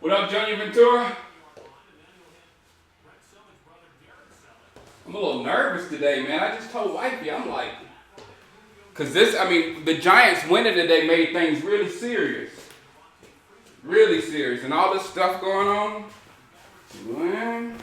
What up, Junior Ventura? I'm a little nervous today, man. I just told Wifey, I'm like, because the Giants winning today made things really serious. Really serious. And all this stuff going on, man.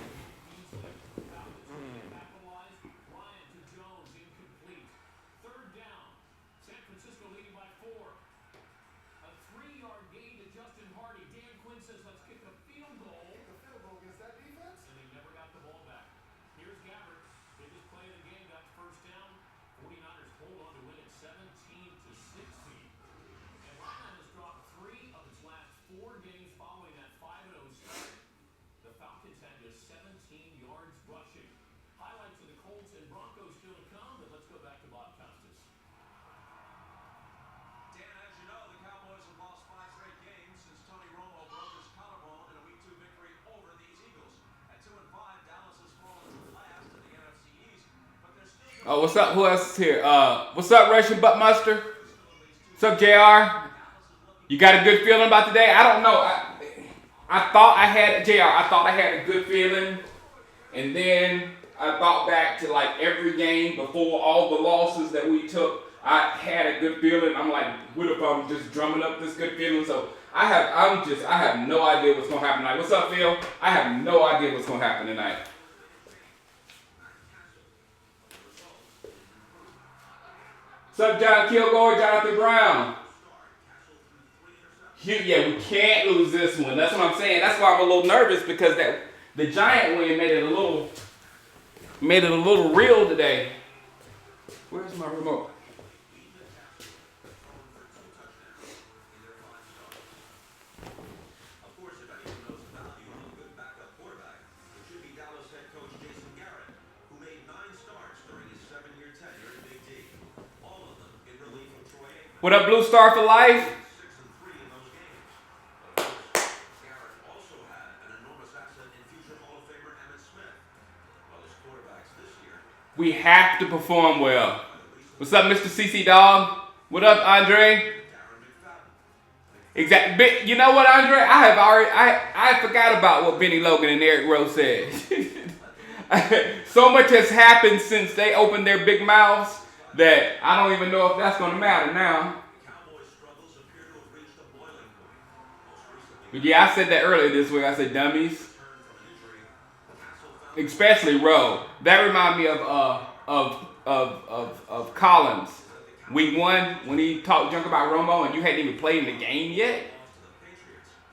Oh, what's up? Who else is here? What's up, Russian Buttmuster? What's up, JR? You got a good feeling about today? I don't know. I thought I had, JR, I thought I had a good feeling. And then I thought back to like every game before all the losses that we took. I had a good feeling. I'm like, what if I'm just drumming up this good feeling? So I have no idea what's gonna happen tonight. What's up, Phil? I have no idea what's gonna happen tonight. What's up, John Kilgore, Jonathan Brown? Yeah, we can't lose this one. That's what I'm saying. That's why I'm a little nervous because the Giant win made it a little real today. Where's my remote? What up, Blue Star for life? We have to perform well. What's up, Mr. CC Dog? What up, Andre? Exactly. You know what, Andre? I forgot about what Benny Logan and Eric Rose said. So much has happened since they opened their big mouths that I don't even know if that's going to matter now. But yeah, I said that earlier this week. I said dummies. Especially Rowe. That reminded me of Collins. Week 1 when he talked junk about Romo and you hadn't even played in the game yet.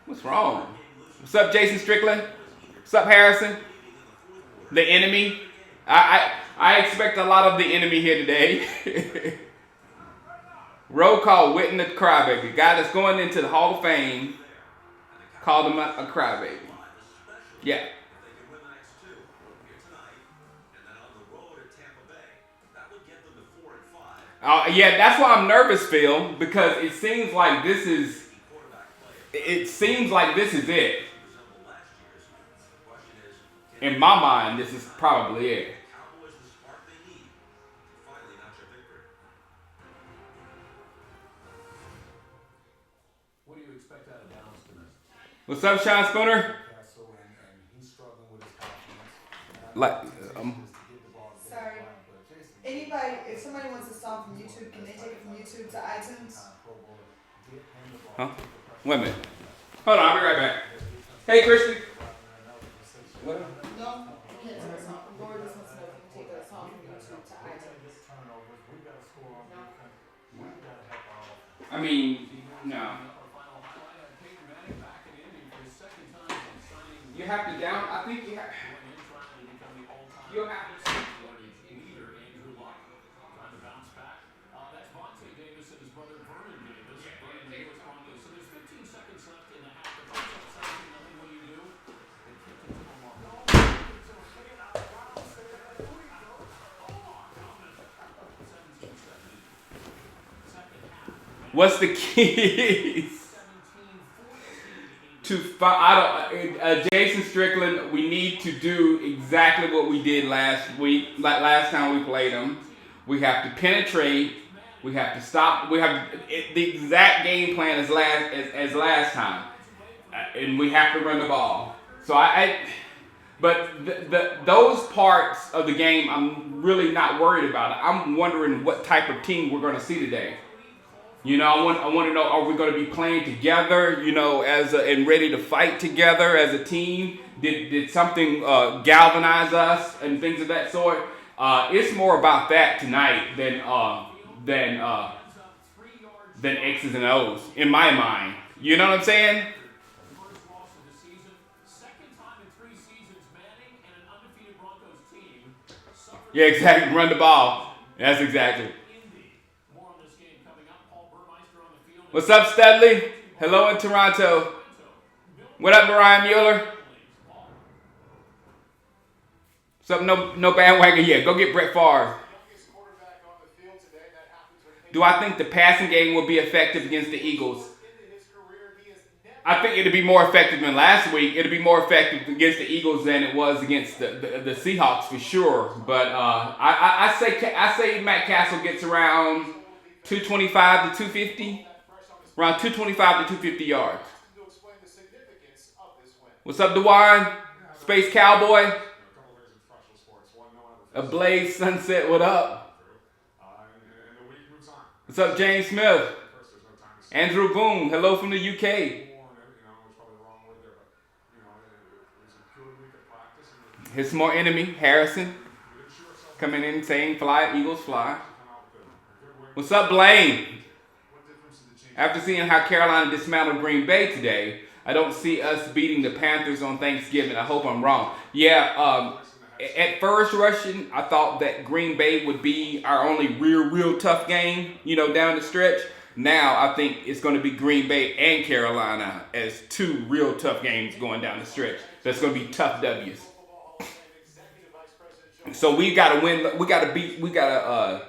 What's wrong? What's up, Jason Strickland? What's up, Harrison? The enemy. I expect a lot of the enemy here today. Rowe called Witten a crybaby. Guy that's going into the Hall of Fame called him a crybaby. Yeah. Yeah, that's why I'm nervous, Phil, because it seems like this is it. In my mind, this is probably it. What do you expect out of Dallas tonight? What's up, Sean Spooner? Sorry. Anybody, if somebody wants a song from YouTube, can they take it from YouTube to iTunes? Huh? Wait a minute. Hold on, I'll be right back. Hey, Christy. What? No, you can't take a song. Lord just wants to know if you can take a song from YouTube to iTunes. No. I mean, no. You have to down. I think you have. You'll have to. What's the keys to Jason Strickland? We need to do exactly what we did last week, like last time we played him. We have to penetrate. We have to stop. We have the exact game plan as last time. and we have to run the ball. So but those parts of the game, I'm really not worried about. I'm wondering what type of team we're going to see today. You know, I want to know, are we going to be playing together, you know, and ready to fight together as a team? Did something galvanize us and things of that sort? It's more about that tonight than X's and O's, in my mind. You know what I'm saying? Yeah, exactly. Run the ball. That's exactly. What's up, Studley? Hello in Toronto. What up, Mariah Mueller? What's up, no bandwagon yet. Go get Brett Favre. Do I think the passing game will be effective against the Eagles? I think it'll be more effective than last week. It'll be more effective against the Eagles than it was against the Seahawks for sure. But I say Matt Castle gets around 225 to 250, around 225 to 250 yards. What's up, DeWine? Space Cowboy. A Blaze Sunset. What up? What's up, James Smith? Andrew Boone. Hello from the UK. His small enemy, Harrison, coming in saying, fly, Eagles fly. What's up, Blaine? After seeing how Carolina dismantled Green Bay today, I don't see us beating the Panthers on Thanksgiving. I hope I'm wrong. Yeah, at first rushing, I thought that Green Bay would be our only real tough game, you know, down the stretch. Now I think it's going to be Green Bay and Carolina as two real tough games going down the stretch. That's going to be tough W's. So we got to win. We got to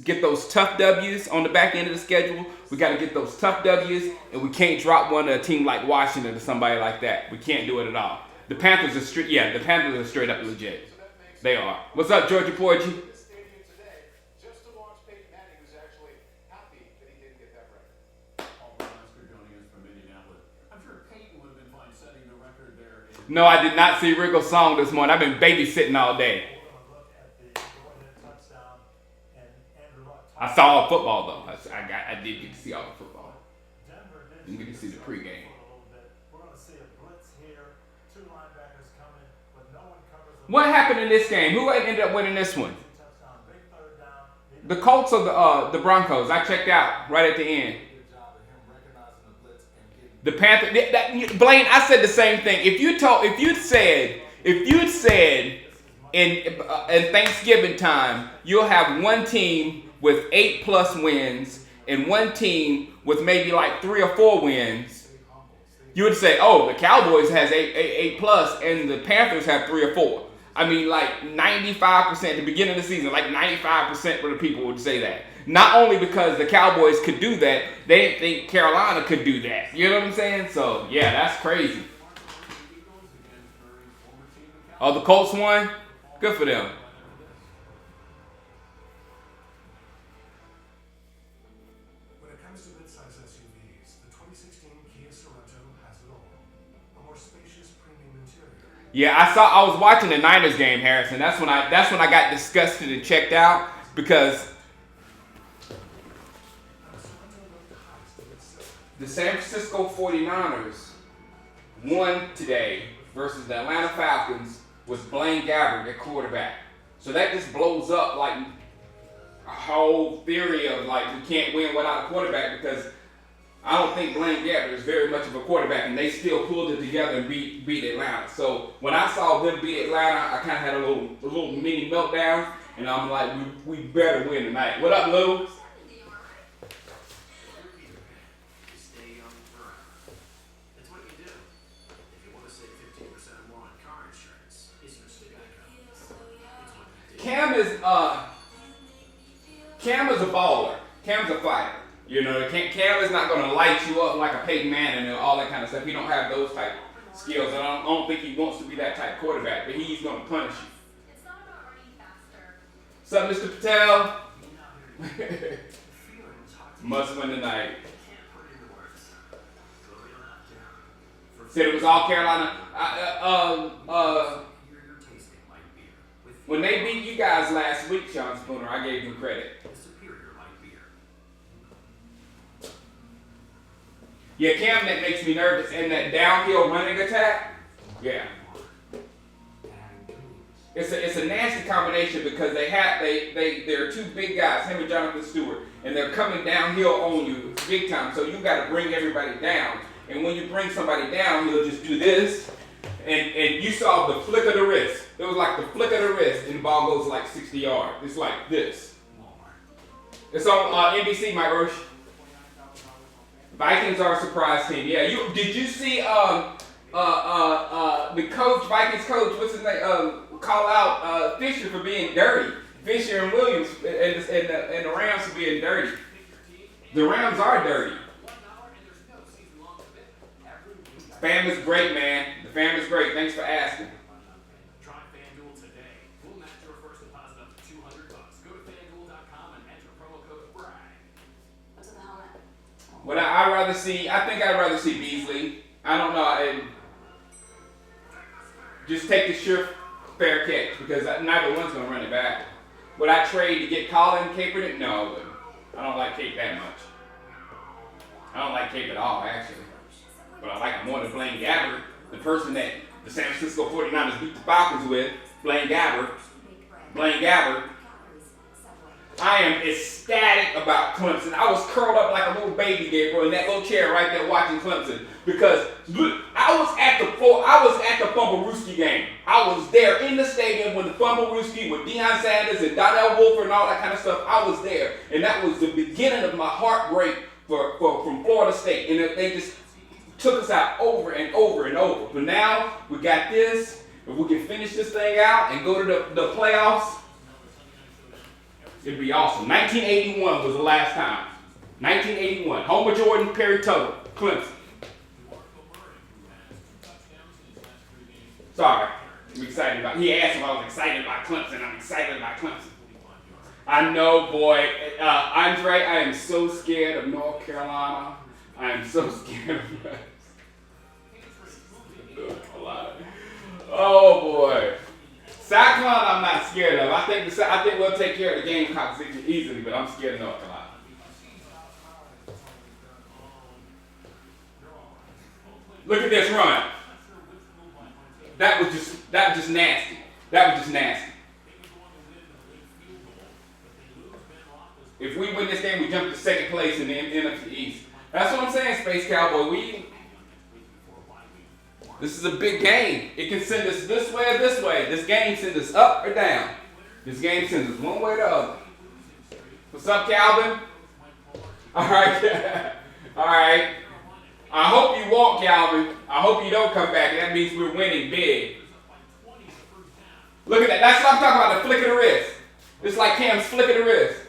get those tough W's on the back end of the schedule. We got to get those tough W's, and we can't drop one to a team like Washington or somebody like that. We can't do it at all. The Panthers are straight. Yeah, the Panthers are straight up legit. They are. What's up, Georgia Porgy? No, I did not see Riggle's song this morning. I've been babysitting all day. I saw all football though. I did get to see all the football. Didn't get to see the pregame. What happened in this game? Who ended up winning this one? The Colts or the Broncos? I checked out right at the end. The Panthers. Blaine, I said the same thing. If you'd said in Thanksgiving time, you'll have one team with 8+ wins and one team with maybe like 3 or 4 wins, you would say, oh, the Cowboys has 8+ and the Panthers have 3 or 4. I mean, like 95% at the beginning of the season, like 95% of the people would say that. Not only because the Cowboys could do that, they didn't think Carolina could do that. You know what I'm saying? So, yeah, that's crazy. Oh, the Colts won? Good for them. When it comes to midsize SUVs, the 2016 Kia Sorento has it all. A more spacious premium interior. Yeah, I was watching the Niners game, Harrison. That's when I got disgusted and checked out because the San Francisco 49ers won today versus the Atlanta Falcons with Blaine Gabbert at quarterback. So that just blows up like a whole theory of like we can't win without a quarterback because I don't think Blaine Gabbert is very much of a quarterback, and they still pulled it together and beat Atlanta. So when I saw them beat Atlanta, I kind of had a little mini meltdown, and I'm like, we better win tonight. What up, Lou? Cam is a baller. Cam's a fighter. You know, Cam is not going to light you up like a Peyton Manning and all that kind of stuff. He don't have those type of skills. And I don't think he wants to be that type of quarterback, but he's going to punish you. It's not about running faster. What's up, Mr. Patel? Must win tonight. Said it was all Carolina. When they beat you guys last week, Sean Spooner, I gave them credit. Yeah, Cam, that makes me nervous. And that downhill running attack, yeah. It's a nasty combination because they're two big guys, him and Jonathan Stewart, and they're coming downhill on you big time. So you got to bring everybody down. And when you bring somebody down, he'll just do this, and you saw the flick of the wrist. It was like the flick of the wrist, and the ball goes like 60 yards. It's like this. It's on NBC, Mike Roche. Vikings are a surprise team. Yeah, did you see the coach, Vikings coach, what's his name? Call out Fisher for being dirty. Fisher and Williams and the Rams for being dirty. The Rams are dirty. Family's great, man. The family's great. Thanks for asking. Try FanDuel today. We'll match your first deposit up to $200. Go to FanDuel.com and enter promo code BRAG. What's in the helmet? What I think I'd rather see Beasley. I don't know. Just take the sure fair catch because neither one's going to run it back. Would I trade to get Colin Kaepernick? No, I wouldn't. I don't like Cape that much. I don't like Cape at all, actually. But I like him more than Blaine Gabbert, the person that the San Francisco 49ers beat the Falcons with. Blaine Gabbert. I am ecstatic about Clemson. I was curled up like a little baby, Gabriel, in that little chair right there watching Clemson because look, I was at the Fumblerooski game. I was there in the stadium when the Fumblerooski with Deion Sanders and Donnell Wolford and all that kind of stuff. I was there, and that was the beginning of my heartbreak from Florida State, and they just took us out over and over and over. But now we got this. If we can finish this thing out and go to the playoffs, it'd be awesome. 1981 was the last time. 1981. Homer Jordan, Perry Tuttle, Clemson. Sorry. I'm excited about. He asked if I was excited about Clemson. I'm excited about Clemson. I know, boy. Andre, I am so scared of North Carolina. I am so scared of us. Oh boy. Cyclone, I'm not scared of. I think we'll take care of the Gamecocks easily, but I'm scared of North Carolina. Look at this run. That was just nasty. That was just nasty. If we win this game, we jump to second place in the NFC East. That's what I'm saying, Space Cowboy. This is a big game. It can send us this way or this way. This game sends us up or down. This game sends us one way or the other. What's up, Calvin? All right. All right. I hope you won't, Calvin. I hope you don't come back. That means we're winning big. Look at that. That's what I'm talking about, the flick of the wrist. It's like Cam's flick of the wrist.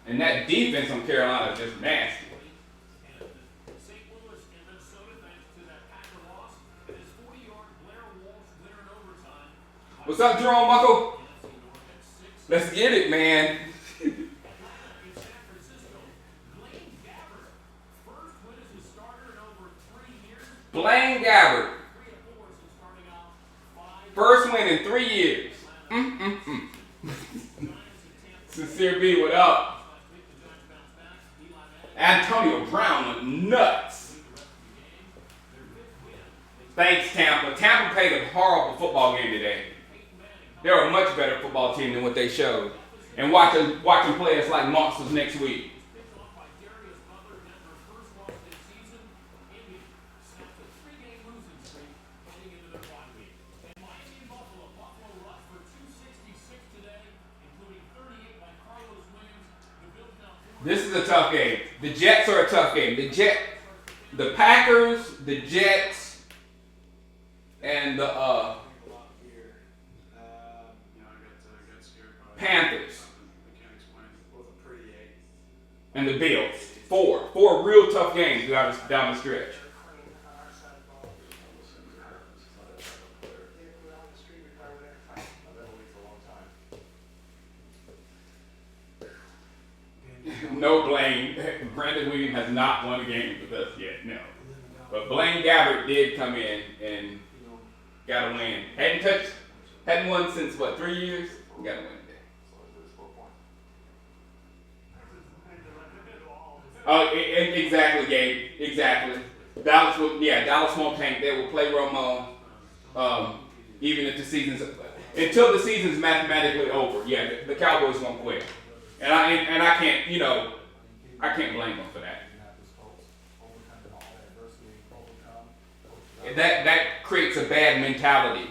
And that defense on Carolina is just nasty. What's up, Jerome Muckle? Let's get it, man. Blaine Gabbert. First win in 3 years. Sincere B, what up? Antonio Brown went nuts. Thanks, Tampa. Tampa played a horrible football game today. They're a much better football team than what they showed. And watching players like monsters next week. This is a tough game. The Jets are a tough game. The Packers, the Jets, and the Panthers, and the Bills. Four real tough games down the stretch. No blame. Brandon Williams has not won a game with us yet, no. But Blaine Gabbert did come in and got a win. Hadn't won since what, 3 years? We got a win today. Oh, exactly, Gabe. Exactly. Dallas won't tank. They will play Romo, even if until the season's mathematically over. Yeah, the Cowboys won't quit, and I can't, I can't blame them for that. That creates a bad mentality,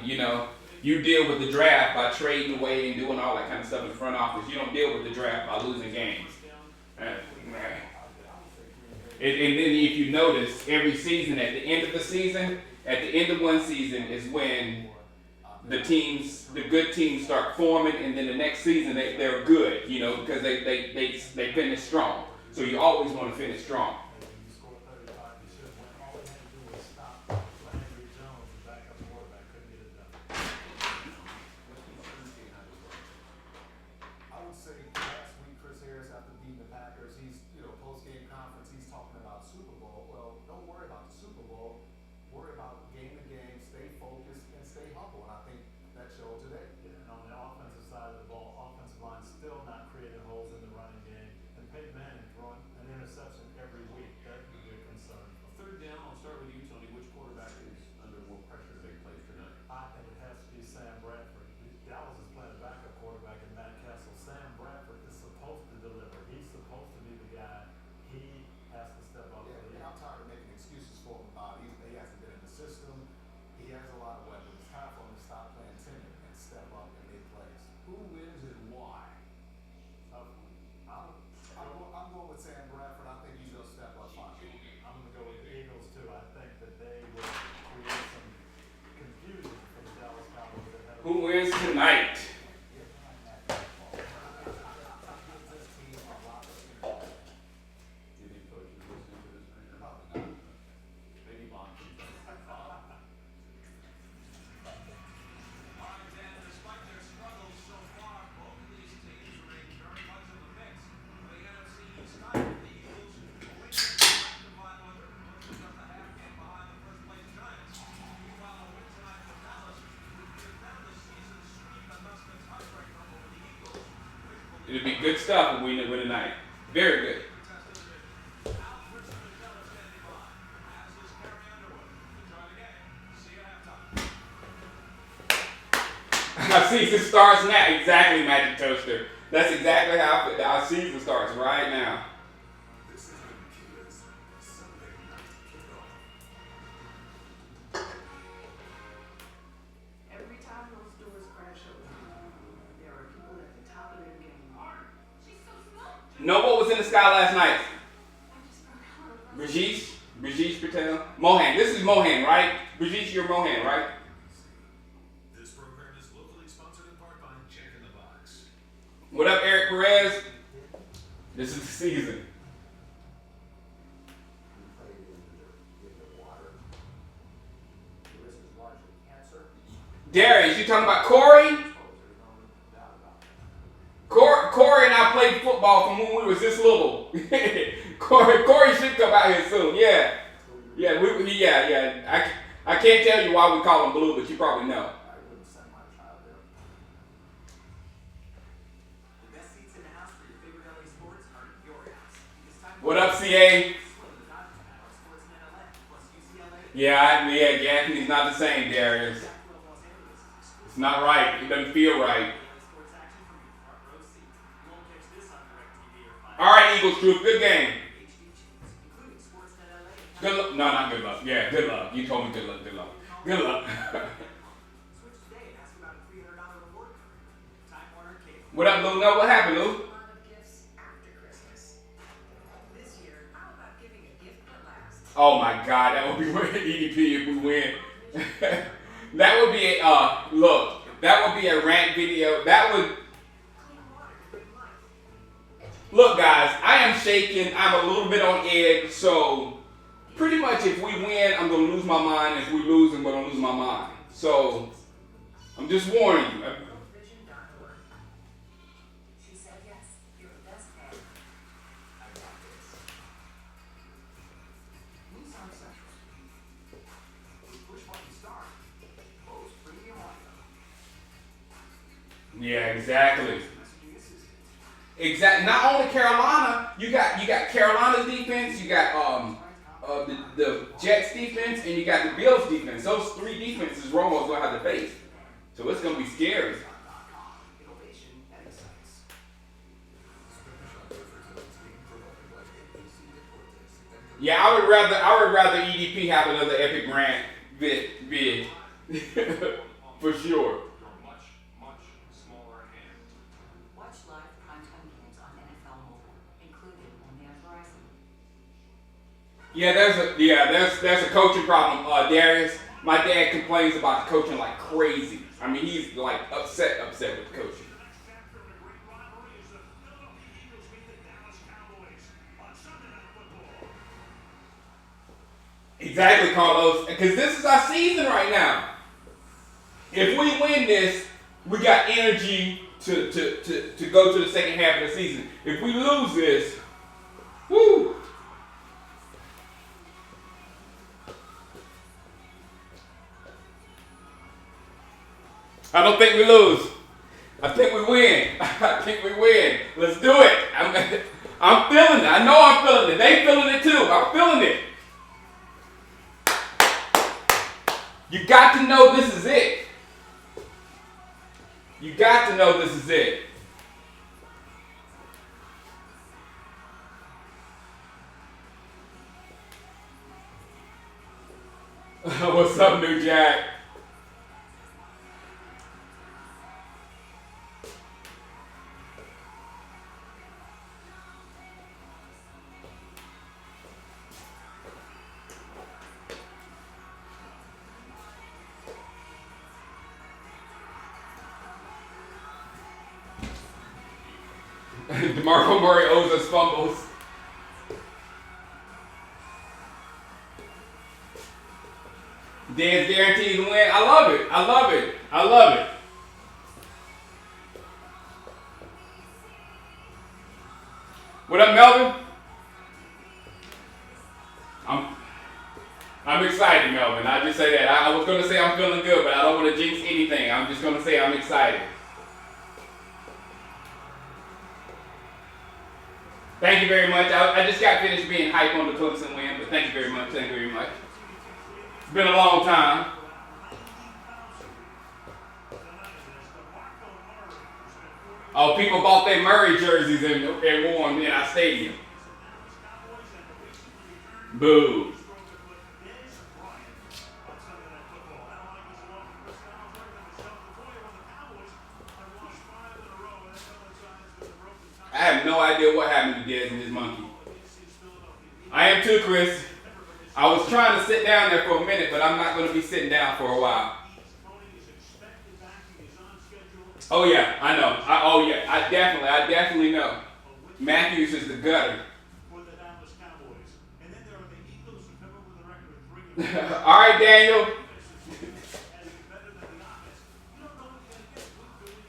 You deal with the draft by trading away and doing all that kind of stuff in the front office. You don't deal with the draft by losing games. And then if you notice, every season, at the end of the season, at the end of one season is when the good teams start forming, and then the next season they're good, because they finish strong. So you always want to finish strong. Who wins tonight? It'll be good stuff when we win tonight. Very good. Our season starts now. Exactly, Magic Toaster. That's exactly how our season starts right now. Every time those doors crash open, there are people at the top of their game. Know what was in the sky last night? Brigitte Patel. Mohan. This is Mohan, right? Brigitte, you're Mohan, right? This program is locally sponsored in part by Check in the Box. What up, Eric Perez? This is the season. Darius, you talking about Corey? Corey and I played football from when we was this little. Corey should come out here soon. Yeah. I can't tell you why we call him Blue, but you probably know. What up, CA? Yeah, Gaffney's not the same, Darius. It's not right. It doesn't feel right. All right, Eagles Truth. Good game. Good luck. No, not good luck. Yeah, good luck. You told me good luck. Good luck. Good luck. What up, Lou? No, what happened, Lou? Oh my God, that would be EDP if we win. That would be that would be a rant video. Look, guys, I am shaking. I'm a little bit on edge. So, pretty much if we win, I'm going to lose my mind. If we lose, I'm going to lose my mind. So, I'm just warning you. Yeah, exactly. Exactly. Not only Carolina, you got Carolina's defense, you got the Jets defense, and you got the Bills defense. Those three defenses Romo's gonna have to face. So it's gonna be scary. Yeah, I would rather EDP have another epic rant vid for sure. Watch live primetime games on NFL Mobile, included only on Verizon. Yeah, there's a coaching problem, Darius. My dad complains about the coaching like crazy. I mean, he's like upset with the coaching. Exactly, Carlos. Because this is our season right now. If we win this, we got energy to go to the second half of the season. If we lose this, woo. I don't think we lose. I think we win. I think we win. Let's do it. I'm feeling it. I know I'm feeling it. They feeling it too. I'm feeling it. You got to know this is it. You got to know this is it. What's up, New Jack? DeMarco Murray owes us fumbles. Dan's guaranteed to win. I love it. I love it. I love it. What up, Melvin? I'm excited, Melvin. I just say that. I was going to say I'm feeling good, but I don't want to jinx anything. I'm just going to say I'm excited. Thank you very much. I just got finished being hype on the Clemson win, but thank you very much. Thank you very much. It's been a long time. Oh, people bought their Murray jerseys and wore them in our stadium. Boo. I have no idea what happened to Dez and his monkey. I am too, Chris. I was trying to sit down there for a minute, but I'm not going to be sitting down for a while. Oh yeah, I know. I definitely know. Matthews is the gutter. All right, Daniel.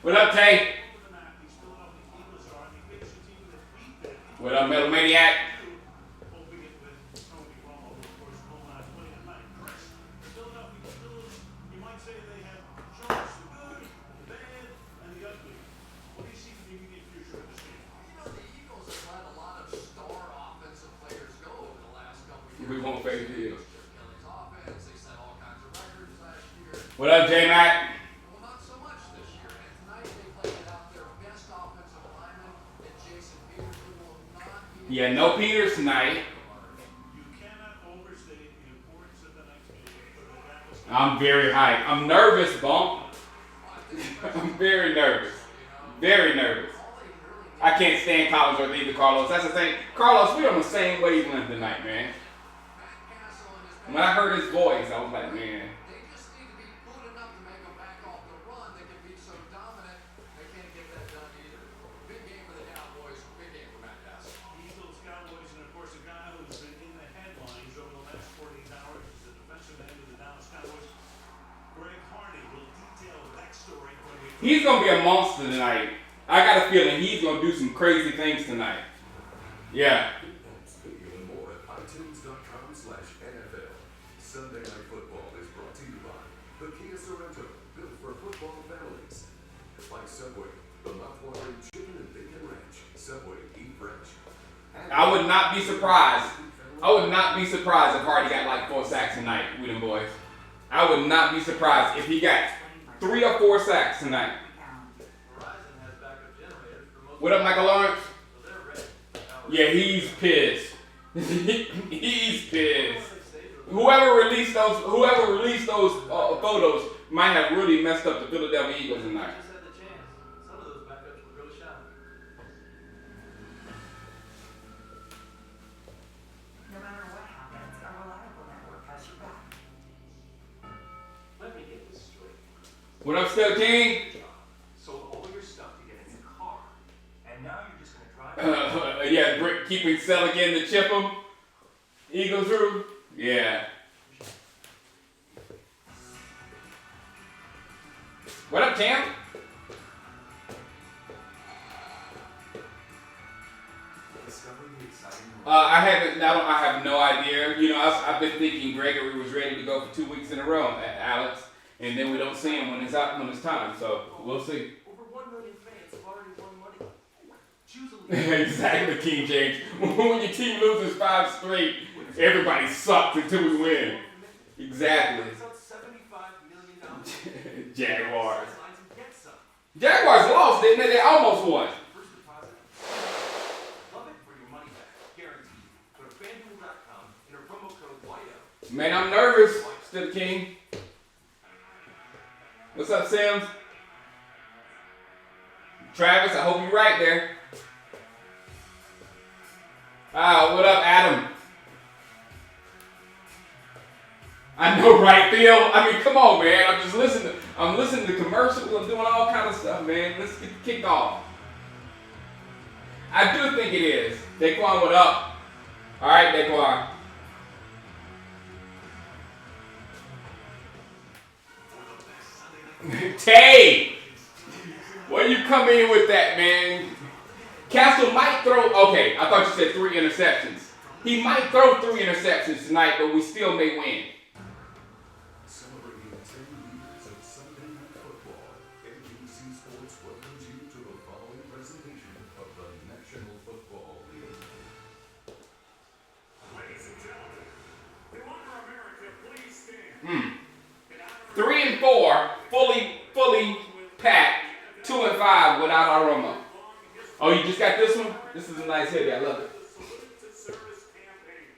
What up, Tay? What up, Metal Maniac? We won't fade the Eagles. What up, J Mac? Well, not so much this year. And tonight they played out their best offensive lineman and Jason Peters, who will not be. Yeah, no Peters tonight. You cannot overstate the importance of the next game. I'm very hyped. I'm nervous, Bump. I'm very nervous. Very nervous. I can't stand Collins or either Carlos. That's the thing. Carlos, we're on the same wavelength tonight, man. When I heard his voice, I was like, man. They just need to be good enough to make them back off the run. They can be so dominant, they can't get that done either. Big game for the Cowboys, big game for Matt Cass. Eagles, Cowboys, and of course a guy who's been in the headlines over the last 48 hours is the defensive end of the Dallas Cowboys. Greg Hardy will detail that story when we. He's going to be a monster tonight. I got a feeling he's going to do some crazy things tonight. Yeah. Even more at iTunes.com/NFL. Sunday Night Football is brought to you by the Kia Sorento, built for football families. By Subway. Subway, eat fresh. I would not be surprised. I would not be surprised if Hardy got like 4 sacks tonight with them boys. I would not be surprised if he got 3 or 4 sacks tonight. Verizon has backup generators for most What up, Michael Lawrence? so they're ready. Yeah, he's pissed. He's pissed. Whoever released those photos might have really messed up the Philadelphia Eagles tonight. Just had the chance. Some of those backups were really shy. No matter what happens, a reliable network has your back. Let me get this straight. What up, Step King? Sold all your stuff to get a new car, and now you're just gonna drive. Yeah, keeping Sell again to chip him. Eagles through. Yeah. What up, Cam? I have no idea. You know, I've been thinking Gregory was ready to go for 2 weeks in a row, Alex, and then we don't see him when it's time. So we'll see. Over 1 million fans have already won money. Choose a leader. Exactly, King James. When your team loses 5 straight, everybody sucks until we win. Exactly. It's out $75 million. Jaguars. Sidelines and get some. Jaguars lost, didn't they? They almost won. First deposit. Love it for your money back. Guaranteed. Go to FanDuel.com, enter promo code YO. Man, I'm nervous, Step King. What's up, Sims? Travis, I hope you're right there. What up, Adam? I know, right, Phil? I mean, come on, man. I'm listening to commercials. I'm doing all kind of stuff, man. Let's get the kickoff. I do think it is. Daquan, what up? All right, Daquan. Tay! Where you come in with that, man? Castle might throw, okay, I thought you said 3 interceptions. He might throw 3 interceptions tonight, but we still may win. Celebrating 10 years of Sunday Night Football, NBC Sports welcomes you to the following presentation of the National Football League. Ladies and gentlemen, if you honor America, please stand. 3 and 4, fully packed. 2 and 5 without our Romo. Oh, you just got this one? This is a nice hoodie. I love it. The Salute to Service campaign.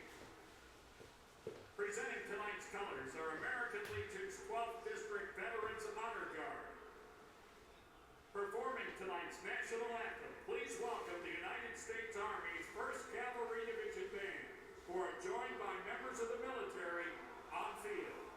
Presenting tonight's colors are American Legion's 12th District Veterans Honor Guard. Performing tonight's national anthem, please welcome the United States Army's 1st Cavalry Division Band, who are joined by members of the military on field.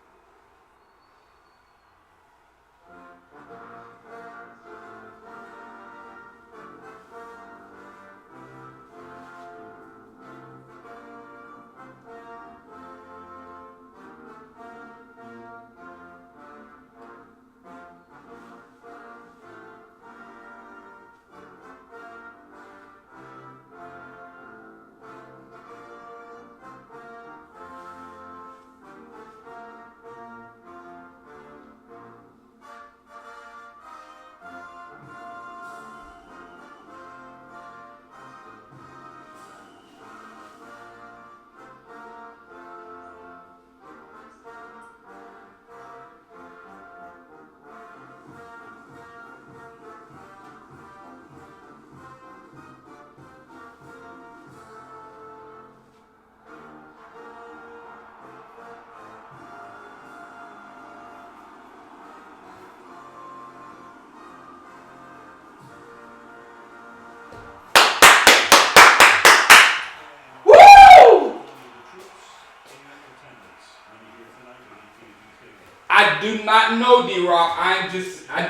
I do not know, D-Rock. I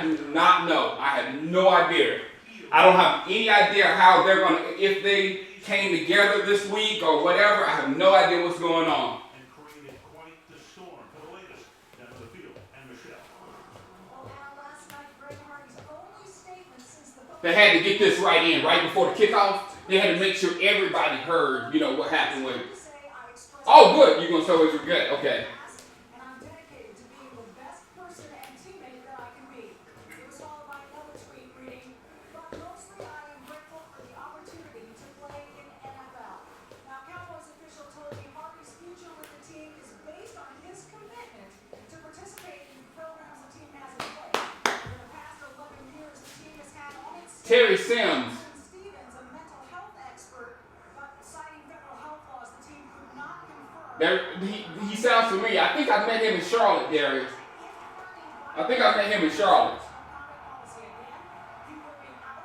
do not know. I have no idea. I don't have any idea how they're going to, if they came together this week or whatever. I have no idea what's going on. And created quite the storm. For the latest, down to the field, and Michelle. Well, now last night, Greg Hardy's only statement since the They had to get this right in, right before the kickoff. They had to make sure everybody heard, what happened with. Oh, good. You're going to show us you're good. Okay. And I'm dedicated to being the best person and teammate that I can be. It was followed by another tweet reading, but mostly I am grateful for the opportunity Terry Sims. Stevens, a mental health expert, but citing federal health laws, the team could not confirm. He sounds familiar. I think I met him in Charlotte, Darius. I think I met him in Charlotte.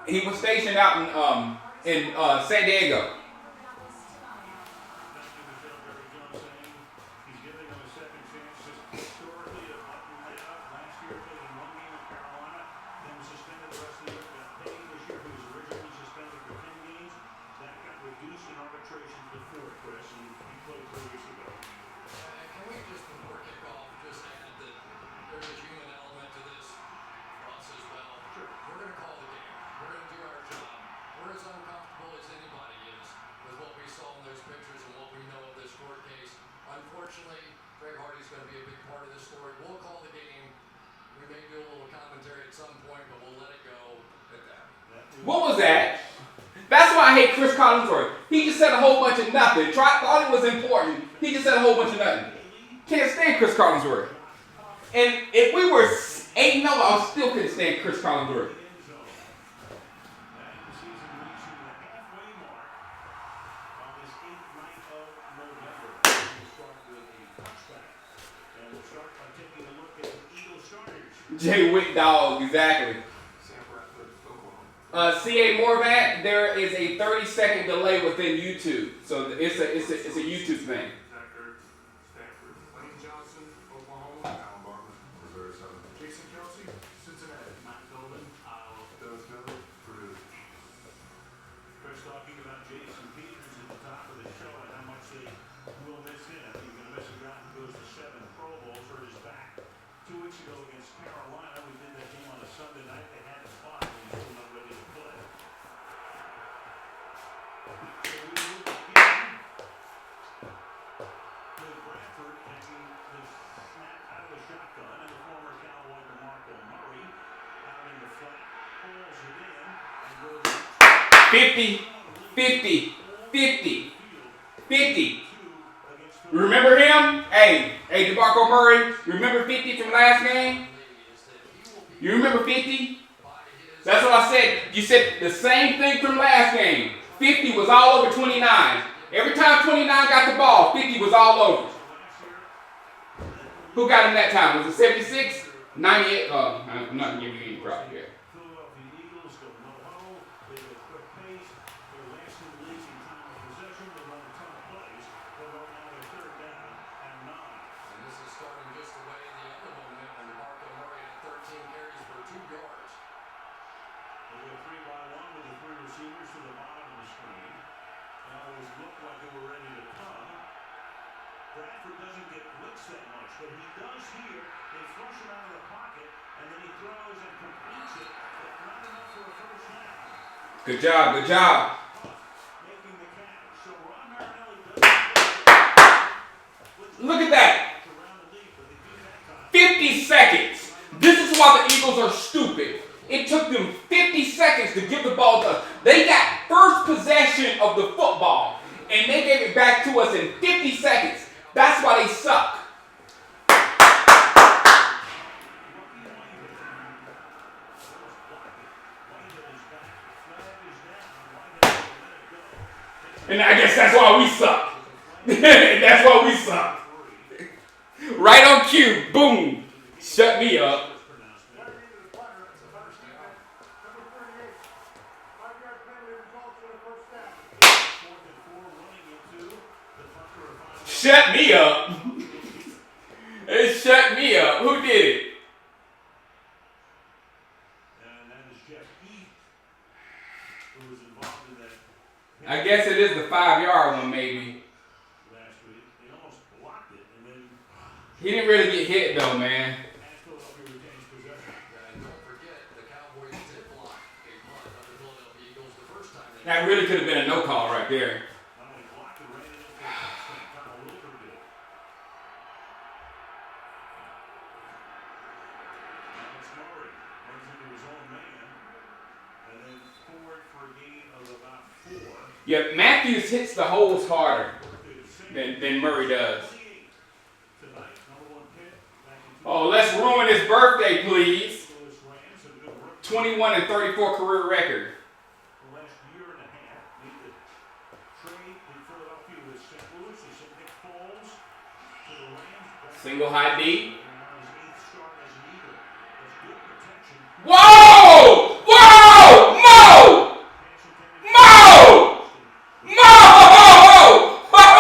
He was stationed out in San Diego. He's giving them a second chance historically to button that up. Last year played in one game with Carolina, then was suspended the rest of the year. Got paid this year. He was originally suspended for 10 games. That got reduced in arbitration to 4, Chris, and he played 3 weeks ago. Can we just, before kickoff, just add that there's a human element to this for us as well? Sure. We're going to call the game. We're going to do our job. We're as uncomfortable as anybody is with what we saw in those pictures and what we know of this court case. Unfortunately, Greg Hardy's going to be a big part of this story. We'll call the game. We may do a little commentary at some point, but we'll let it go at that. What was that? That's why I hate Chris Collinsworth. He just said a whole bunch of nothing. Thought it was important. He just said a whole bunch of nothing. Can't stand Chris Collinsworth. And if we were 8-0, I still couldn't stand Chris Collinsworth. Jay Witt dog, exactly. C.A. Morvat, there is a 30-second delay within YouTube. So it's a YouTube thing. Talking about Jason Peters at the top of the show and how much they will miss him. He's going to miss a guy who goes to 7 Pro Bowls, hurt his back 2 weeks ago against Carolina. We did that game on a Sunday night. They had him spot, and he's still not ready to play. So we move again to Bradford taking the snap out of the shotgun, and the former Cowboy DeMarco Murray out in the flat pulls it in and goes 50, 50, 50, 50. Remember him? Hey, DeMarco Murray, remember 50 from last game? You remember 50? That's what I said. You said the same thing from last game. 50 was all over 29. Every time 29 got the ball, 50 was all over. Who got him that time? Was it 76? 98? I'm not giving you any props here. Receivers to the bottom of the screen. They always look like they were ready to come. Bradford doesn't get blitzed that much, but he does here. They flush him out of the pocket, and then he throws and completes it, but not enough for a first down. Good job, good job. Making the catch. So Ron Marinelli does. Look at that. 50 seconds. This is why the Eagles are stupid. It took them 50 seconds to give the ball to us. They got first possession of the football, and they gave it back to us in 50 seconds. That's why they suck. And I guess that's why we suck. That's why we suck. Right on cue. Boom. Shut me up. Shut me up. It shut me up. Who did it? And that is Jeff Heath, who was involved in that. I guess it is the 5-yard one, maybe. Last week, they almost blocked it, and then He didn't really get hit, though, man. Philadelphia retains possession. And don't forget, the Cowboys did block a punt on the Philadelphia Eagles the first time they That really could have been a no call right there. Not only blocked it, ran it into a touchdown. Kyle Wilford did. Alex Murray runs into his own man, and then forward for a gain of about 4. Yeah, Matthews hits the holes harder than Murray does. Tonight, number 1 pick back in Oh, let's ruin his birthday, please. 2 Rams, and a good rookie. 21 and 34 career record. St. Louis. They sent Nick Foles to the Rams. Single high D. His 8th start as an Eagle. That's good protection. Whoa! Whoa! Mo! Mo! Mo! Mo! Mo!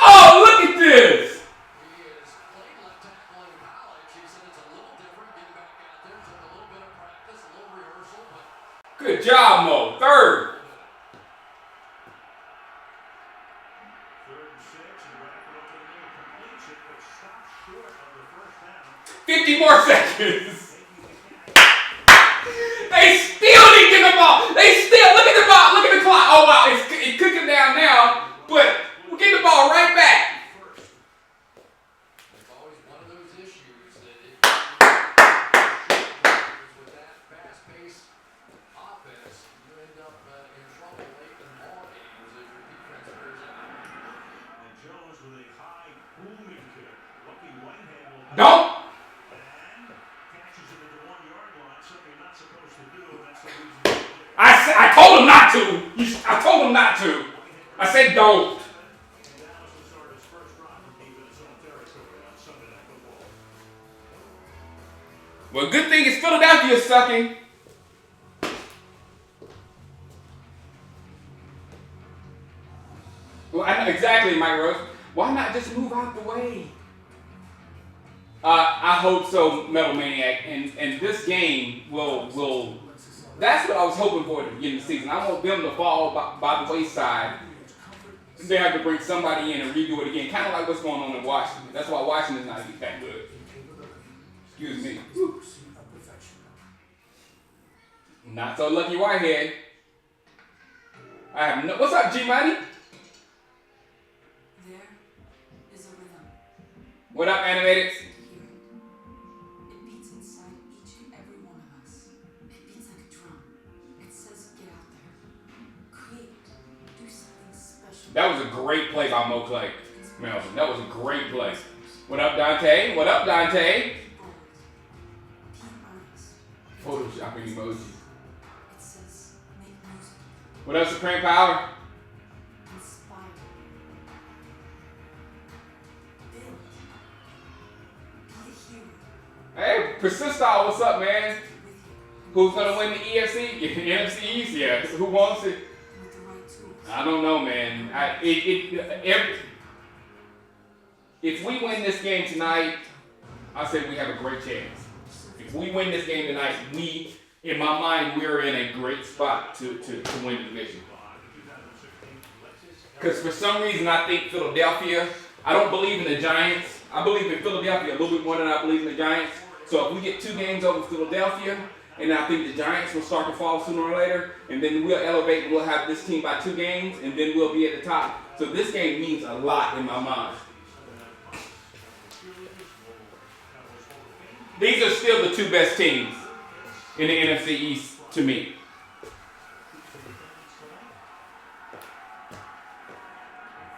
Oh, look at this! He has played left tackle in college. He said it's a little different getting back out there. Took a little bit of practice, a little rehearsal, but Good job, Mo. Third. 3rd and 6, and Bradford opening in, completes it, but stops short of the first down. 50 more seconds. They still didn't get the ball. They still, look at the ball. Look at the clock. Oh, wow. It's cooking down now. But we'll get the ball right back. it's always one of those issues that with that fast-paced offense, you end up in trouble late in ball games as your defense wears out. And Jones with a high booming kick. Lucky Whitehead will Don't. and catches it at the 1-yard line. Something you're not supposed to do, and that's the reason. I told him not to. I told him not to. I said don't. And Dallas will start his first drive from deep in its own territory on Sunday Night Football. Well, good thing is Philadelphia sucking. Well, I know exactly, Mike Rose. Why not just move out the way? I hope so, Metal Maniac. And this game will. That's what I was hoping for at the beginning of the season. I want them to fall by the wayside. They have to bring somebody in and redo it again. Kind of like what's going on in Washington. That's why Washington's not even that good. Excuse me. Whew. Not so lucky Whitehead. I have no. What's up, G Money? There is a rhythm. What up, Animated? Hear it. It beats inside each and every one of us. It beats like a drum. It says, get out there. Create. Do something special. That was a great play by Mo Clay. Melvin, that was a great play. What up, Dante? What up, Dante? Photoshopping emoji. It says, make music. What up, Supreme Power? Inspire. Build. Be a hero. Hey, Persistal, what's up, man? With you. Who's gonna win the EFC? NFC East? Yeah. Who wants it? With the right tools. I don't know, man. If we win this game tonight, I say we have a great chance. If we win this game tonight, in my mind, we're in a great spot to win the division. Because for some reason, I think Philadelphia, I don't believe in the Giants. I believe in Philadelphia a little bit more than I believe in the Giants. So if we get 2 games over Philadelphia, and I think the Giants will start to fall sooner or later, and then we'll elevate and we'll have this team by 2 games, and then we'll be at the top. So this game means a lot in my mind. These are still the 2 best teams in the NFC East to me.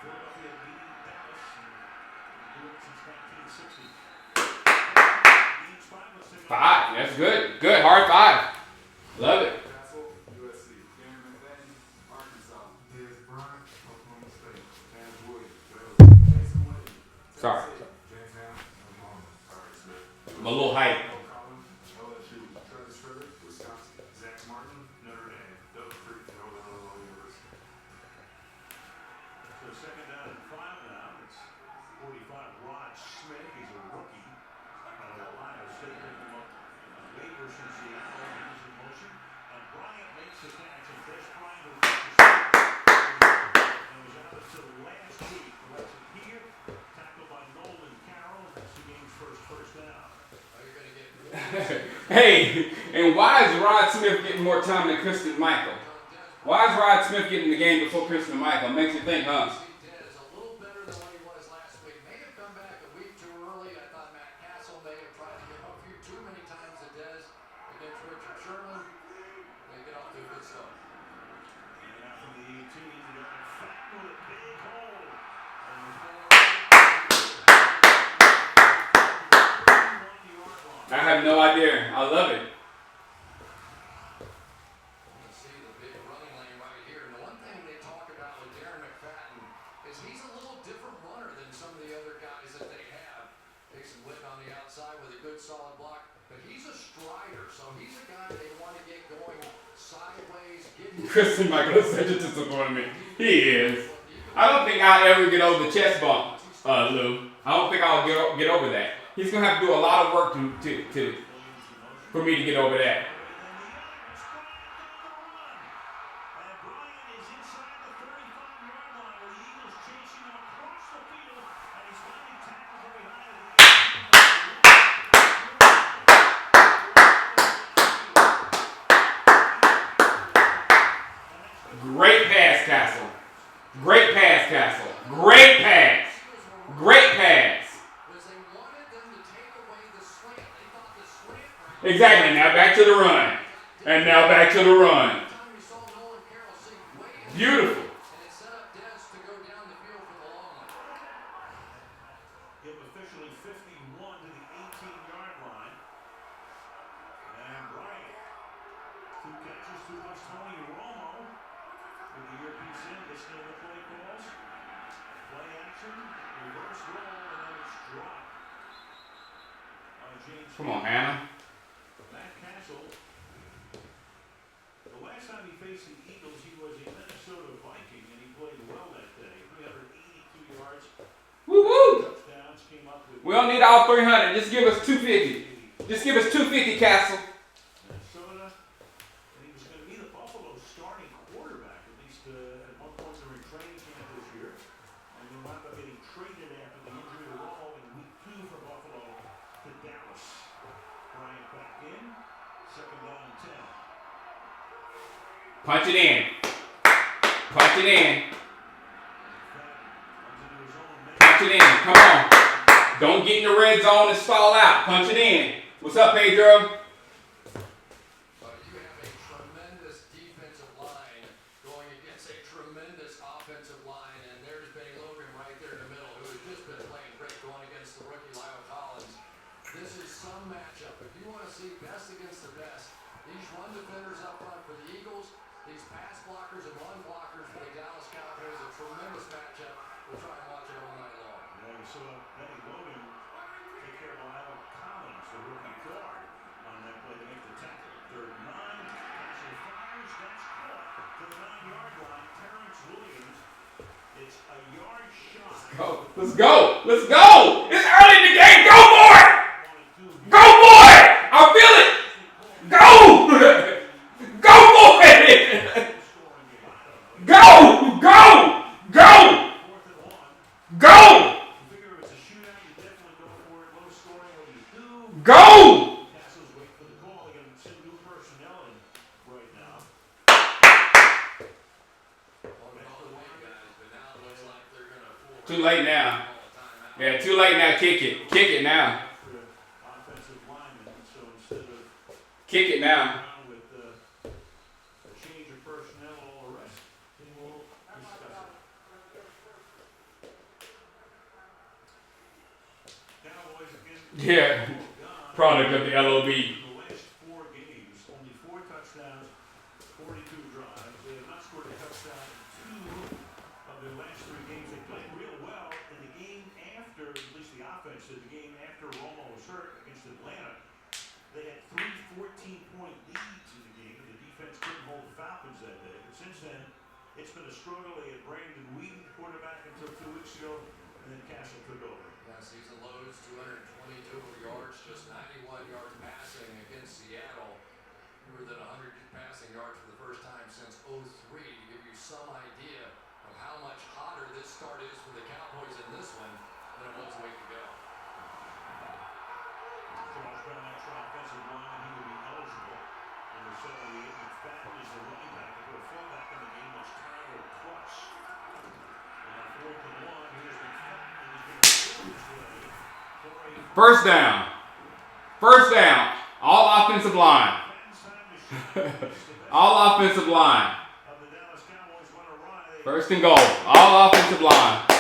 Philadelphia beating Dallas and doing it since 1960. 5. That's good. Good. Hard 5. Love it. USC. Cameron McVeigh, Arkansas. Dez Bryant, Oklahoma State. James Williams, Baylor. Jason Witten, Sorry. James Allen, Oklahoma. Sorry, Smith. I'm a little hype. Collins, LSU. Travis Schroeder, Wisconsin. Zach Martin, Notre Dame. Doug Freak, Northern Illinois University. So second down and 5 now. It's 45. Rod Smith. He's a rookie out of Ohio State. Picked him up waivers from Seattle. He's in motion. And Bryant makes the catch. And Des Bryant who and was out until last week. Let's here. Tackled by Nolan Carroll. That's the game's first down. You're going to get Hey, and why is Rod Smith getting more time than Christian Michael? Why is Rod Smith getting the game before Christian Michael? Makes you think, huh? Dez a little better than what he was last week. May have come back a week too early. I thought Matt Castle may have tried to give up a few too many times to Dez against Richard Sherman. They get off to a good start. And out from the 18, they're fat with a big hole. And the 41-yard line. I have no idea. I love it. You see the big running lane Christian Michael is such a disappointment. He is. I don't think I'll ever get over the chest bump, Lou. I don't think I'll get over that. He's gonna have to do a lot of work for me to get over that. Great pass, Castle. Great pass, Castle. Great pass. Great pass. Exactly. Now back to the run. And now back to the run. Beautiful. Give officially 51 to the 18-yard line. And Bryant. 2 catches, 2 plus Tony Romo. With the earpiece in, listening to the play calls. Play action, reverse roll, and then it's dropped. James Come on, Hannah. Matt Castle. The last time he faced the Eagles, he was a Minnesota Viking, and he played well that day. 382 yards. Woo-woo! Touchdowns came up with. We don't need all 300. Just give us 250. Just give us 250, Castle. Minnesota, and he was going to be the Buffalo starting quarterback, at least at one point during training camp this year. And he wound up getting traded after the injury to Romo in week 2 for Buffalo to Dallas. Bryant back in, 2nd down and 10. Punch it in. Punch it in. Punch it in. Come on. Don't get in the red zone and stall out. Punch it in. What's up, Pedro? You have a tremendous defensive line going against a tremendous offensive line, and there's Benny Logan right there in the middle, who has just been playing great going against the rookie Lyle Collins. This is some matchup. If you want to see best against the best, these run defenders up front for the Eagles, these pass blockers and run blockers for the Dallas Cowboys, a tremendous matchup. We'll try and watch it all night long. Yeah, you saw Benny Logan take care of Lyle Collins, the rookie guard, on that play to make the tackle. 3rd and 9. Castle fires. That's caught to the 9-yard line. Terrence Williams. It's a yard shot. Let's go. Let's go. It's early in the game. Go for it. Go for it. I feel it. Go. Go for it. Go. Go. Go. Go. Go. Castle's waiting for the call. They're going to send new personnel in right now. Too late now. Yeah, too late now. Kick it. Kick it now. Offensive lineman. So instead of Kick it now. with a change of personnel, all the rest, then we'll discuss it. Cowboys again. Yeah. Product of the LOB. The last 4 games, only 4 touchdowns, 42 drives. They have not scored a touchdown in 2 of their last 3 games. They played real well in the game after, at least the offense did, the game after Romo was hurt against Atlanta. They had 3 14-point leads in the game. The defense couldn't hold the Falcons that day. But since then, it's been a struggle. They had Brandon Wheaton, quarterback, until 2 weeks ago, and then Castle took over. Yeah, season lows, 220 total yards, just 91 yards passing against Seattle. Fewer than 100 passing yards for the first time since 03, to give you some idea of how much hotter this start is for the Cowboys in this one than it was a week ago. Charles Brown, extra offensive line, and he will be eligible. Number 78, McFadden is the running back. They put a fullback in the game, that's Tyler Plus. And on 4th and 1, here's McFadden, and he's going to throw his way for a First down. First down. All offensive line. All offensive line. of the Dallas Cowboys went awry. They First and goal. All offensive line. 3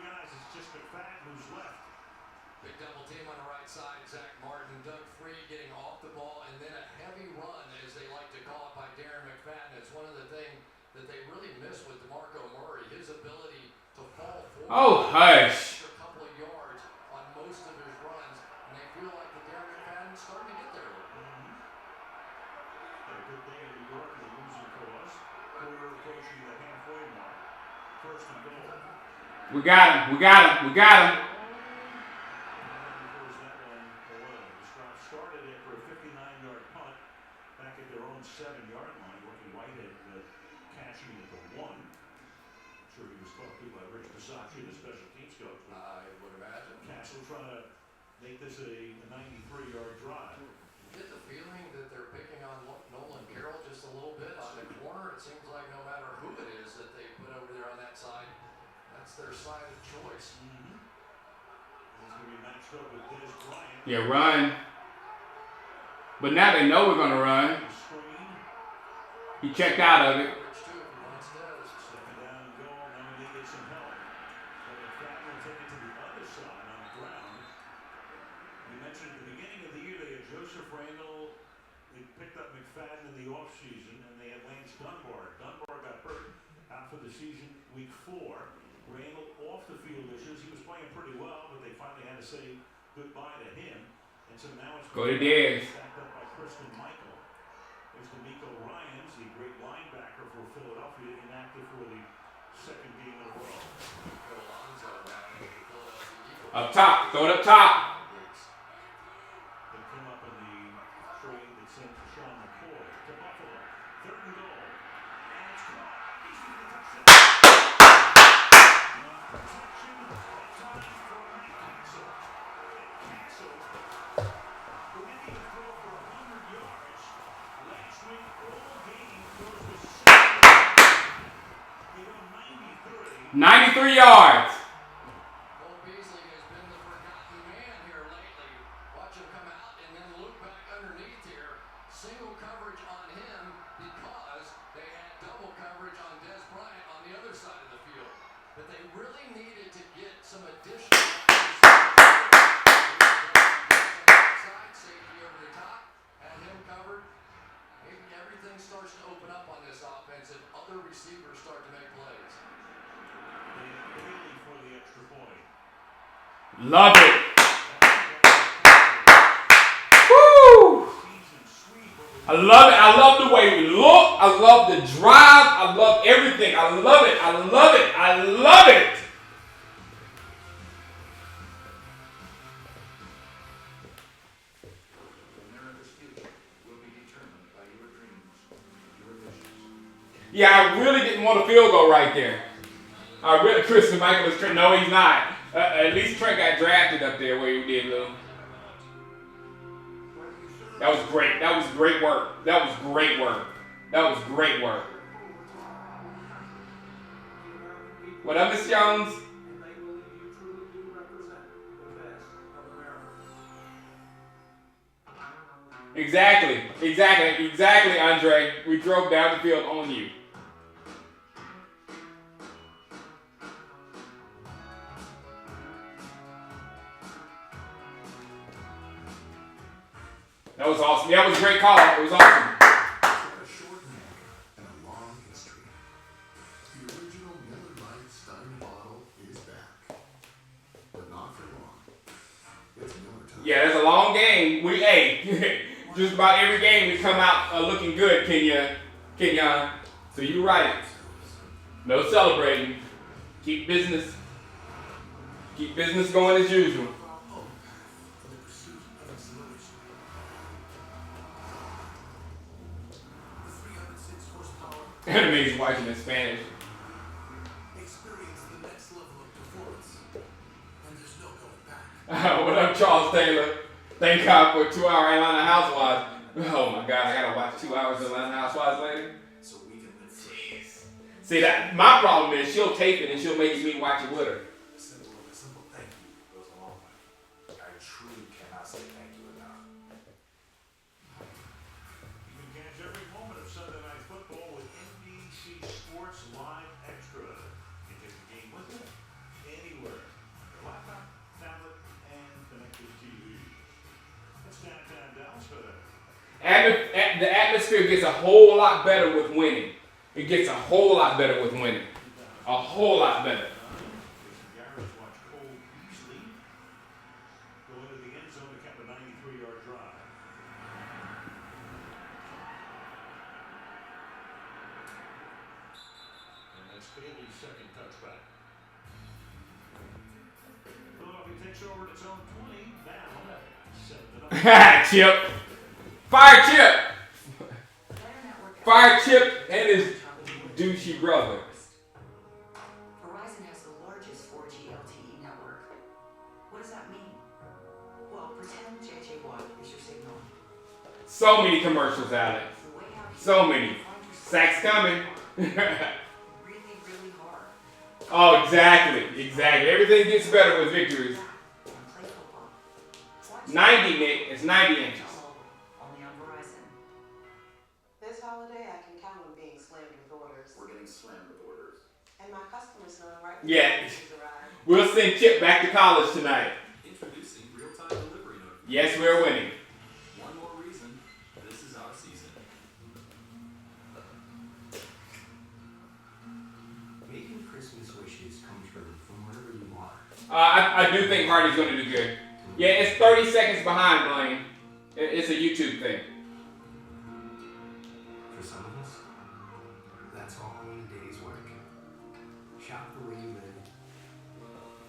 guys, it's just McFadden who's left. Big double team on the right side. Zach Martin, Doug Free getting off the ball, and then a heavy run, as they like to call it, by Darren McFadden. It's one of the things that they really miss with DeMarco Murray, his ability to fall forward. Oh, hush. A couple of yards on most of his runs, and they feel like the Darren McFadden's starting to get there. Had a good day in New York, and they're losing first and goal. We got him. We got him. We got him. And throws that one away. The Strauss started after a 59-yard punt back at their own 7-yard line. Rookie Whitehead cashing at the 1. I'm sure he was talked to by Rich Bisaccia, the special teams coach. I would imagine. Castle trying to make this a 93-yard drive. Get the feeling that they're picking on Nolan Carroll just a little bit on the corner. It seems like no matter who it is that they put over there on that side, that's their side of choice. Mm-hmm. He's going to be matched up with Des Bryant. Yeah, run. But now they know we're going to run. Screen. He checked out of it. Coverage too, if he wants Dez. Second down and goal. Now we need to get some help. But McFadden will take it to the other side on the ground. We mentioned at the beginning of the year they had Joseph Randall. They picked up McFadden in the offseason, and they had Lance Dunbar. Dunbar got hurt out for the season week 4. Randall off the field issues. He was playing pretty well, but they finally had to say goodbye to him. And so now it's Go to Dez. backed up by Kristen Michael. There's D'Amico Ryans, the great linebacker for Philadelphia, inactive for the second game in a row. Phil Alonso down with the Philadelphia Eagles. Up top. Throw it up top. They come up in the trade that sent Sean McCoy to Buffalo. Third and goal. And it's caught. He's for the touchdown. Protection. Time for Matt Castle. And Castle, who didn't even throw for 100 yards last week, all game throws for 70. They go 93. 93 yards. Cole Beasley has been the forgotten man here lately. Watch him come out and then loop back underneath here. Single coverage on him because they had double coverage on Des Bryant on the other side of the field. But they really needed to get some additional side safety over the top. Had him covered. Maybe everything starts to open up on this offense if other receivers start to make plays. Bailey for the extra point. Love it. Woo! I love it. I love the way we look. I love the drive. I love everything. I love it. I love it. I love it. America's future will be determined by your dreams, your wishes. Yeah, I really didn't want a field goal right there. I really, Christian Michael is Trent. No, he's not. At least Trent got drafted up there where he did, Lou. That was great. That was great work. That was great work. That was great work. What up, Miss Jones? And they believe you truly do represent the best of America. Exactly, Andre. We drove down the field on you. That was awesome. Yeah, it was a great call. It was awesome. A short neck and a long history. The original Miller Lite Stein bottle is back, but not for long. It's Miller time. Yeah, it's a long game. Just about every game we come out looking good, Kenyon. So you're right. No celebrating. Keep business going as usual. For the pursuit of exhilaration. The 306 horsepower. And amazing watching in Spanish. Experience the next level of performance, and there's no going back. What up, Charles Taylor? Thank God for 2-hour Atlanta Housewives. Oh my God, I gotta watch 2 hours of Atlanta Housewives later. So we can live free. Jeez. See, that my problem is she'll tape it and she'll make me watch it with her. A simple thank you goes a long way. I truly cannot say thank you enough. You can catch every moment of Sunday Night Football with NBC Sports Live Extra. You can take the game with you anywhere. Your laptop, tablet, and connected TV. That's downtown Dallas for that. The atmosphere gets a whole lot better with winning. It gets a whole lot better with winning. A whole lot better. Jason Garrett's watched Cole Beasley go into the end zone to cap a 93-yard drive. And that's Bailey's second touchback. Philadelphia takes over at its own 20, down 7-0. Chip. Fire Chip. Player network Fire Chip and his douchey brother. Verizon has the largest 4G LTE network. What does that mean? Well, pretend JJ Watt is your signal. So many commercials, Alex. The way out here, So many. you find yourself Sacks coming. really, really hard. Oh, exactly. Exactly. Everything gets better with victories. And play football. Watch 90, Nick. It's 90 inches. only on Verizon. This holiday, I can count on being slammed with orders. We're getting slammed with orders. And my customers know right when Yeah. the packages arrive. We'll send Chip back to college tonight. Introducing real-time delivery notifications. Yes, we're winning. One more reason, this is our season. Making Christmas wishes come true from wherever you are. I do think Hardy's going to do good. Yeah, it's 30 seconds behind, Blaine. It's a YouTube thing. For some of us, that's all in a day's work. Shop the way you live.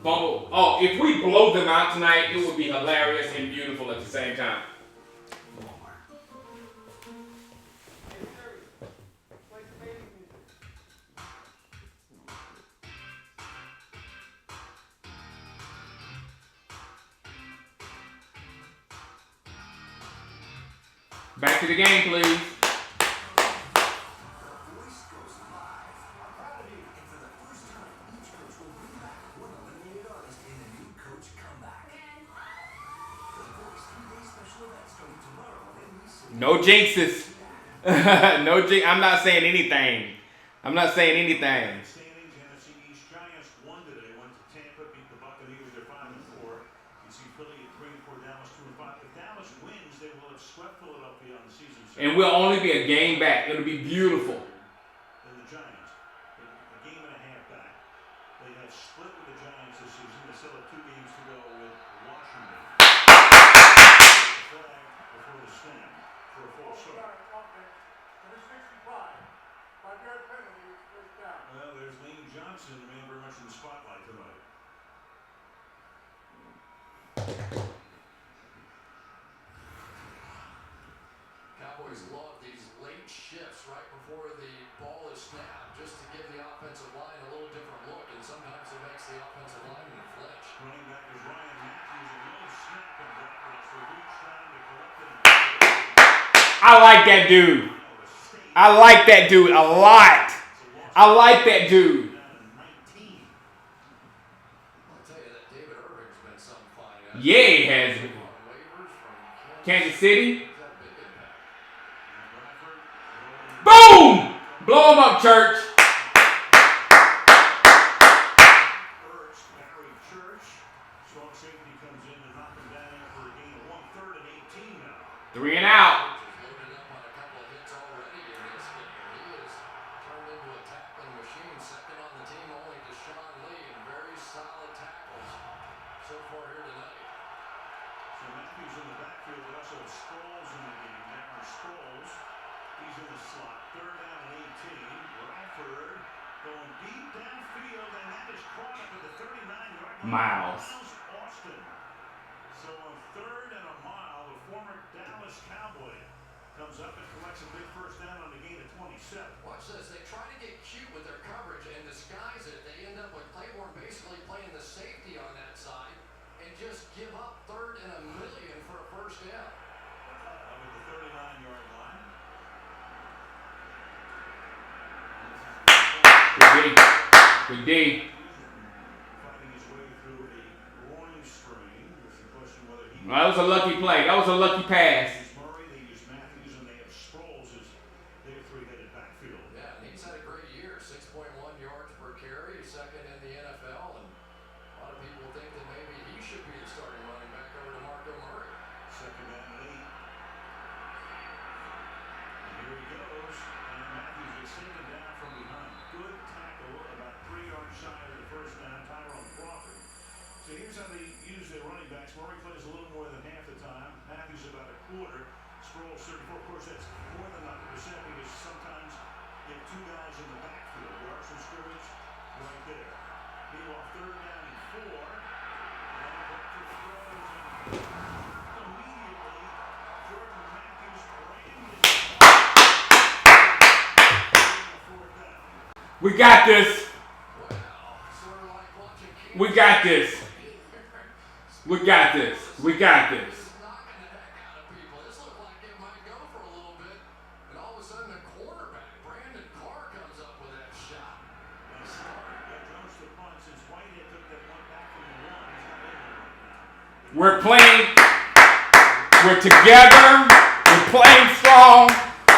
Bumble. Oh, if we blow them out tonight, it would be hilarious and beautiful at the same time. Walmart. Back to the game, please. Voice goes live. I'm proud of you. And for the first time, each coach will bring back one eliminated artist in a new coach comeback. The Voice 3-day special event starting tomorrow on NBC. No jinxes. No jinx. I'm not saying anything. I'm not saying anything. Standings, NFC East Giants won today. Went to Tampa, beat the Buccaneers. They're 5-4. You see Philly at 3-4, Dallas 2-5. If Dallas wins, they will have swept Philadelphia on the season. And we'll only be a game back. It'll be beautiful. And the Giants, a game and a half back. They have split with the Giants this season. They still have 2 games to go with Washington. Flag before the snap for a false start. Well, there's Lane Johnson, the man very much in the spotlight tonight. Cowboys love these late shifts right before the ball is snapped, just to give the offensive line a little different look, and sometimes it makes the offensive lineman flinch. Running back is Ryan Matthews, a low snap and backwards for reach time to collect it. I like that dude. I like that dude a lot. I like that dude. I'll tell you that David Irving's been some fine. Yeah, he has. On waivers from Kansas City. He's had a big impact. Boom! Blow him up, church. First, Barry Church. Strong safety comes in and knock him down for a gain of 1/3 and 18 now. 3 and out. He's loaded up on a couple of hits already in this game. He has turned into a tackling machine. Second on the team only to Sean Lee, and very solid tackles so far here tonight. So Matthews in the backfield. They also have Sproles in the game. Darren Sproles. He's in the slot. 3rd down and 18. Bradford going deep downfield, and that is caught up at the 39-yard line. Miles. Austin. So on 3rd and a mile, the former Dallas Cowboy comes up and collects a big first down on the gain of 27. Watch this. They try to get cute with their coverage and disguise it. They end up with Claiborne basically playing the safety on that side and just give up 3rd and a million for a first down. Up at the 39-yard line. Good D. Good D. Fighting his way through a groin strain. There's a question whether he Well, that was a lucky play. That was a lucky pass. use Murray, they use Matthews, and they have Sproles as their 3-headed backfield. Yeah, and he's had a great year. 6.1 yards per carry, second in the NFL. And a lot of people think that maybe he should be the starting running back over to Marco Murray. 2nd down and 8. And here he goes. And Matthews gets taken down from behind. Good tackle, about 3 yards shy of the first down. Tyrone Crawford. So here's how they use their running backs. Murray plays a little more than half the time. Matthews about a quarter. Sproles 34. Of course, that's more than 100% because sometimes you have 2 guys in the backfield. There are some scrimmage. We got this. We got this. We got this. We got this. We're playing. We're together. We're playing strong.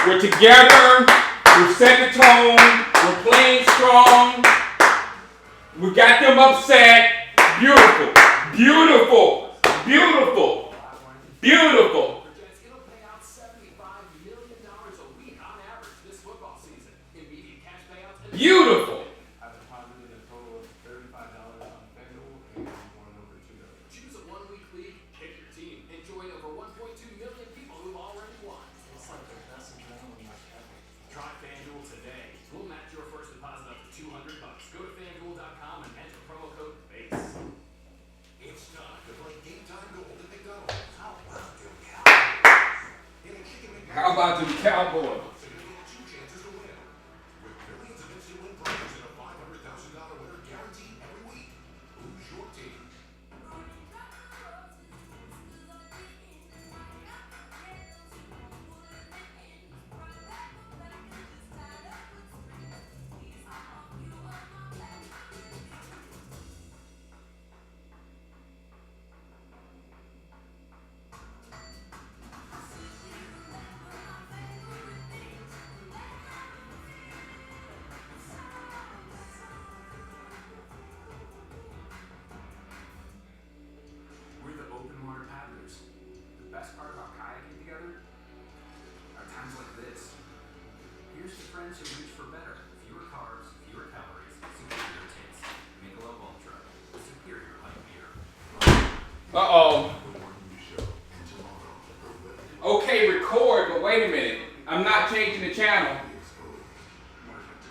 We're together. We've set the tone. We're playing strong. We got them upset. Beautiful. Beautiful. Beautiful. Beautiful. It'll pay out $75 million a week on average this football season. Immediate cash payouts. Beautiful. I've deposited a total of $35 on FanDuel and won over $2. Choose a 1-week league, pick your team, and join over 1.2 million people who've already won. It's like the best adrenaline rush ever. Try FanDuel today. We'll match your first deposit up to $200. Go to FanDuel.com and enter promo code BASE. It's time to play Game Time Gold at McDonald's. How about them Cowboys? How about them Cowboys? So you get 2 chances to win. With millions of instant win prizes and a $500,000 winner guaranteed every week. Who's your team? We're the open water paddlers. The best part about kayaking together are times like this. Here's to friends who reach for better. Fewer carbs, fewer calories, superior taste. Michelob Ultra. Superior light beer. Uh-oh. The morning show and tomorrow. Okay, record, but wait a minute. I'm not changing the channel.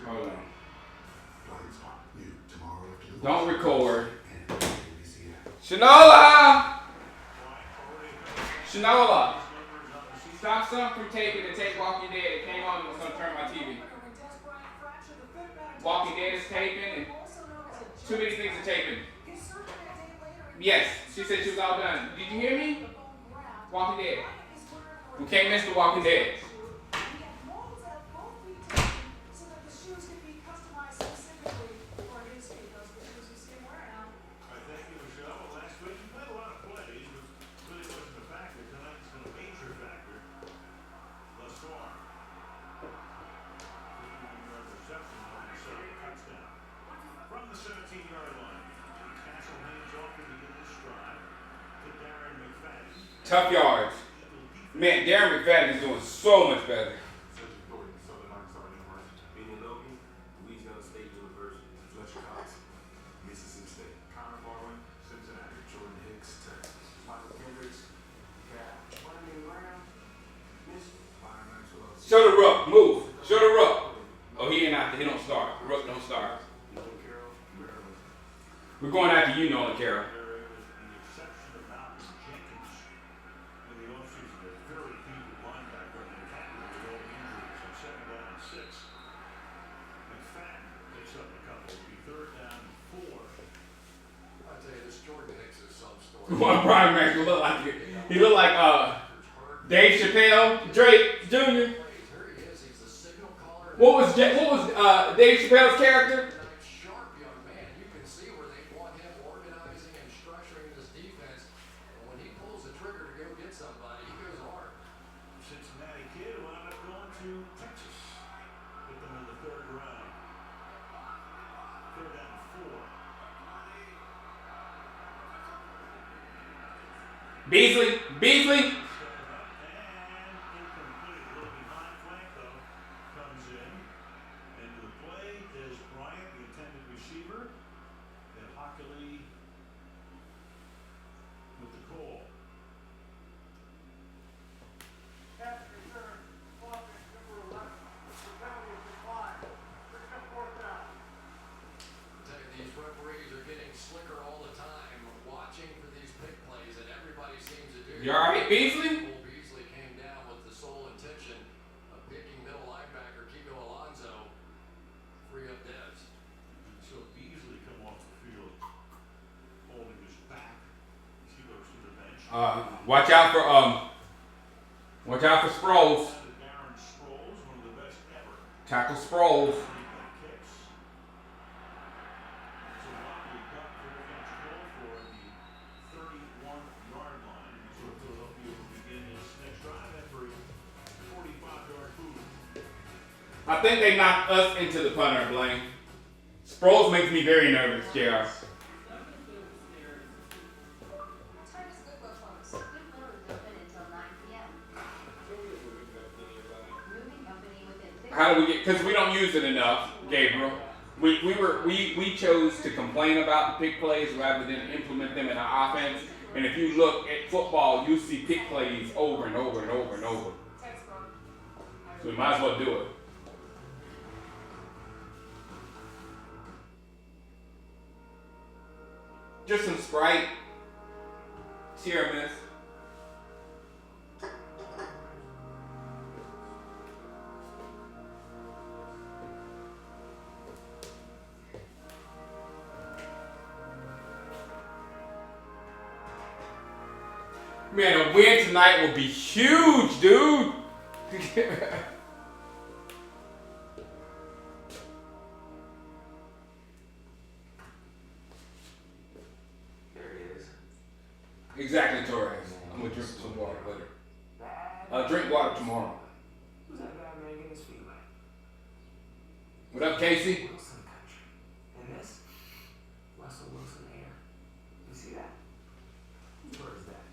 Hold on. New tomorrow after the Don't record. and ABC app. Shanola! Shanola! Stop something from taping and take Walking Dead. It came on and was going to turn my TV. Walking Dead is taping and too many things are taping. Yes, she said she was all done. Did you hear me? Walking Dead. We can't miss the Walking Dead. Thank you, Michelle. Well, last week you played a lot of plays, but really wasn't a factor. Tonight it's been a major factor thus far. 51-yard reception on the set of a touchdown. From the 17-yard line, Castle hands off to begin this drive to Darren McFadden. Tough yards. Man, Darren McFadden is doing so much better. Cedric Thornton, Southern Arkansas University. Benny Logan, Louisiana State University. Fletcher Cox, Mississippi State. Connor Barwin, Cincinnati. Jordan Hicks, Texas. Michael Kendricks, Cal. Brandon Graham, Michigan. Byron Maxwell. Show the Rook. Move. Show the Rook. Oh, he ain't out there. He don't start. Rook don't start. Nolan Carroll, Maryland. We're going after you, Nolan Carroll. There is the exception of Malcolm Jenkins in the offseason. A very feeble linebacker and tackler with all injuries. On 2nd down and 6. McFadden picks up a couple. It'll be 3rd down and 4. I tell you, this Jordan Hicks is some story. One Brian Maxwell look like he looked like Dave Chappelle, Drake Jr. Here he is. He's the signal caller. What was Dave Chappelle's character? Sharp young man. You can see where they want him organizing and structuring this defense. And when he pulls the trigger to go get somebody, he goes hard. Cincinnati kid who wound up going to Texas. Hit them in the 3rd round. 3rd down and 4. Beasley. Step up and incomplete. A little behind flank though. Comes in. Into the play is Bryant, the intended receiver. And Hockley with the call. I tell you, these referees are getting slicker all the time, watching for these big plays, and everybody seems to do. You all right, Beasley? Cole Beasley came down with the sole intention of picking middle linebacker Kiko Alonso free up dead. Watch out for Sproles. Darren Sproles, one of the best ever. Tackle Sproles. Kicks. It's a wobbly cut. Fairfax called for the 31-yard line. So Philadelphia will begin its next drive after a 45-yard boot. I think they knocked us into the punter, Blaine. Sproles makes me very nervous, JR. Time is Goodwill closed. Goodwill is open until 9 p.m. Moving company within 50. How do we get? Because we don't use it enough, Gabriel. We chose to complain about the pick plays rather than implement them in our offense. And if you look at football, you see pick plays over and over and over and over. So we might as well do it. Just some Sprite. Cheer, miss. Man, a win tonight will be huge, dude. Exactly, Torres. I'm gonna drink some water later. Drink water tomorrow. Who's that bad man getting his feet wet? What up, Casey? Wilson country. And this? Russell Wilson hair. You see that? Where is that?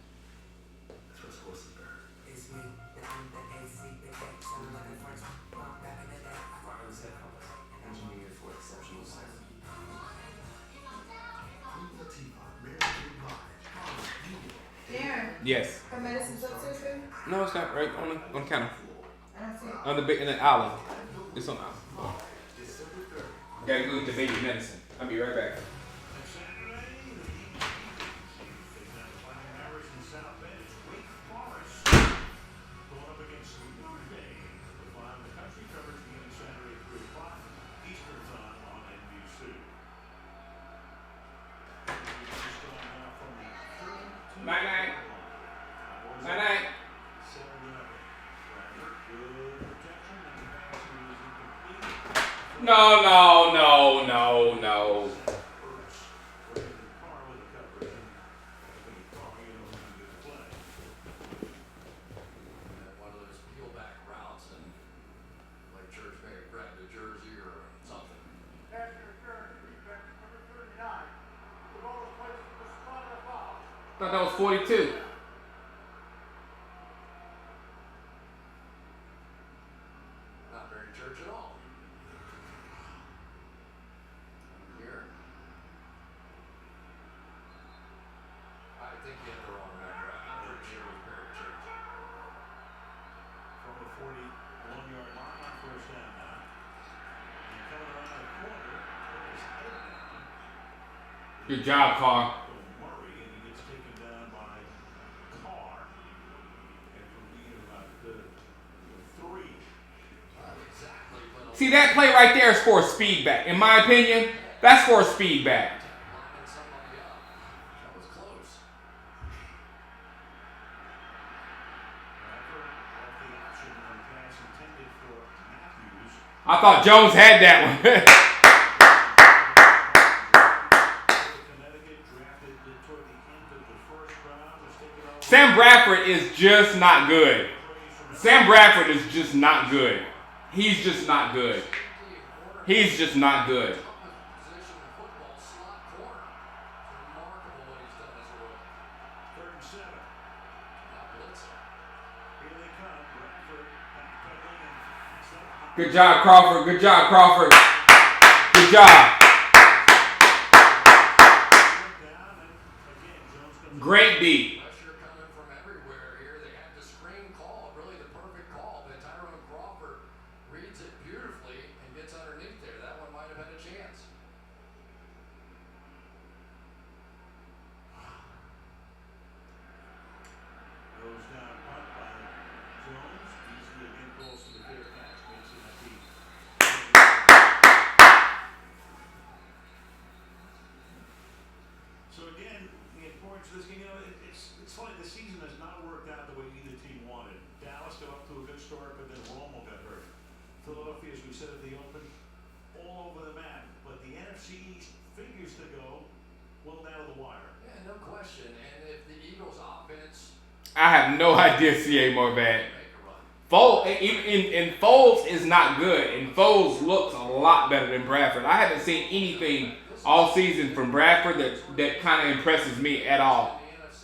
That's Russell Wilson's bird. It's me. I'm the AC. Sound like a French pop back in the day. Wireless headphones. Engineered for exceptional sound. Darren, Yes. her medicine's upstairs, baby? No, it's not right on the counter. I don't see it. On the in the island. It's on the island. Gotta go get the baby medicine. I'll be right back. And Saturday, the taking on the Fighting Irish in South Bend. It's Wake Forest going up against Notre Dame. The Fly in the Country coverage beginning Saturday at 3 o'clock Eastern Time on NBC. Just going now from the 32 Night-night. Cowboys Night night. 7-0. Bradford, good protection, and the pass is incomplete. No, no, no, no, no. One of those peel back routes and like Church may have grabbed a jersey or something. Thought that was 42. Not very church at all. Here. I think you had the wrong number. I'm pretty sure it was Barry Church. From the 41-yard line on first down now. And coming around the corner, with his head down, Good job, Carr. Murray, and he gets taken down by Carr after being about 3. Exactly. See, that play right there is for a speed back. In my opinion, that's for a speed back. Lining somebody up. That was close. Bradford left the option on the pass intended for Matthews. I thought Jones had that one. Connecticut drafted toward the end of the first round. Was taken off. Sam Bradford is just not good. Sam Bradford is just not good. He's just not good. He's just not good. Position in football, slot corner. It's remarkable what he's done as a rookie. 3rd and 7. Now blitzing. Here they come. Bradford backpedaling and it's up high. Good job, Crawford. Good job, Crawford. Good job. Down and again Jones comes Great beat. Pressure coming from everywhere here. They had the screen call, really the perfect call, but Tyrone Crawford reads it beautifully and gets underneath there. That one might have had a chance. goes down punt by Jones. Easily again calls for the Fairfax. Makes it at the So again, the importance of this game, it's said if they open all over the map. But the NFC East figures to go a little down to the wire. Yeah, no question. And if the Eagles' offense I have no idea CA more bad. make a run, Foles, and Foles is not good, and Foles looks a lot better than Bradford. I haven't seen anything all season from Bradford that kind of impresses me at all. in the NFC,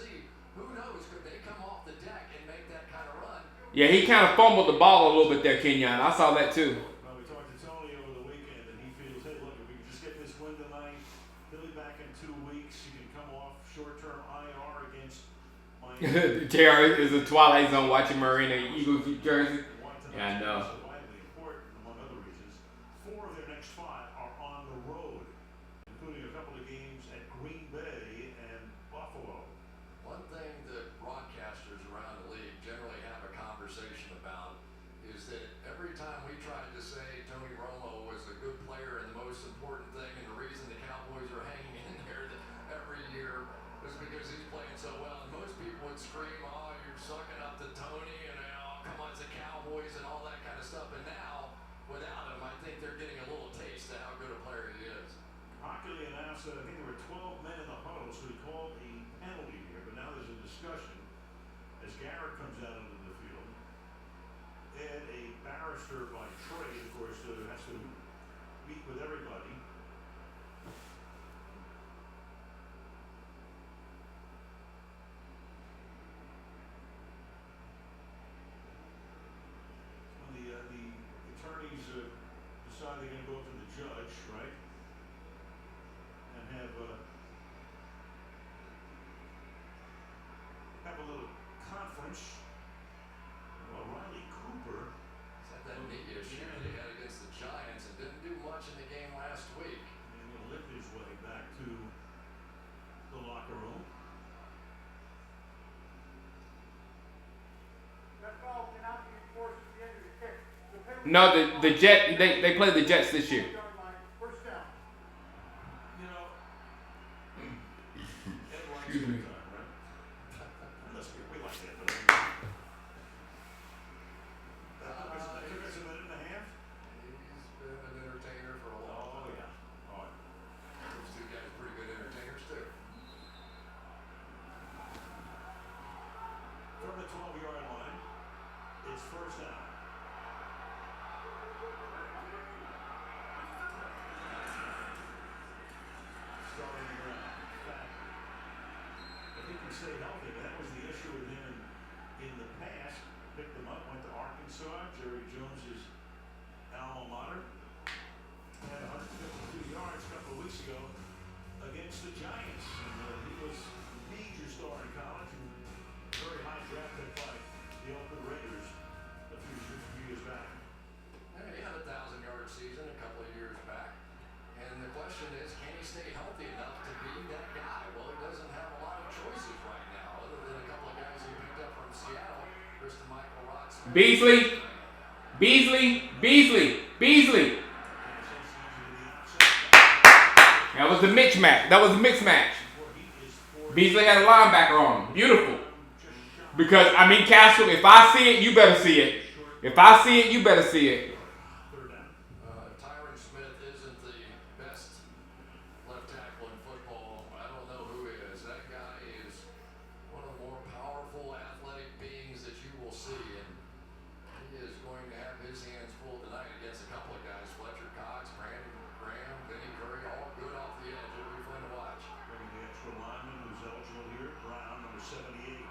who knows? Could they come off the deck and make that kind of run? Yeah, he kind of fumbled the ball a little bit there, Kenyon. I saw that too. Well, we talked to Tony over the weekend, and he feels, hey, look, if we can just get this win tonight, he'll be back in 2 weeks. He can come off short-term IR against Miami. JR is a Twilight Zone watching Marina Eagles jersey. Yeah, I know. So widely important, among other reasons. 4 of their next 5 are on the road, including a couple of games at Green Bay and Buffalo. One thing that broadcasters around the league generally have a conversation about is that every time we tried to say Tony Romo was a good player and the most important thing and the reason the Cowboys are hanging in there every year was because he's playing so well. And most people would scream, oh, you're sucking up to Tony and oh, come on, it's the Cowboys and all that kind of stuff. And now, without him, I think they're getting a little taste of how good a player he is. Hockley announced that I think there were 12 men in the huddle, so he called a penalty here, but now there's a discussion as Garrett comes out into the field. And a barrister by trade, of course, has to meet with everybody. When the attorneys decide they're going to go up to the judge, right? And have a little conference. Well, Riley Cooper. He's had that knee issue that he had against the Giants and didn't do much in the game last week. And he'll lift his way back to the locker room. That foul cannot be enforced at the end of the kick. No, the Jet they played the Jets this year. First down. You know, Ed likes Excuse me. it time, right? Listen, we like that, but that took us a minute and a half. He's been an entertainer for a long Oh, time. yeah. Oh, yeah. Those two guys are pretty good entertainers too. From the 12-yard line, it's first down. Starting the ground. If he can stay healthy, that was the issue with him in the past. Picked him up, went to Arkansas, Jerry Jones's alma mater. Had 152 yards a couple of weeks ago against the Giants. And he was a major star in college and very high draft pick by the Oakland Raiders a few years back. Yeah, he had a 1,000-yard season a couple of years back. And the question is, can he stay healthy enough to be that guy? Well, he doesn't have a lot of choices right now, other than a couple of guys he picked up from Seattle, Kristen Michael Rots. Beasley. That was the mix match. Beasley had a linebacker on him. Beautiful. Because, I mean, Castle, if I see it, you better see it. If I see it, you better see it. Tyron Smith isn't the best left tackle in football. I don't know who he is. That guy is one of the more powerful athletic beings that you will see. And he is going to have his hands full tonight against a couple of guys. Fletcher Cox, Brandon Graham, Vinny Curry, all good off the edge. It'll be fun to watch. Bringing the extra lineman who's eligible here, Brown, number 78.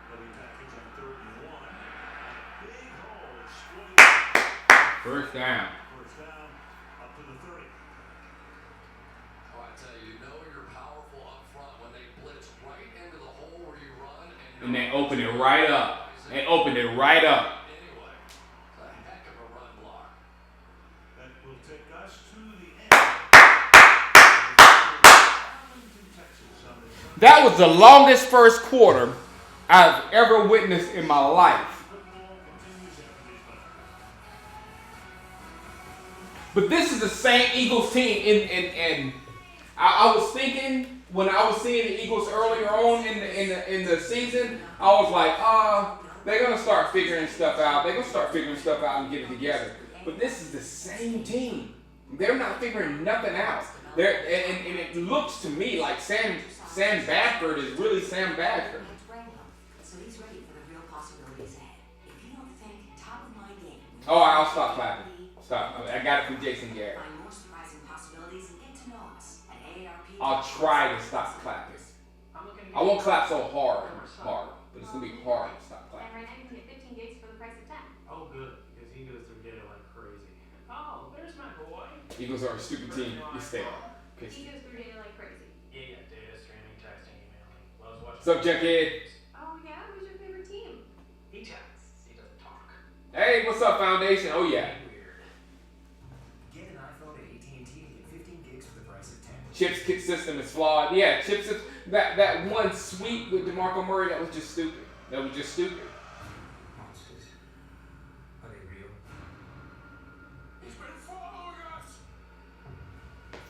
Heavy package on 3rd and 1. Big hole exploited. First down. First down, up to the 30. Oh, I tell you, you're powerful up front when they blitz right into the hole where you run. And they opened it right up. Anyway, it's a heck of a run block. That will take us to the end. Arlington, Texas on the That was the longest first quarter I've ever witnessed in my life. football continues after these numbers. But this is the same Eagles team. And I was thinking when I was seeing the Eagles earlier on in the season, I was like, They're gonna start figuring stuff out. They're gonna start figuring stuff out and get it together. But this is the same team. They're not figuring nothing out. And it looks to me like Sam Bradford is really Sam Bradford. So he's ready for the real possibilities ahead. If you don't think top of my game. Oh, I'll stop clapping. Stop. I got it from Jason Garrett. Find more surprising possibilities and get to know us at AARP. I'll try to stop clapping. I won't clap so hard, but it's gonna be hard to stop And clapping. right now you can get 15 gigs for the price of 10. Oh, good, because he goes through data like crazy. Oh, there's my boy. Eagles are a stupid team. You stay on. He goes through data like crazy. Yeah, data, streaming, texting, emailing. Loves watching. What's up, Junkhead? Oh yeah, who's your favorite team? He chats. He doesn't talk. Hey, what's up, Foundation? Oh yeah. Weird. Get an iPhone at AT&T and get 15 gigs for the price of 10. Chip's kit system is flawed. Yeah, Chip's that one sweep with DeMarco Murray, that was just stupid. That was just stupid. Monsters. Are they real? He's been following us.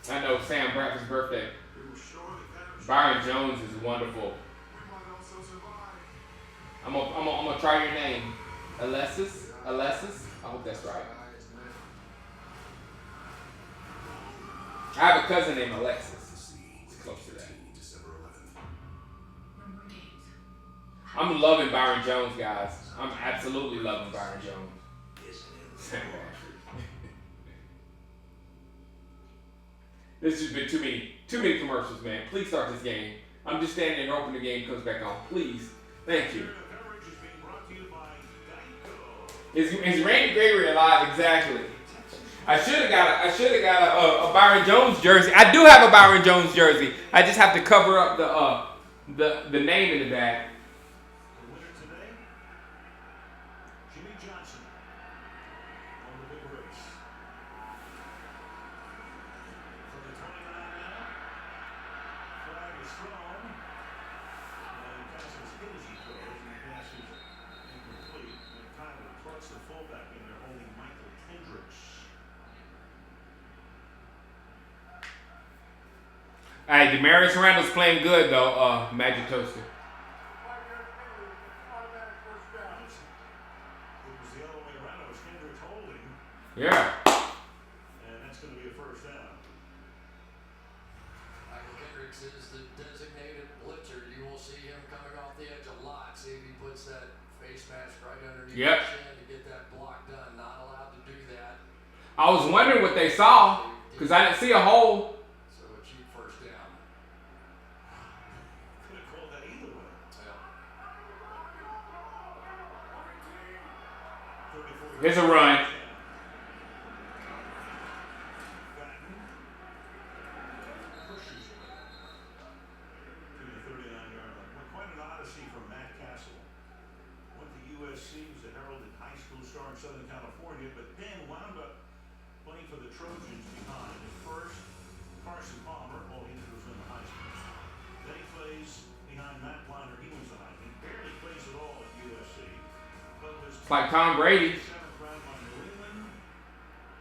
I know Sam Bradford's birthday. We were sure that Byron Jones is wonderful. we might also survive. I'm gonna try your name. Alexis? I hope that's right. I have a cousin named Alexis. It's close to that. December 11th. I'm loving Byron Jones, guys. I'm absolutely loving Byron Jones. Sam Bradford. This has been too many commercials, man. Please start this game. I'm just standing there hoping the game comes back on. Please. Thank you. Coverage is being brought to you by Geico. Is Randy Gregory alive? Exactly. I should have got a Byron Jones jersey. I do have a Byron Jones jersey. I just have to cover up the name in the back. The winner today, Jimmy Johnson on the big race. From the 29 now, flag is thrown, and Cousins hit as he throws, and the pass is incomplete. And Tyler plugs the fullback in there, holding Michael Kendricks. Hey, Demarius Randall's playing good though. Magic Toaster. 5-yard penalty, automatic first down. It was the other way around. It was Kendricks holding, Yeah. and that's going to be a first down. Michael Kendricks is the designated blitzer. You will see him coming off the edge a lot. See if he puts that face mask right underneath Yep. his chin to get that block done. Not allowed to do that. I was wondering what they saw because I didn't see a hole. So a cheap first down. Could have called that either way. Yeah. 34 Here's a run. Batten. Pushes it to the 39-yard line. Well, quite an odyssey from Matt Castle. Went to USC, was a heralded high school star in Southern California, but then wound up playing for the Trojans behind. At first, Carson Palmer, all he did was win the Heisman. Then he plays behind Matt Liner. He wins the Heisman. Barely plays at all at USC. But was It's like Tom Brady. 7th round by New England.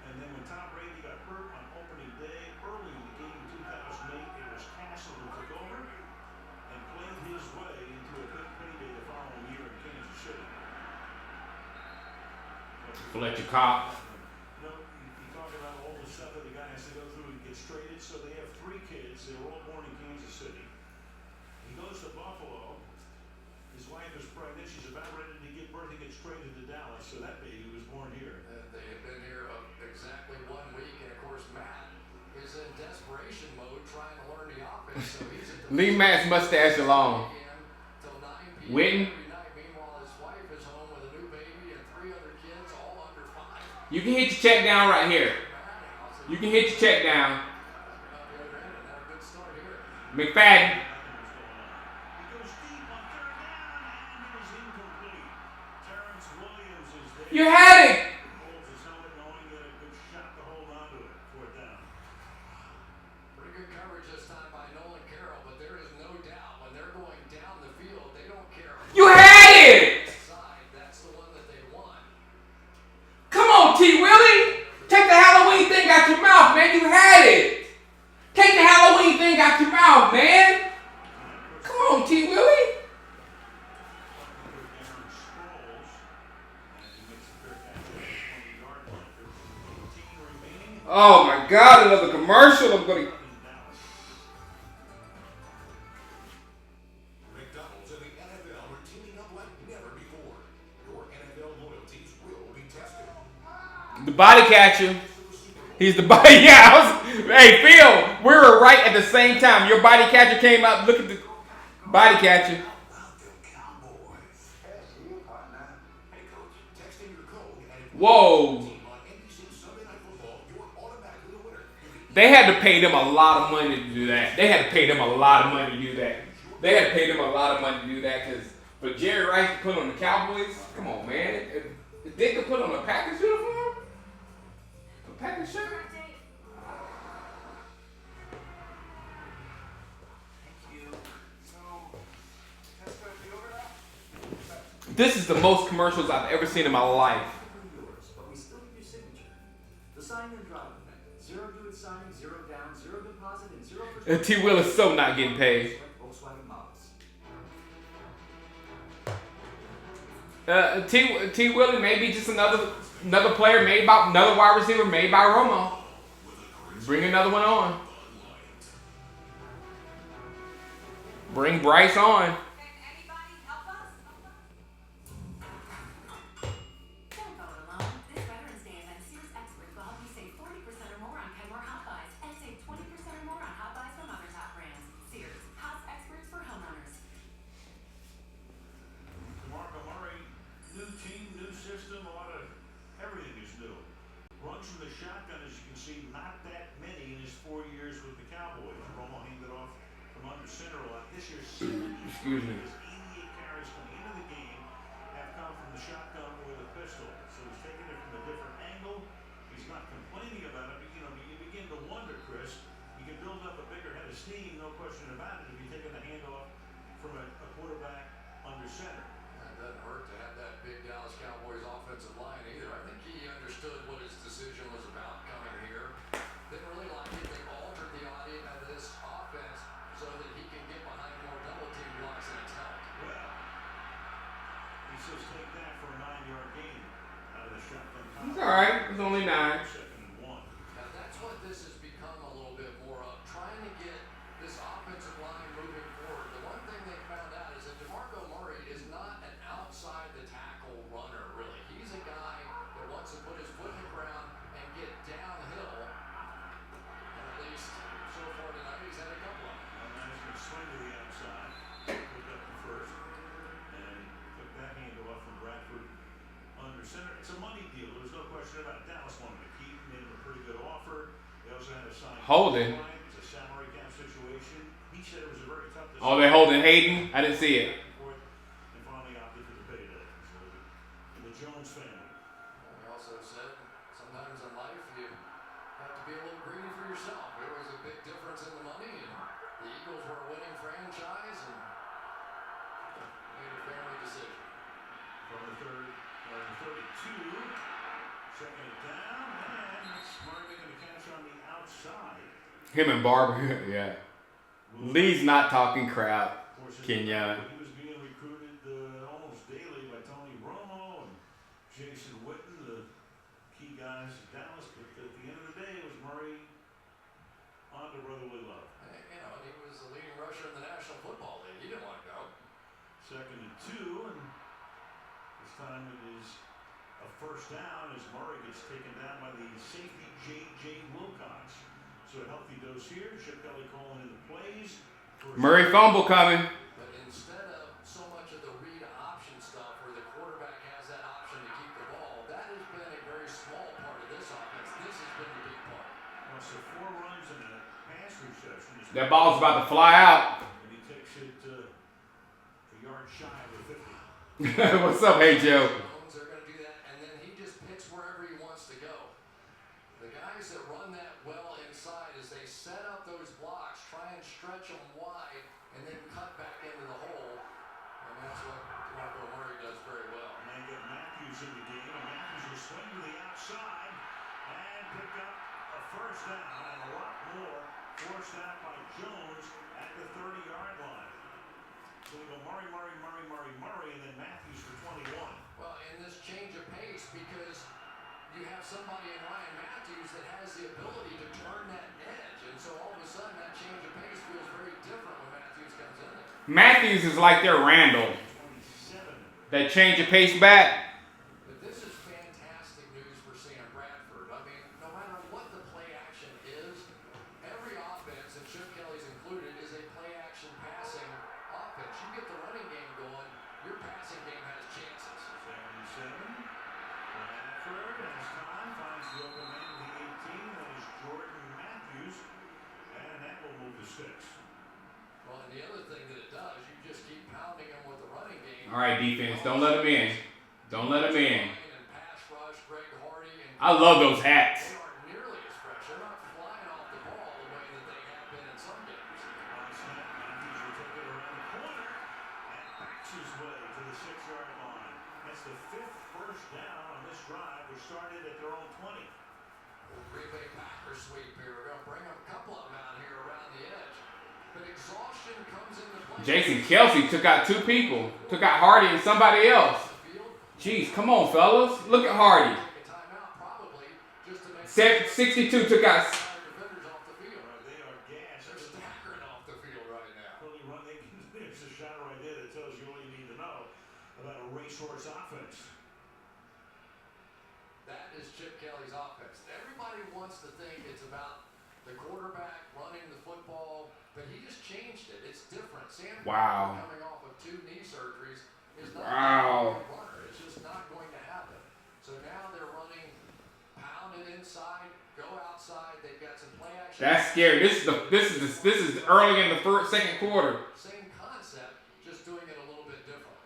And then when Tom Brady got hurt on opening day, early in the game in 2008, it was Castle who took over and played his way into a big payday the following year in Kansas City. Fletcher Cox. You know, you talk about all the stuff that the guy has to go through to get traded. So they have 3 kids. They were all born in Kansas City. He goes to Buffalo. His wife is pregnant. She's about ready to give birth. He gets traded to Dallas. So that baby was born here. They have been here exactly 1 week, and of course Matt is in desperation mode trying to learn the offense. So he's at the Leave Matt's mustache alone. till 9 p.m. Witten. every night. Meanwhile, his wife is home with a new baby and 3 other kids, all under 5. You can hit your check down right here. You can hit your check down. McFadden. He goes deep on 3rd down, and it is incomplete. Terrence Williams is there. You had it. Holds his helmet, knowing that a good shot to hold on to it. 4th down. Pretty good coverage this time by Nolan Carroll, but there is no doubt when they're going down the field, they don't care. You had it. Side, that's the one that they want. Come on, T. Willie. Take the Halloween thing out your mouth, man. You had it. Take the Halloween thing out your mouth, man. Come on, T. Willie. Aaron Sproles Oh my God, another commercial. I'm going to. McDonald's and the NFL are teaming up like never before. Your NFL loyalties will be tested. The body catcher. He's the body. Yeah. Hey, Phil, we were right at the same time. Your body catcher came out. Look at the body catcher. Welcome, Cowboys. See you, partner. Hey, coach, text in your code and if Whoa. team on NBC Sunday Night Football, you're automatically a winner. They had to pay them a lot of money to do that. They had to pay them a lot of money to do that. They had to pay them a lot of money to do that because for Jerry Rice to put on the Cowboys, come on, man. If they could put on a Packers uniform, a Packers shirt. This is the most commercials I've ever seen in my life. But we still need your signature. The sign and drive effect. 0 due at signing, 0 down, 0 deposit, and 0 for T. Will is so not getting paid. Volkswagen models. T. Willie may be just another player made by another wide receiver made by Romo. Bring another one on. Bring Bryce on. From the shotgun, as you can see, not that many in his 4 years with the Cowboys. Romo handed off from under center a lot. This year, 70 Excuse me. 88 carries coming into the game have come from the shotgun or the pistol. So he's taking it from a different angle. He's not complaining about it, but you begin to wonder, Chris. You can build up a bigger head of steam, no question about it, if you're taking the handoff from a quarterback under center. That doesn't hurt to have that big Dallas Cowboys offensive line either. I think he understood what his decision was about coming here. Didn't really like it. They altered the audience of this offense so that he can get behind more double team blocks and it's helped. Well, he says take that for a 9-yard gain out of the shotgun. It's all right. It's only 9. Second and 1. Now that's what this has become a little bit more of, trying to get this offensive line moving forward. The one thing they found out is that DeMarco Murray is not an outside the tackle runner, really. He's a guy that wants to put his foot in the ground and get downhill. And at least so far tonight, he's had a couple of them. Well, now he's going to swing to the outside. Picked up the first. And took that handoff from Bradford under center. It's a money deal. There's no question about it. Dallas wanted to keep, made him a pretty good offer. They also had a sign. Holding. It's a salary cap situation. He said it was a very tough decision. Oh, they're holding Hayden? I didn't see it. And finally opted for the payday. So the Jones family. He also said sometimes in life you have to be a little greedy for yourself. There was a big difference in the money, and the Eagles were a winning franchise and made a family decision. From the 32. Second it down, and it's Murray making a catch on the outside. Him and Barber, yeah. Lee's not talking crap, Kenyon. He was being recruited almost daily by Tony Romo and Jason Witten, the key guys at Dallas. But at the end of the day, it was Murray on to brotherly love. And, he was the leading rusher in the National Football League. He didn't want to go. Second and 2, and this time it is a first down as Murray gets taken down by the safety J.J. Wilcox. So a healthy dose here. Chip Kelly calling in the plays. Murray fumble coming. But instead of so much of the read option stuff where the quarterback has that option to keep the ball, that has been a very small part of this offense. This has been the big part. Well, so 4 runs and a pass reception. That ball's about to fly out. And he takes it a yard shy of the 50. What's up, hey Joe? They're going to do that, and then he just picks wherever he wants to go. The guys that run that well inside as they set up those blocks, try and stretch them wide, and then cut back into the hole. And that's what DeMarco Murray does very well. And they get Matthews in the game, and Matthews will swing to the outside and pick up a first down, and a lot more forced out by Jones at the 30-yard line. So we go Murray, and then Matthews for 21. Well, in this change of pace, because you have somebody in Ryan Matthews that has the ability to turn that edge. And so all of a sudden that change of pace feels very different when Matthews comes in there. Matthews is like their Randall. That change of pace back. But this is fantastic news for Sam Bradford. I mean, no matter what the play action is, every offense, and Chip Kelly's included, is a play action passing offense. You get the running game going, your passing game has chances. 77. Bradford has time, finds the open man at the 18. That is Jordan Matthews. And that will move to 6. Well, and the other thing that it does, you just keep pounding them with the running game. All right, defense. Don't let him in. Don't let him in. Pass rush, Greg Hardy, and I love those hats. they aren't nearly as fresh. They're not flying off the ball the way that they have been in some games. On snap, Matthews will take it around the corner and backs his way to the 6-yard line. That's the 5th first down on this drive, which started at their own 20. Green Bay Packers sweep here. We're going to bring a couple of them out here around the edge. But exhaustion comes into play. Jason Kelsey took out 2 people. Took out Hardy and somebody else. Jeez, come on, fellas. Look at Hardy. 62 took out. They are gassed. They're staggering off the field right now. There's a shot right there that tells you all you need to know about a racehorse offense. That is Chip Kelly's offense. Everybody wants to think it's about the quarterback running the football, but he just changed it. It's different. Sam Wow. coming off of 2 knee surgeries is not Wow. a runner. It's just not going to happen. So now they're running, pound it inside, go outside. They've got some play action. That's scary. This is early in the second quarter. Same concept, just doing it a little bit different.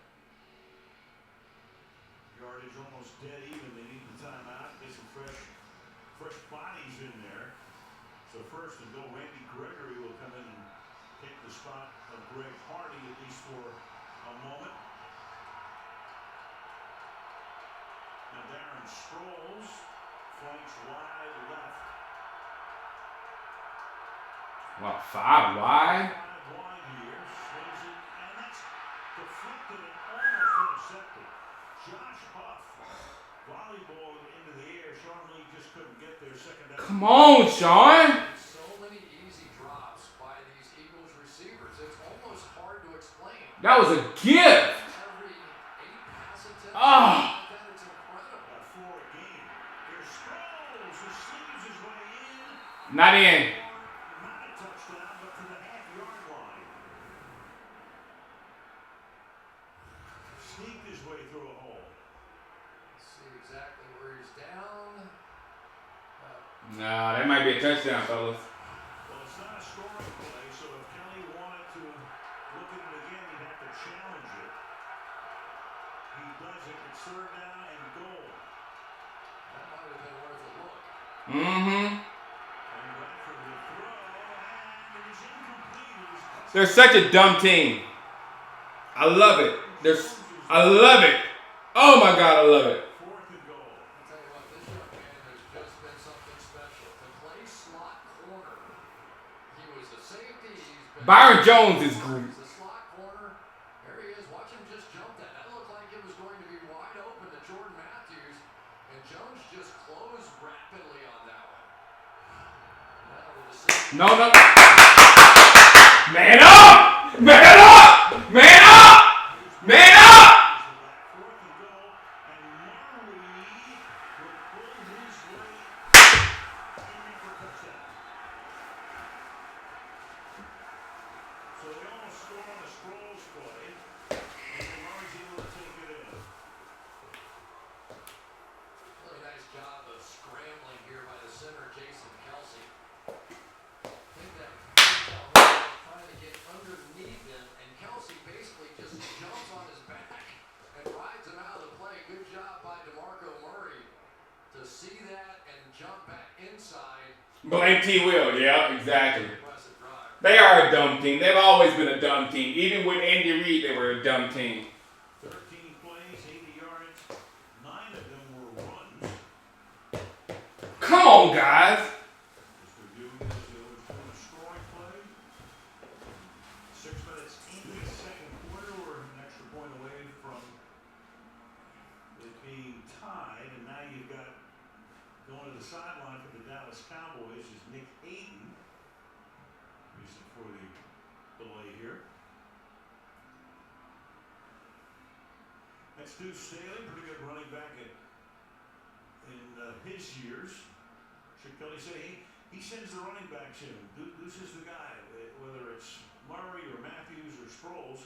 Yardage almost dead even. They need the timeout. Get some fresh bodies in there. So first and goal, Randy Gregory will come in and take the spot of Greg Hardy, at least for a moment. Now Darren Sproles flanks wide left. What, 5 wide? 5 wide here. Swings it, and that's deflected and almost intercepted. Josh Huff volleyball into the air. Sean Lee just couldn't get there. Second down. Come on, Sean. So many easy drops by these Eagles receivers. It's almost hard to explain. That was a gift. Every 8 pass attempts, Ah. it's incredible. Got 4 a game. Here's Sproles, who sleeves his way in. Not in. Not a touchdown, but to the half-yard line. Sneaked his way through a hole. Let's see exactly where he's down. Nah, that might be a touchdown, fellas. Well, it's not a scoring play, so if Kelly wanted to look at it again, he'd have to challenge it. He does it. It's 3rd down and goal. That might have been worth a look. Mm-hmm. And Bradford will throw, and it is incomplete. They're such a dumb team. I love it. I love it. Oh my God, I love it. 4th and goal. I'll tell you what, this young man has just been something special. To play slot corner, he was a safety. He's been Byron Jones is great. He's a slot corner. There he is. Watch him just jump that. That looked like it was going to be wide open to Jordan Matthews, and Jones just closed rapidly on that one. Now the decision. No. Man up! Man up! Man up! Man up! 4th and goal, and Marley will pull his way in there for a touchdown. So they almost score on the Sproles play, and Marley's able to take it in. Really nice job of scrambling here by the center, Jason Kelsey. I think that trying to get underneath him, and Kelsey basically just jumps on his back and rides him out of the play. Good job by DeMarco Murray to see that and jump back inside. Blame T. Will. Yeah, exactly. Impressive drive. They are a dumb team. They've always been a dumb team. Even with Andy Reid, they were a dumb team. 13 plays, 80 yards, 9 of them were runs. Come on, guys. As they're doing this, they always doing a scoring play. 6 minutes into the second quarter, we're an extra point away from it being tied, and now you've got the sideline for the Dallas Cowboys is Nick Hayden. Reason for the delay here. That's Deuce Staley, pretty good running back in his years. Should Kelly say he sends the running backs in. Deuce is the guy. Whether it's Murray or Matthews or Sproles,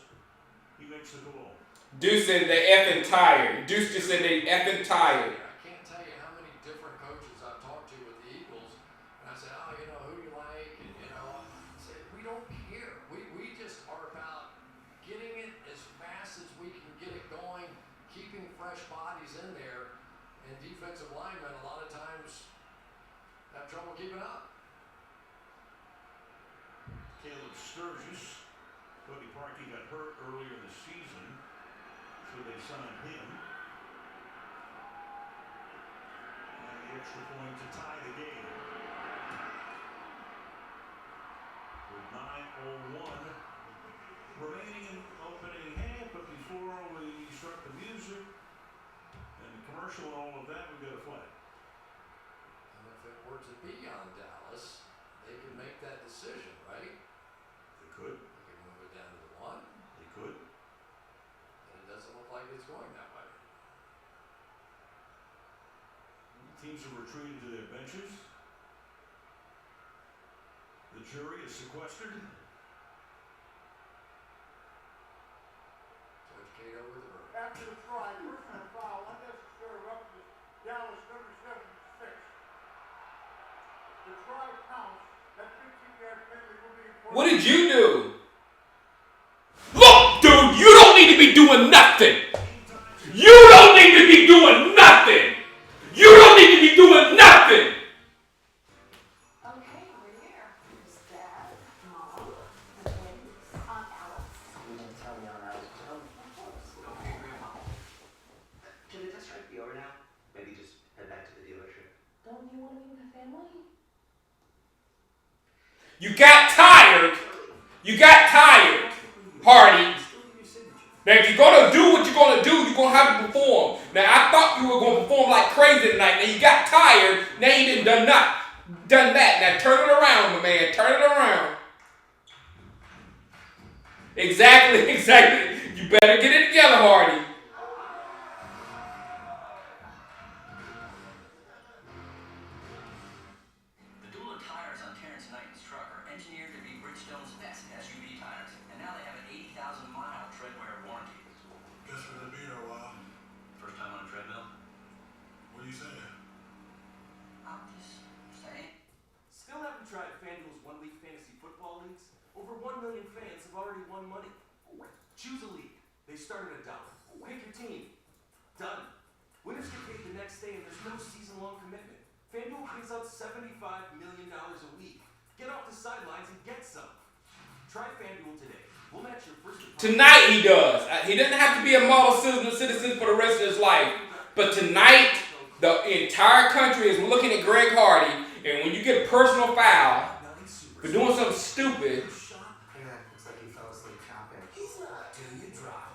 he makes the call. Deuce said they effing tired. Deuce just said they effing tired. I can't tell you how many different coaches I've talked to with the Eagles, and I said, oh, you know, who do you like? And, you know, I said, we don't care. We just are about getting it as fast as we can get it going, keeping fresh bodies in there, and defensive linemen a lot of times have trouble keeping up. Caleb Sturgis. Cody Parkey got hurt earlier in the season, so they signed him. And the extra point to tie the game. With 9:01 remaining in opening half, but before we start the music and the commercial and all of that, we've got a flag. And if it were to be on Dallas, they could make that decision, right? They could. They could move it down to the 1. They could. And it doesn't look like it's going that way. Teams have retreated to their benches. The jury is sequestered. Judge Cato with the verdict. After the try, personal foul, unnecessary roughness, Dallas number 76. The try counts. That 15-yard penalty will be important. What did you do? Look, dude, you don't need to be doing nothing. You don't need to be doing nothing. You don't need to be doing nothing. Okay, we're here. There's Dad, Mom, the twins, Aunt Alice. You didn't tell me on that. Okay, Grandma. Can the test drive be over now? Maybe just head back to the dealership. Don't you want to be with the family? You got tired. You got tired, Hardy. Now, if you're going to do what you're going to do, you're going to have to perform. Now, I thought you were going to perform like crazy tonight. Now, you got tired. Now, you didn't done that. Now, turn it around, my man. Turn it around. Exactly. You better get it together, Hardy. The dual tires on Terrence Knighton's truck are engineered to be Bridgestone's best SUV tires, and now they have an 80,000-mile tread wear warranty. Guess we're gonna be here a while. First time on a treadmill? What are you saying? I'm just saying. Still haven't tried FanDuel's one-week fantasy football leagues? Over 1 million fans have already won money. Choose a league. They start at $1. Pick your team. Done. Winners get paid the next day and there's no season-long commitment. FanDuel pays out $75 million a week. Get off the sidelines and get some. Try FanDuel today. We'll match your first deposit. Tonight he does. He doesn't have to be a model citizen for the rest of his life. But tonight, the entire country is looking at Greg Hardy, and when you get a personal foul for doing something stupid. Yeah, looks like he fell asleep chopping. He's not till you drop.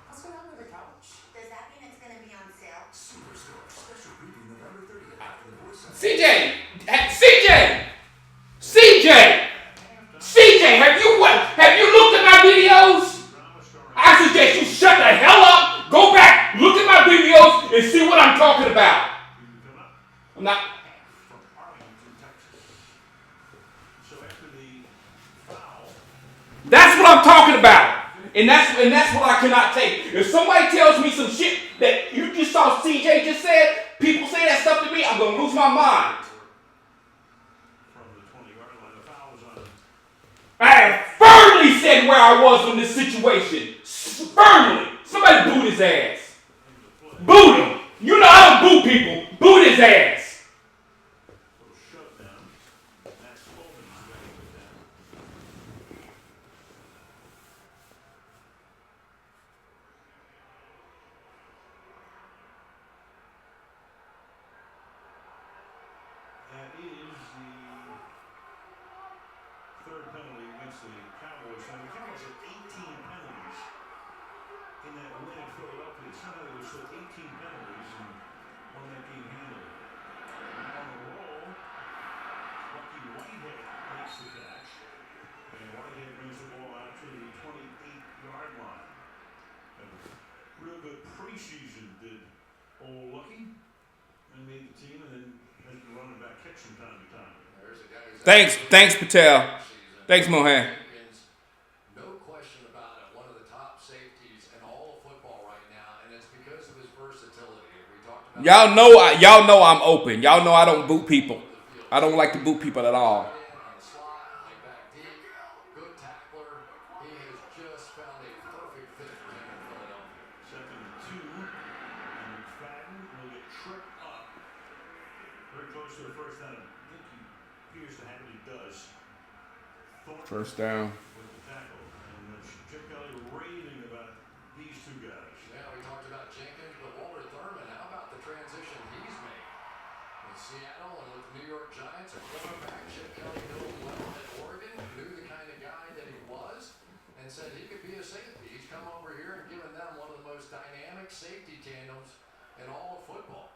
What's going on with the couch? Does that mean it's going to be on sale? Superstore. Special preview November 30th after the voice. CJ, have you looked at my videos? I suggest you shut the hell up, go back, look at my videos, and see what I'm talking about. I'm not. From Arlington, Texas. So after the foul, That's what I'm talking about. And that's what I cannot take. If somebody tells me some shit that you just saw CJ just said, people say that stuff to me, I'm gonna lose my mind. from the 20-yard line, the foul was on. I have firmly said where I was in this situation. Firmly. Somebody boot his ass. Boot him. You know I don't boot people. Boot his ass. Little shutdown. Max Coleman is ready with that. That is the third penalty against the Cowboys. Now, the Cowboys had 18 penalties in that win in Philadelphia. Somehow there was still 18 penalties and won that game handily. preseason did old Lucky and made the team, and then has been running back kick from time to time. Thanks, Patel. Thanks, Mohan. No question about it. One of the top safeties in all of football right now, and it's because of his versatility. We talked about Y'all know I'm open. Y'all know I don't boot people. I don't like to boot people at all. on the slot, like back deep, good tackler. He has just found a perfect fit for him in Philadelphia. 2nd and 2, and McFadden will get tripped up. Very close to the first down. I think he appears to have it. He does. First down. With the tackle, and Chip Kelly raving about these two guys. Yeah, we talked about Jenkins, but Walter Thurman, how about the transition he's made? In Seattle and with the New York Giants, a cornerback, Chip Kelly knew him well at Oregon, knew the kind of guy that he was, and said he could be a safety. He's come over here and given them one of the most dynamic safety tandems in all of football.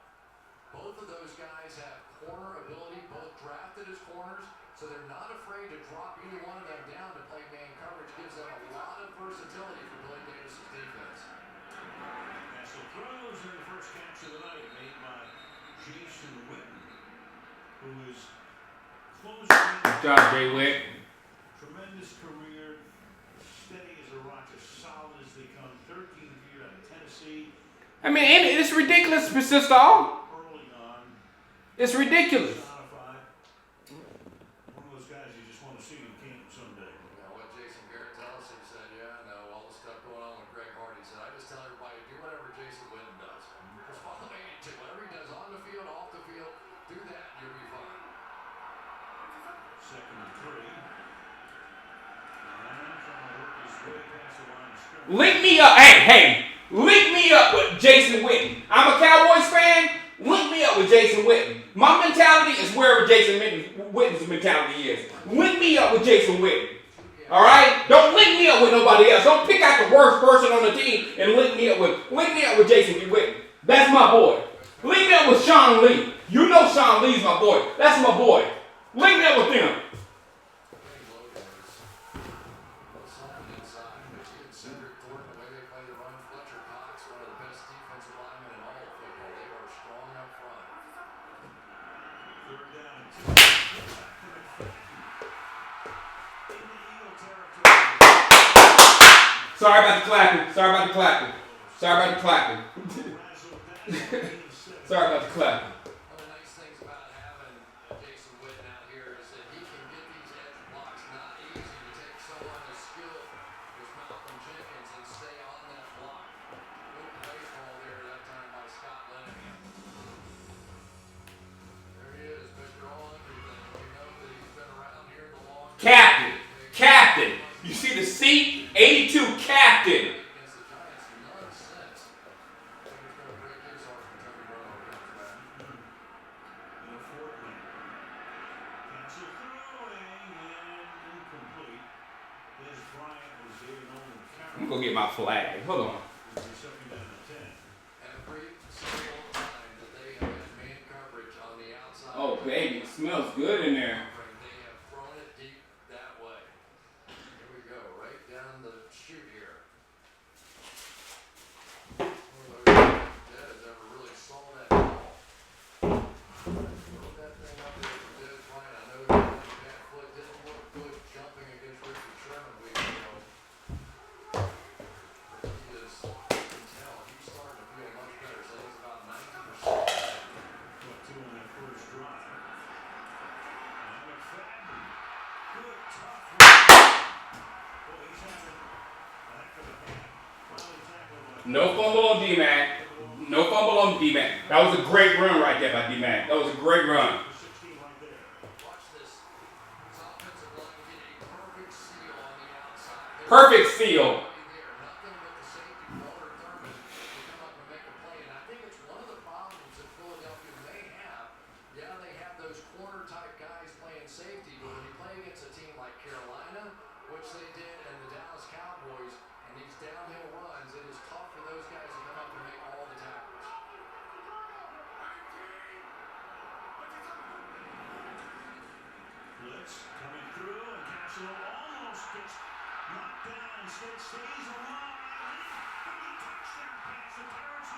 Both of those guys have corner ability, both drafted as corners, so they're not afraid to drop either one of them down to play man coverage. Gives them a lot of versatility for Billy Davis's defense. Castle throws in the first catch of the night made by Jason Witten, who is close to Good job, Jay Witt. tremendous career, steady as a rock, as solid as they come. 13 years out of Tennessee. I mean, it's ridiculous, Mr. Stahl. Early on, It's ridiculous. personified. One of those guys you just want to see in camp someday. Now, what Jason Garrett tells us, he said, yeah, I know all the stuff going on with Greg Hardy. He said, I just tell everybody, do whatever Jason Witten does. Just follow me to whatever he does on the field, off the field, do that, and you'll be fine. 2nd and 3. And trying to work his way past the line of scrimmage. Link me up. Hey. Link me up with Jason Witten. I'm a Cowboys fan. Link me up with Jason Witten. My mentality is wherever Jason Witten's mentality is. Link me up with Jason Witten. All right? Don't link me up with nobody else. Don't pick out the worst person on the team and link me up with Jason Witten. That's my boy. Link me up with Sean Lee. You know Sean Lee's my boy. That's my boy. Link me up with them. Sorry about the clapping. Sorry about the clapping. Sorry about the clapping. Sorry about the clapping. One of the nice things about having Jason Witten out here is that he can get these edge blocks. Not easy to take someone as skilled as Malcolm Jenkins and stay on that block. Good play call there that time by Scott Linehan. There he is, Mr. All-Everything. We know that he's been around here the longest. Captain. You see the seat? 82 captain. Against the Giants, none since. I think it's going to break his heart when Tony Romo comes back. In the 4th man. Cancel throwing and incomplete. Des Bryant was there. Nolan Carroll. I'm going to get my flag. Hold on. Will be 2nd down and 10. Every single time that they have had man coverage on the outside. Oh, baby. It smells good in there. They have thrown it deep that way. Here we go, right down the chute here. One of those that has ever really saw that ball. Throw that thing up there for Des Bryant. I know that back foot didn't look good jumping against Richard Sherman weeks ago. But he is, you can tell, he's starting to feel much better. So he's about 90%. Got 2 on that first drive. And McFadden. Good, tough run. Boy, he's having a heck of a hand. Finally tackled by No fumble on D-Mac. No fumble on D-Mac. That was a great run right there by D-Mac. That was a great run. 16 right there. Watch this. His offensive line get a perfect seal on the outside. Perfect seal. There, nothing but the safety, Walter Thurman, to come up and make a play. And I think it's one of the problems that Philadelphia may have. Yeah, they have those corner-type guys playing safety, but when you play against a team like Carolina, which they did, and the Dallas Cowboys, and these downhill runs, it is tough for those guys to come up and make all the tackles. Blitz coming through, and Castle almost gets knocked down. Instead, stays alive. Big touchdown pass to Terrence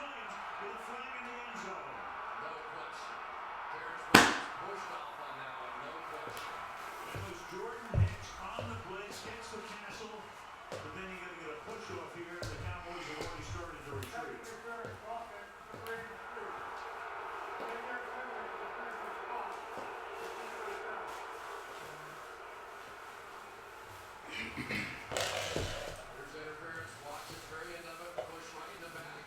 There's interference. Watch it. Very end of it. Push right in the back.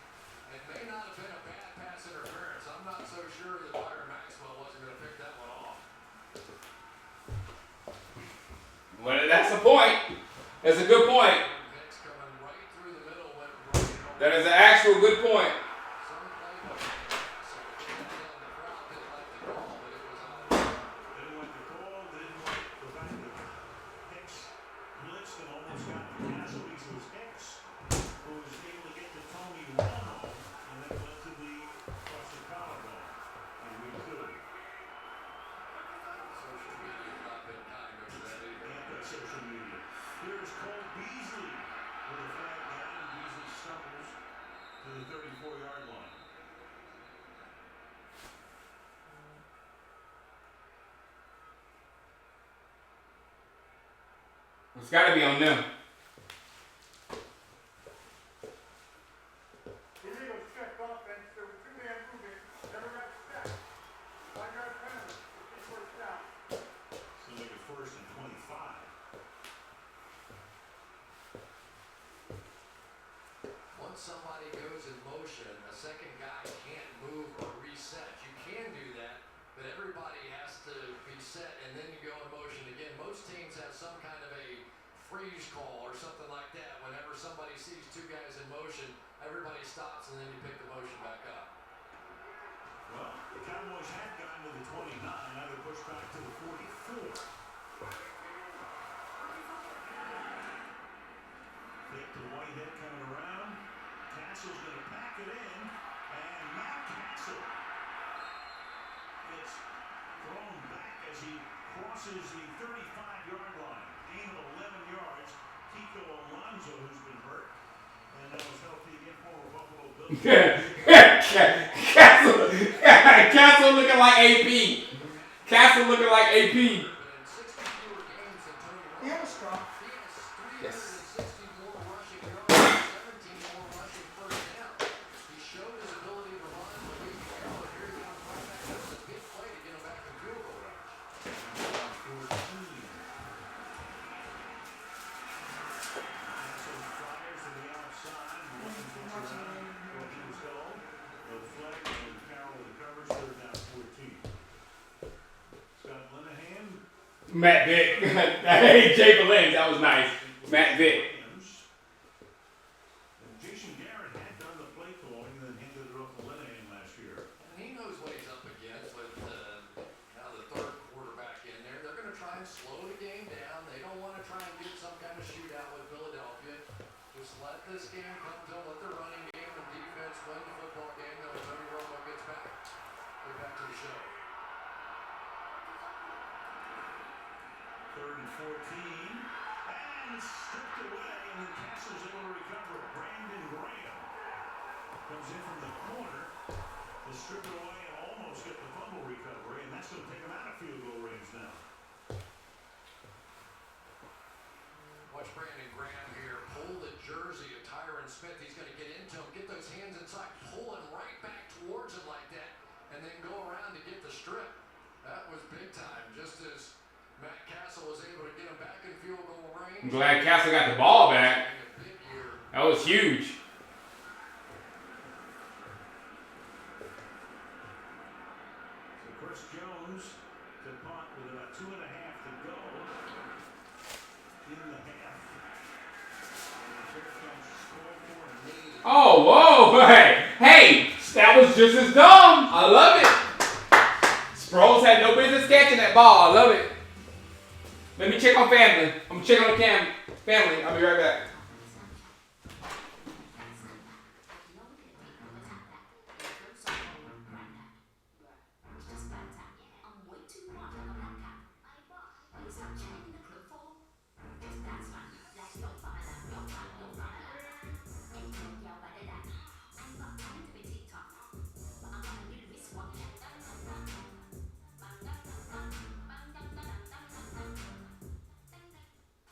It may not have been a bad pass interference. I'm not so sure that Byron Maxwell wasn't going to pick that one off. Well, that's the point. That's a good point. Hicks coming right through the middle. Went right over. That is an actual good point. Some play by so the crowd didn't like the call, but it was out. Didn't like the call, didn't like the fact that Hicks blitzed and almost got to Castle because it was Hicks who was able to get to Tony Romo and then went to the across the collarbone in week 2. Social media has not been kind over that either. Anti-social media. Here's Cole Beasley with a flag down, and Beasley stumbles to the 34-yard line. It's got to be on them. Illegal check offense. There were 2 man movement. Never got sacked. 1-yard penalty. First down. So make it 1st and 25. Once somebody goes in motion, a second guy can't move or reset. You can do that, but everybody has to be set and then you go in motion again. Most teams have some kind of a freeze call or something like that. Whenever somebody sees 2 guys in motion, everybody stops and then you pick the motion back up. Well, the Cowboys had gotten to the 29. Now they're pushed back to the 44. Fake to Whitehead coming around. Castle's going to pack it in. And Matt Castle gets thrown back as he crosses the 35-yard line. Gain of 11 yards. Kiko Alonso, who's been hurt, and that was healthy again, former Buffalo Bills. Castle looking like AP. Castle looking like AP. In 60 fewer games than Tony Romo. He had a straw. He has Yes. 360 more rushing yards, 17 more rushing first down. He showed his ability to run a week ago, and here he comes right back. That was a big play to get him back in field goal range. 14. Castle fires to the outside, looking for around what he was called. The flag and Carroll recovers, 3rd down 14. Scott Linehan. Matt Vick. Hey, Jay Valens. That was nice. Matt Vick. And Jason Garrett had done the play calling and then handed it off to Linehan last year. And he knows what he's up against with now the 3rd quarterback in there. They're going to try and slow the game down. They don't want to try and get some kind of shootout with Philadelphia. Just let this game come to them. Let the running game and defense win the football game. Then when Tony Romo gets back, get back to the show. 3rd and 14. And stripped away, and then Castle's able to recover it. Brandon Graham comes in from the corner to strip it away and almost get the fumble recovery, and that's going to take him out of field goal range now. Watch Brandon Graham here pull the jersey of Tyron Smith. He's going to get into him, get those hands inside, pull him right back towards him like that, and then go around to get the strip. That was big time, just as Matt Castle was able to get him back in field goal range. I'm glad Castle got the ball back. That was huge. So Chris Jones to punt with about 2.5 to go in the half. And here comes Scoreboard and Lee. Oh, whoa. Hey, that was just as dumb. I love it. Sproles had no business catching that ball. I love it. Let me check on family. I'm going to check on the family. I'll be right back.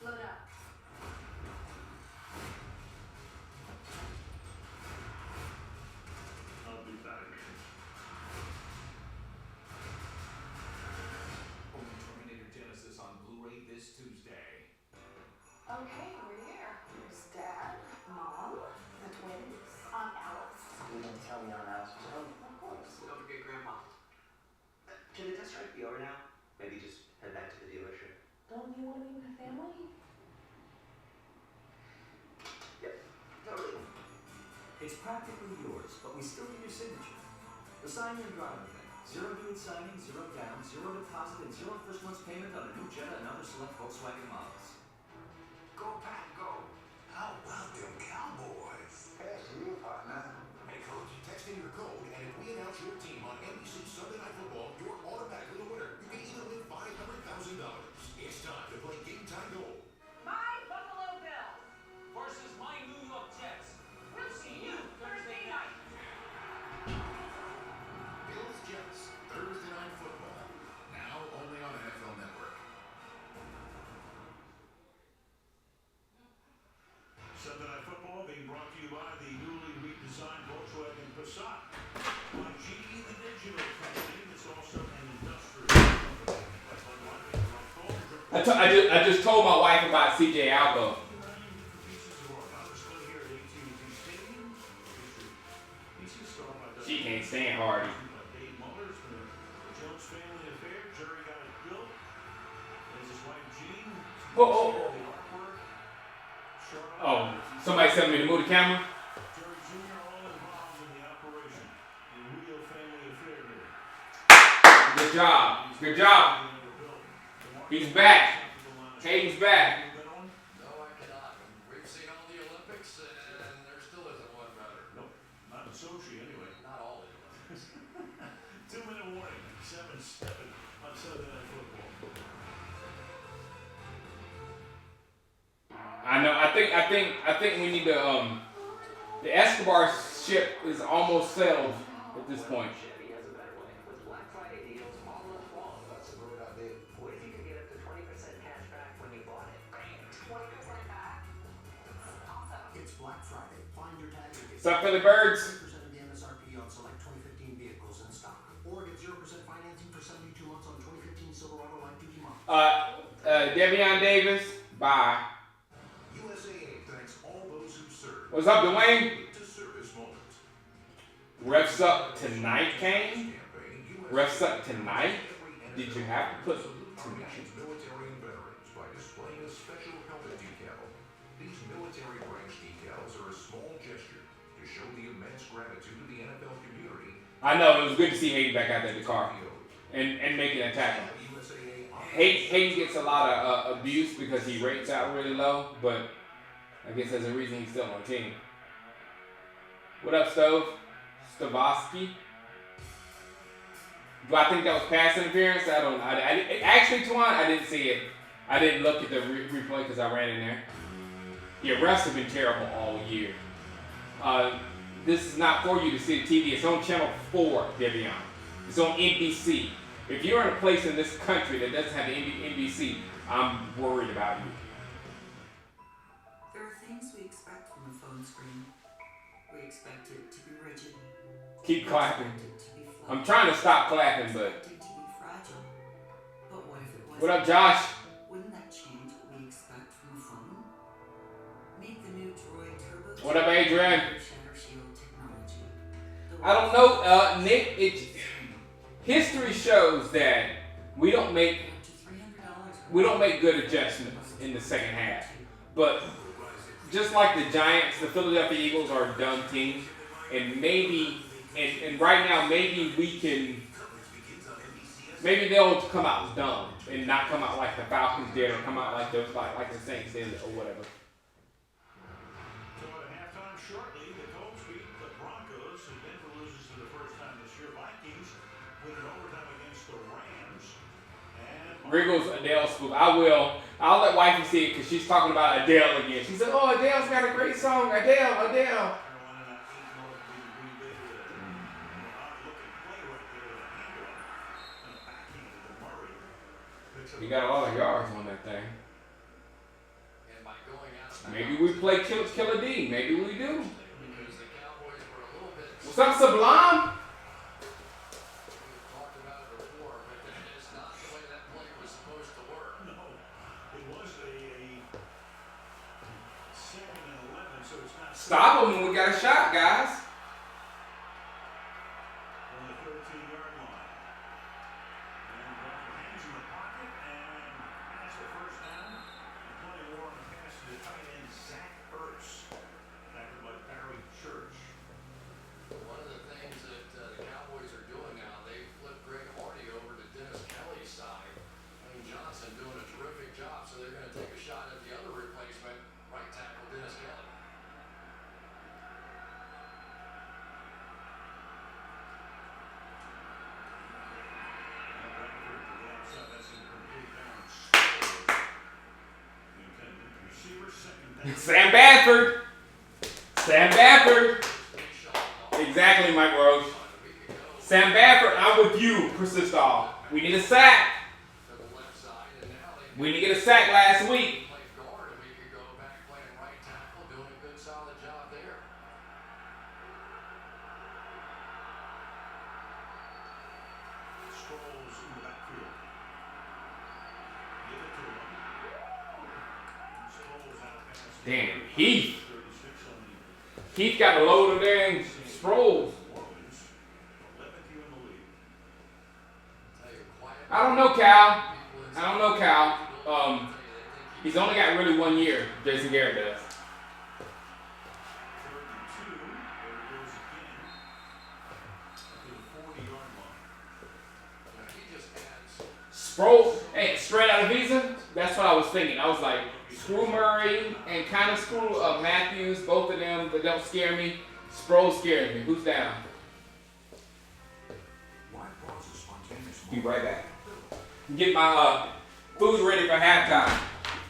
Load up. to meet my family? Yep, totally. It's practically yours, but we still need your signature. The Sign Your Drive event. 0 unit signing, 0 down, 0 deposit, and 0 first month's payment on a new Jetta and other select Volkswagen models. Go, Pat, go. How about them Cowboys? Pass you, partner. Hey, Coach, text in your code, and if we announce your team on NBC Sunday Night Football, you're automatically the winner. You can even win $500,000. It's time to play Game Time Gold. My Buffalo Bills Versus my New York Jets. will see you Thursday night. Bills Jets, Thursday Night Football. Now only on NFL Network. Sunday Night Football being brought to you by the newly redesigned Volkswagen Passat. By GE, the digital company that's also an industrial company. Like unlocking your own phone. I just told my wife about CJ Alba. She can't stand Hardy. Whoa. Oh, somebody sent me to move the camera. Good job. Good job. He's back. Hayden's back. No, I cannot. We've seen all the Olympics, and there still isn't one better. Nope, not in Sochi anyway. Not all the Olympics. 2-minute warning, 7-7 on Sunday Night Football. I know. I think we need to. The Escobar ship is almost sailed at this point. Chevy has a better way. With Black Friday deals all month long. That's a great idea. What if you could get up to 20% cash back when you bought it? 20% back. Awesome. It's Black Friday. Find your tag and get What's up, Philly Birds? 3% of the MSRP on select 2015 vehicles in stock. Or get 0% financing for 72 months on 2015 Silverado light duty models. Devion Davis. Bye. USAA thanks all those who served. What's up, Dwayne? To service moment. Refs up tonight, Kane? Refs up tonight? Did you have to put tonight? Military and veterans by displaying a special helmet decal. These military branch decals are a small gesture to show the immense gratitude of the NFL community. I know, it was good to see Hayden back out there in the car and making a tackle. Hayden gets a lot of abuse because he rates out really low, but I guess there's a reason he's still on the team. What up, Stove? Stavosky? Do I think that was pass interference? I don't know. Actually, Twan, I didn't see it. I didn't look at the replay because I ran in there. Yeah, refs have been terrible all year. This is not for you to see the TV. It's on Channel 4, Devion. It's on NBC. If you're in a place in this country that doesn't have the NBC, I'm worried about you. There are things we expect from a phone screen. We expect it to be rigid. Keep clapping. We expect it to be flat. I'm trying to stop clapping, We but... expect it to be fragile. But what if it wasn't? What up, Josh? Wouldn't that change what we expect from a phone? Meet the new Droid Turbo. What up, Adrian? Shatter Shield technology. I don't know, Nick. History shows that we don't make good adjustments in the second half. But just like the Giants, the Philadelphia Eagles are a dumb team, and right now maybe they'll come out dumb and not come out like the Falcons did, or come out like the Saints did, or whatever. So at halftime shortly, the Colts beat the Broncos, and Denver loses for the first time this year. Vikings win in overtime against the Rams. And Wriggles Adele spoof. I'll let wifey see it because she's talking about Adele again. She said, "Oh, Adele's got a great song. Adele." Carolina 8-0 beating Green Bay with an odd-looking play right there with a handoff and a backhand to Murray. Picks up You got a lot of yards on that thing. And by going out, Maybe we play Killer D. Maybe we do. because the Cowboys were a little bit. What's up, Sublime? We've talked about it before, but that is not the way that play was supposed to work. No, it was a 2nd and 11, so it's not. Stop him when we got a shot, guys. On the 13-yard line. And hands in the pocket, and that's the first down. Sam Bradford. Sam Bradford. Exactly, Mike Rose. Sam Bradford, I'm with you, Persistall. We need a sack. We didn't get a sack last week. Sproles in the backfield. Give it to him. Sproles out past. Damn, Heath. 36 on the year. Heath got a load of dang Sproles. 11th year in the league. I don't know, Cal. He's only got really 1 year, Jason Garrett does. 3rd and 2. There it goes again. Up to the 40-yard line. Sproles, hey, straight out of Visa, that's what I was thinking. I was like, screw Murray and kind of screw Matthews, both of them, but don't scare me. Sproles scares me. Who's down? Be right back. Get my food ready for halftime.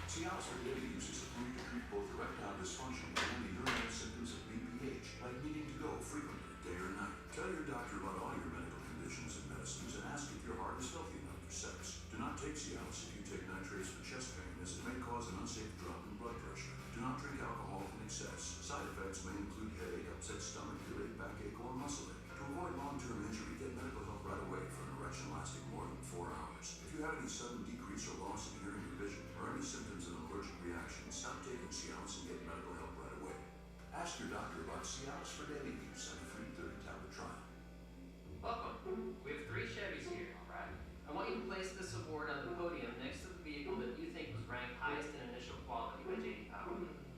Cialis for Daily Use is approved to treat both erectile dysfunction and the urinary symptoms of BPH, like needing to go frequently, day or night. Tell your doctor about all your medical conditions and medicines and ask if your heart is healthy enough for sex. Do not take Cialis if you take nitrates for chest pain, as it may cause an unsafe drop in blood pressure. Do not drink alcohol in excess. Side effects may include headache, upset stomach, delayed backache, or muscle ache. To avoid long-term injury, get medical help right away for an erection lasting more than 4 hours. If you have any sudden decrease or loss in hearing or vision, or any symptoms of an allergic reaction, stop taking Cialis and get medical help right away. Ask your doctor about Cialis for daily use and a free 30-tablet trial. Welcome. We have 3 Chevys here. All right. I want you to place this award on the podium next to the vehicle that you think was ranked highest in initial quality by J.D. Power.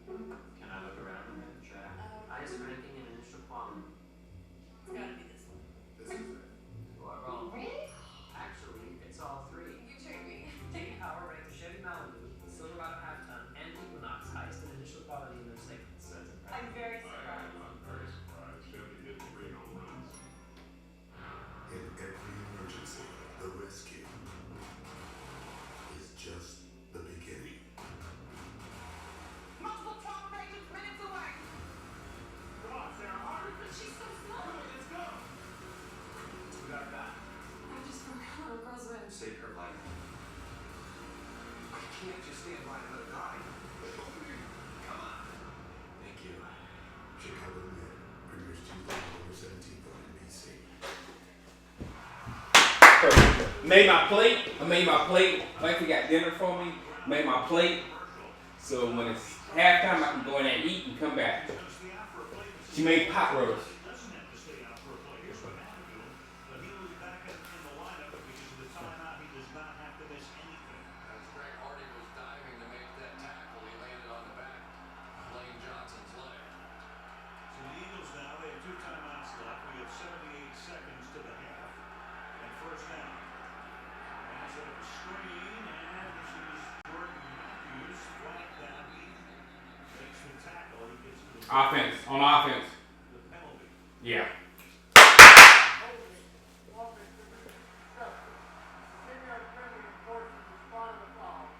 Can I look around? Sure. Highest ranking in initial quality. It's gotta be this one. This is it. You are wrong. Really? Actually, it's all 3. You tricked me. J.D. Power ranked the Chevy Malibu, Silverado Half-Ton, and Equinox highest in initial quality in their segments. That's impressive. I'm very surprised. I'm very surprised. Chevy hit 3 home runs. In every emergency, the rescue is just the beginning. Multiple trauma agents minutes away. Come on, Sarah. Hurry. But she's so slow. Let's go. We got her back. I just forgot her girl's in. Save her life. I can't just stand by and let her die. Come on. Thank you. Chicago Med premieres Tuesday, November 17th on NBC. Made my plate. I made my plate. Wifey got dinner for me. Made my plate. So when it's halftime, I can go in there and eat and come back. She made pot roast. Doesn't have to stay out for a play. Here's what happened to him. But he will be back in the lineup because of the timeout. He does not have to miss anything. As Greg Hardy was diving to make that tackle, he landed on the back of Lane Johnson's leg. So the Eagles now, they have 2 timeouts left. We have 78 seconds to the half. And first down. And set up a screen. And this is Jordan Matthews. Flat down. He makes the tackle. He gets to the Offense. On offense. the penalty. Yeah. Offense committed successful. 10-yard penalty enforces the spot of the foul.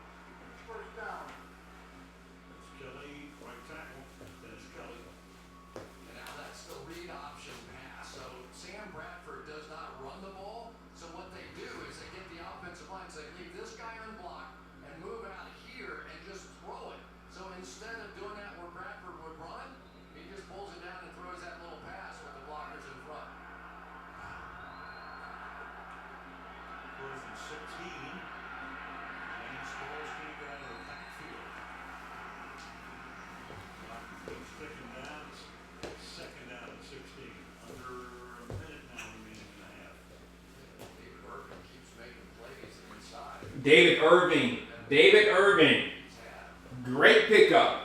First down. That's Kelly, right tackle. That's Kelly. And now that's the read option pass. So Sam Bradford does not run the ball. So what they do is they get the offensive line and say, leave this guy unblocked and move out here and just throw it. So instead of doing that where Bradford would run, he just pulls it down and throws that little pass with the blockers in front. First and 16. And Sproles can't get out of the backfield. Clock keeps ticking down. It's second down at 16. Under a minute now remaining in the half. David Irvin keeps making plays inside. David Irving. David Irving. Great pickup.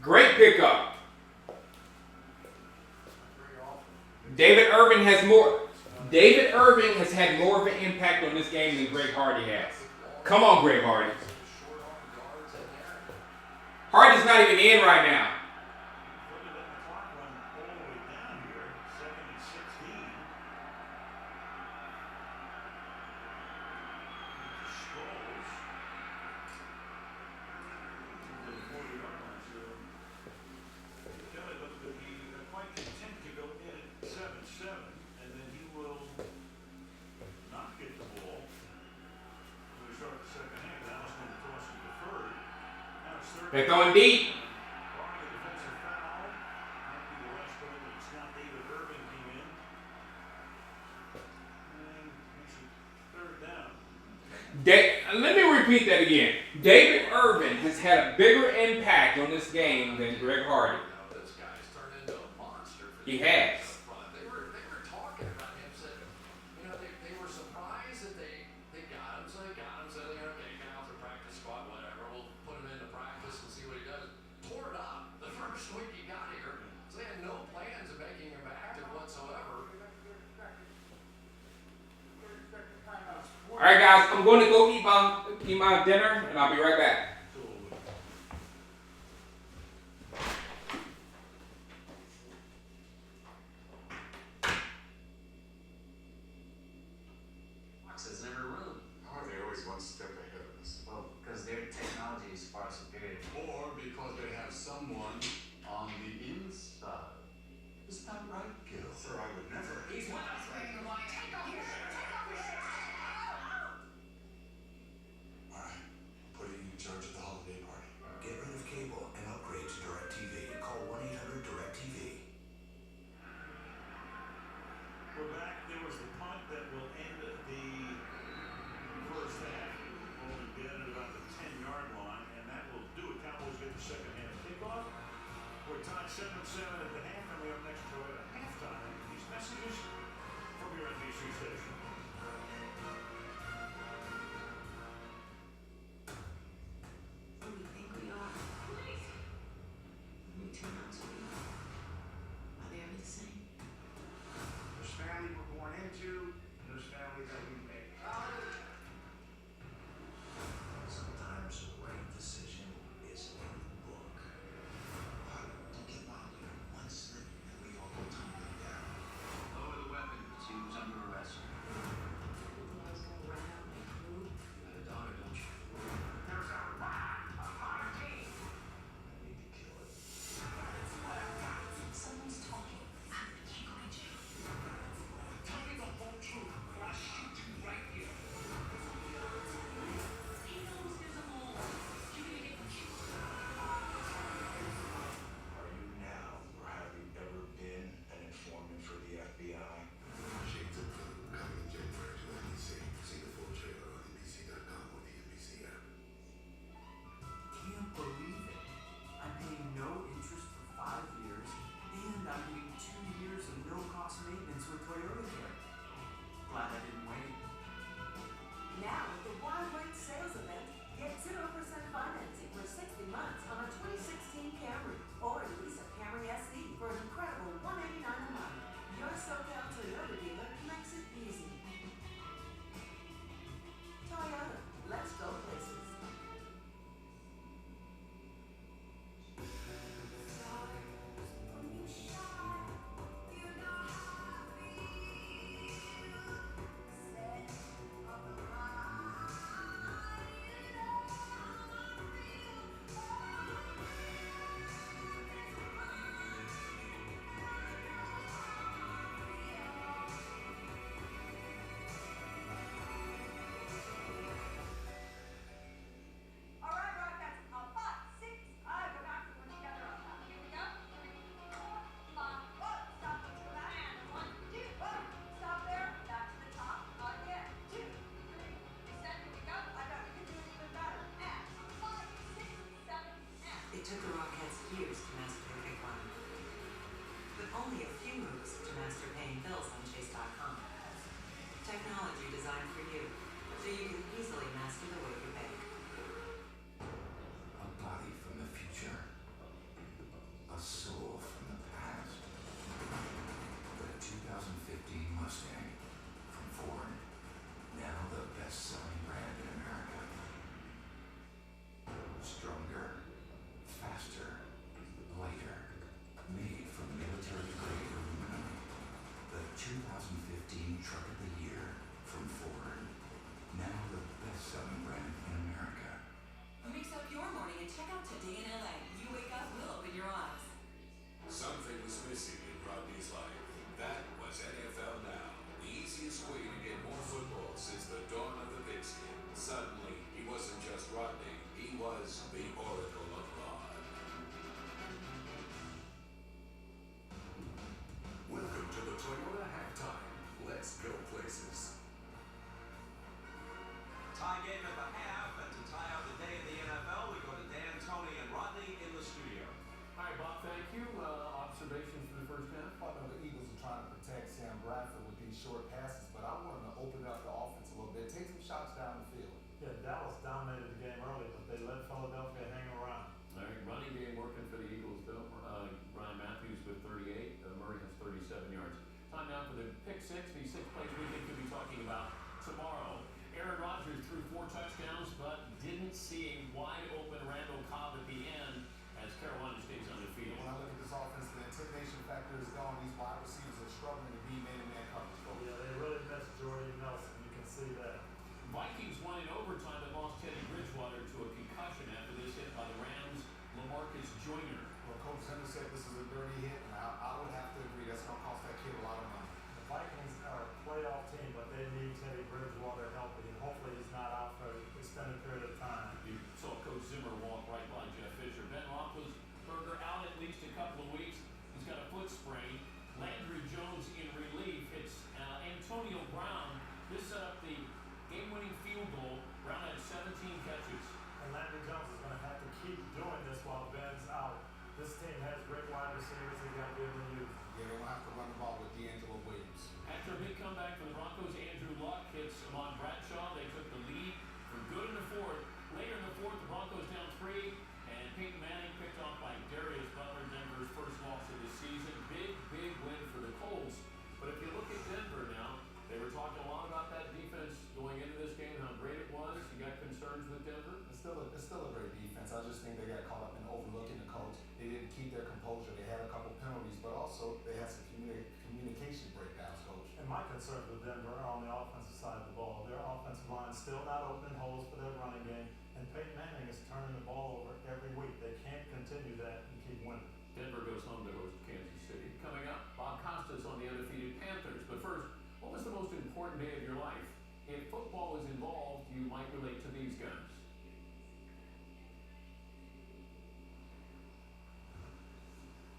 Great pickup. Very often. David Irving has more. David Irving has had more of an impact on this game than Greg Hardy has. Come on, Greg Hardy. Short arm guards in there. Hardy's not even in right now. Look at that clock run all the way down here. Second and 16. Sproles. To the 40-yard line. So They're throwing deep. Drawing a defensive foul. Might be the last time that Scott David Irving came in. And makes it third down. Let me repeat that again. David Irvin has had a bigger impact on this game than Greg Hardy. This guy's turned into a monster. He has. They were talking about him, said, they were surprised that they got him, so they got him, said, okay, get out the practice squad, whatever, we'll put him into practice and see what he does. Tore it up the first week he got here, so they had no plans of making him active whatsoever. All right, guys, I'm going to go eat my dinner, and I'll be right back. Boxes in every room. How are they always one step ahead of us? Well, because their technology is far superior. Or because they have someone on the inside. Is that right, Gil? Sir, I would never. He's one of us. Alright, putting you in charge Hi, Bob. Thank you. Observations for the first half? I know the Eagles are trying to protect Sam Bradford with these short passes, but I want them to open up the offense a little bit. Take some shots down the field. Yeah, Dallas dominated the game early, but they let Philadelphia hang around. All right, running game working for the Eagles, though. Ryan Matthews with 38. Murray has 37 yards. Time now for the pick six. These 6 plays we think we'll be talking about tomorrow. Aaron Rodgers threw 4 touchdowns, but didn't see a wide open Randall Cobb at the end as Carolina stays undefeated. When I look at this offense, the intimidation factor is gone. These wide receivers are struggling to beat man-to-man coverage. Yeah, they really missed Jordy Nelson. You can see that. Vikings won in overtime but lost Teddy Bridgewater to a concussion after this hit by the Rams' LaMarcus Joyner. Well, Coach Zimmer said this is a dirty hit, and I would have to agree. That's going to cost that kid a lot of money. The Vikings are a playoff team, but they need Teddy Bridgewater healthy, and hopefully he's not out for an extended period of time. You saw Coach Zimmer walk right by Jeff Fisher. Ben Roethlisberger out at least a couple of weeks. He's got a foot sprain. Landry Jones in relief. It's Antonio Brown. This set up the game-winning field goal. Brown had 17 catches. And Landry Jones is going to have to keep doing this while Ben's out. This team has great wide receivers they got to be able to use. Yeah, they're going to have to run the ball with D'Angelo Williams. After a big comeback for the Broncos, Andrew Luck hits Amon Bradshaw. They took the lead for good in the fourth. Later in the fourth, the Broncos down 3, and Peyton Manning picked off by Darius Butler, Denver's first loss of the season. Big win for the Colts. But if you look at Denver now, they were talking a lot about that defense going into this game, how great it was. You got concerns with Denver? It's still a great defense. I just think they got caught up in overlooking the coach. They didn't keep their composure. They had a couple penalties, but also they had some communication breakdowns, Coach. And my concerns with Denver are on the offensive side of the ball. Their offensive line is still not opening holes for their running game, and Peyton Manning is turning the ball over every week. They can't continue that and keep winning. Denver goes home to host Kansas City. Coming up, Bob Costas on the undefeated Panthers. But first, what was the most important day of your life? If football is involved, you might relate to these guys.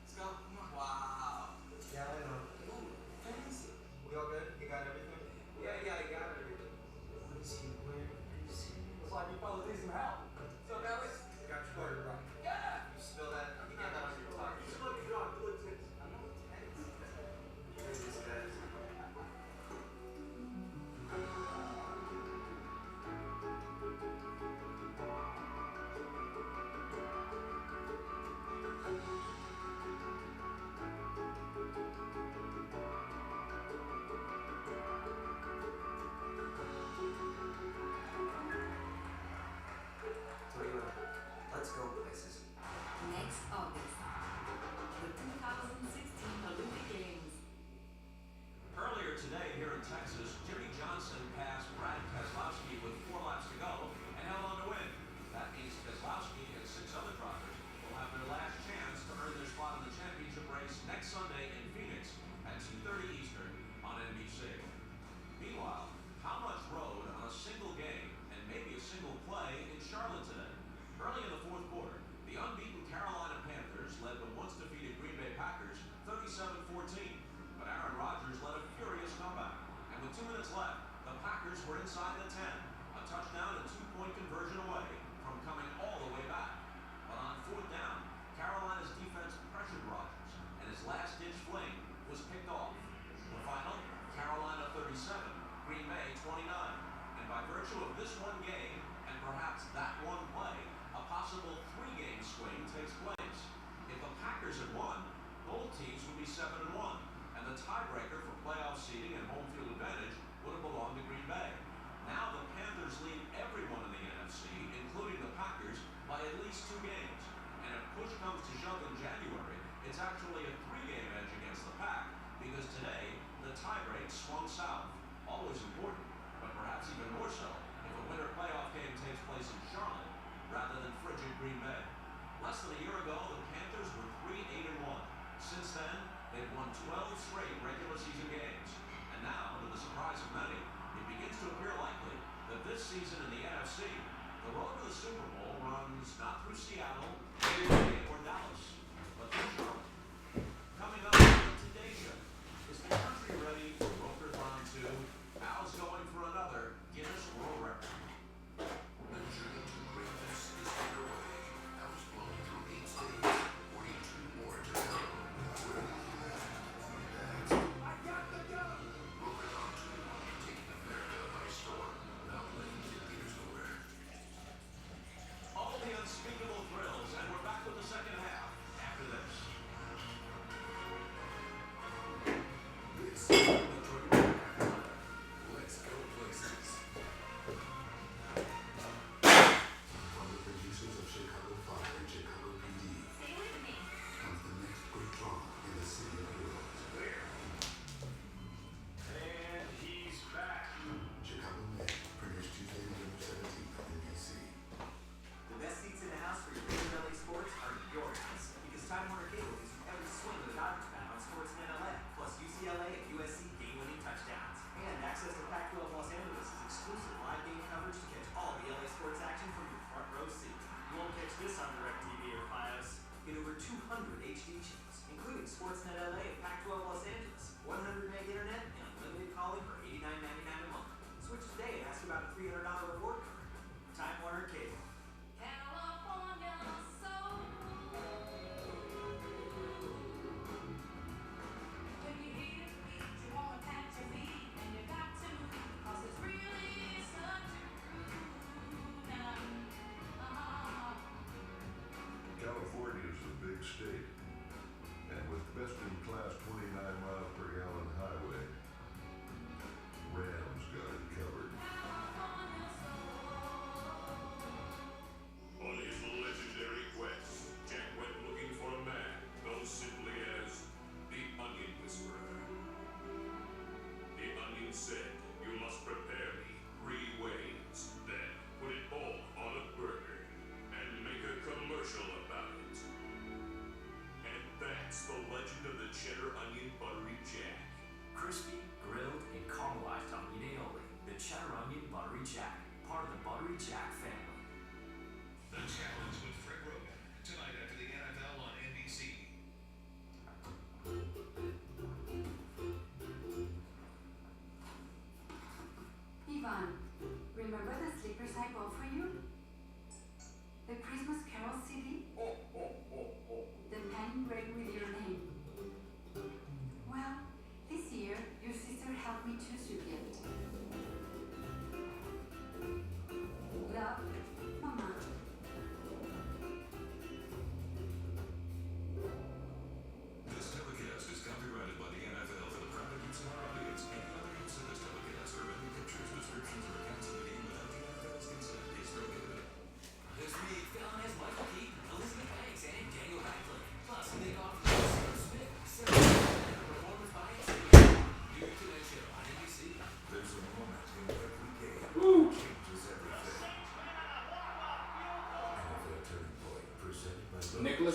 Let's go. Wow. Yeah, I know. Ooh, fancy. We all good? You got everything? Yeah, I got everything. What is he wearing? Looks like you fellas need some help. So, Dallas? Got your order, bro. Yeah. You spill that. You get that on your tongue. Just look drunk. Look tense. I know it's tense. These guys. Let's go places. Next August, the 2016 Olympic Games. Earlier today here in Texas, Jimmy Johnson passed Brad Keselowski with 4 laps to go and held on to win. That means Keselowski and 6 other drivers will have their last chance to earn their spot in the championship race next Sunday in Phoenix at 2:30 Eastern on NBC. Meanwhile, how much rode on a single game and maybe a single play in Charlotte today? Early in the fourth quarter, the unbeaten Carolina Panthers led the once-defeated Green Bay Packers 37-14. But Aaron Rodgers led a furious comeback. And with 2 minutes left, the Packers were inside the 10. A touchdown and 2-point conversion away from coming all the way back. But on fourth down, Carolina's defense pressured Rodgers, and his last-ditch fling was picked off. The final, Carolina 37, Green Bay 29. And by virtue of this one game, and perhaps that one play, a possible 3-game swing takes place. If the Packers had won, both teams would be 7-1, and the tiebreaker for playoff seeding and home field advantage would have belonged to Green Bay. Now the Panthers lead everyone in the NFC, including the Packers, by at least 2 games. And if push comes to shove in January, it's actually a 3-game edge against the Pack, because today the tiebreak swung south. Always important, but perhaps even more so if a winter playoff game takes place in Charlotte rather than frigid Green Bay. Less than a year ago, the Panthers were 3-8-1. Since then, they've won 12 straight regular season games. And now, to the surprise of many, it begins to appear likely that this season in the NFC, the road to the Super Bowl runs not through Seattle, Green Bay, or Dallas, but through Charlotte. Coming up on the Today Show, is the country ready for Roker Round 2? Al's going for another Guinness World Record. The journey to greatness is underway. I was blown through 8 states, 42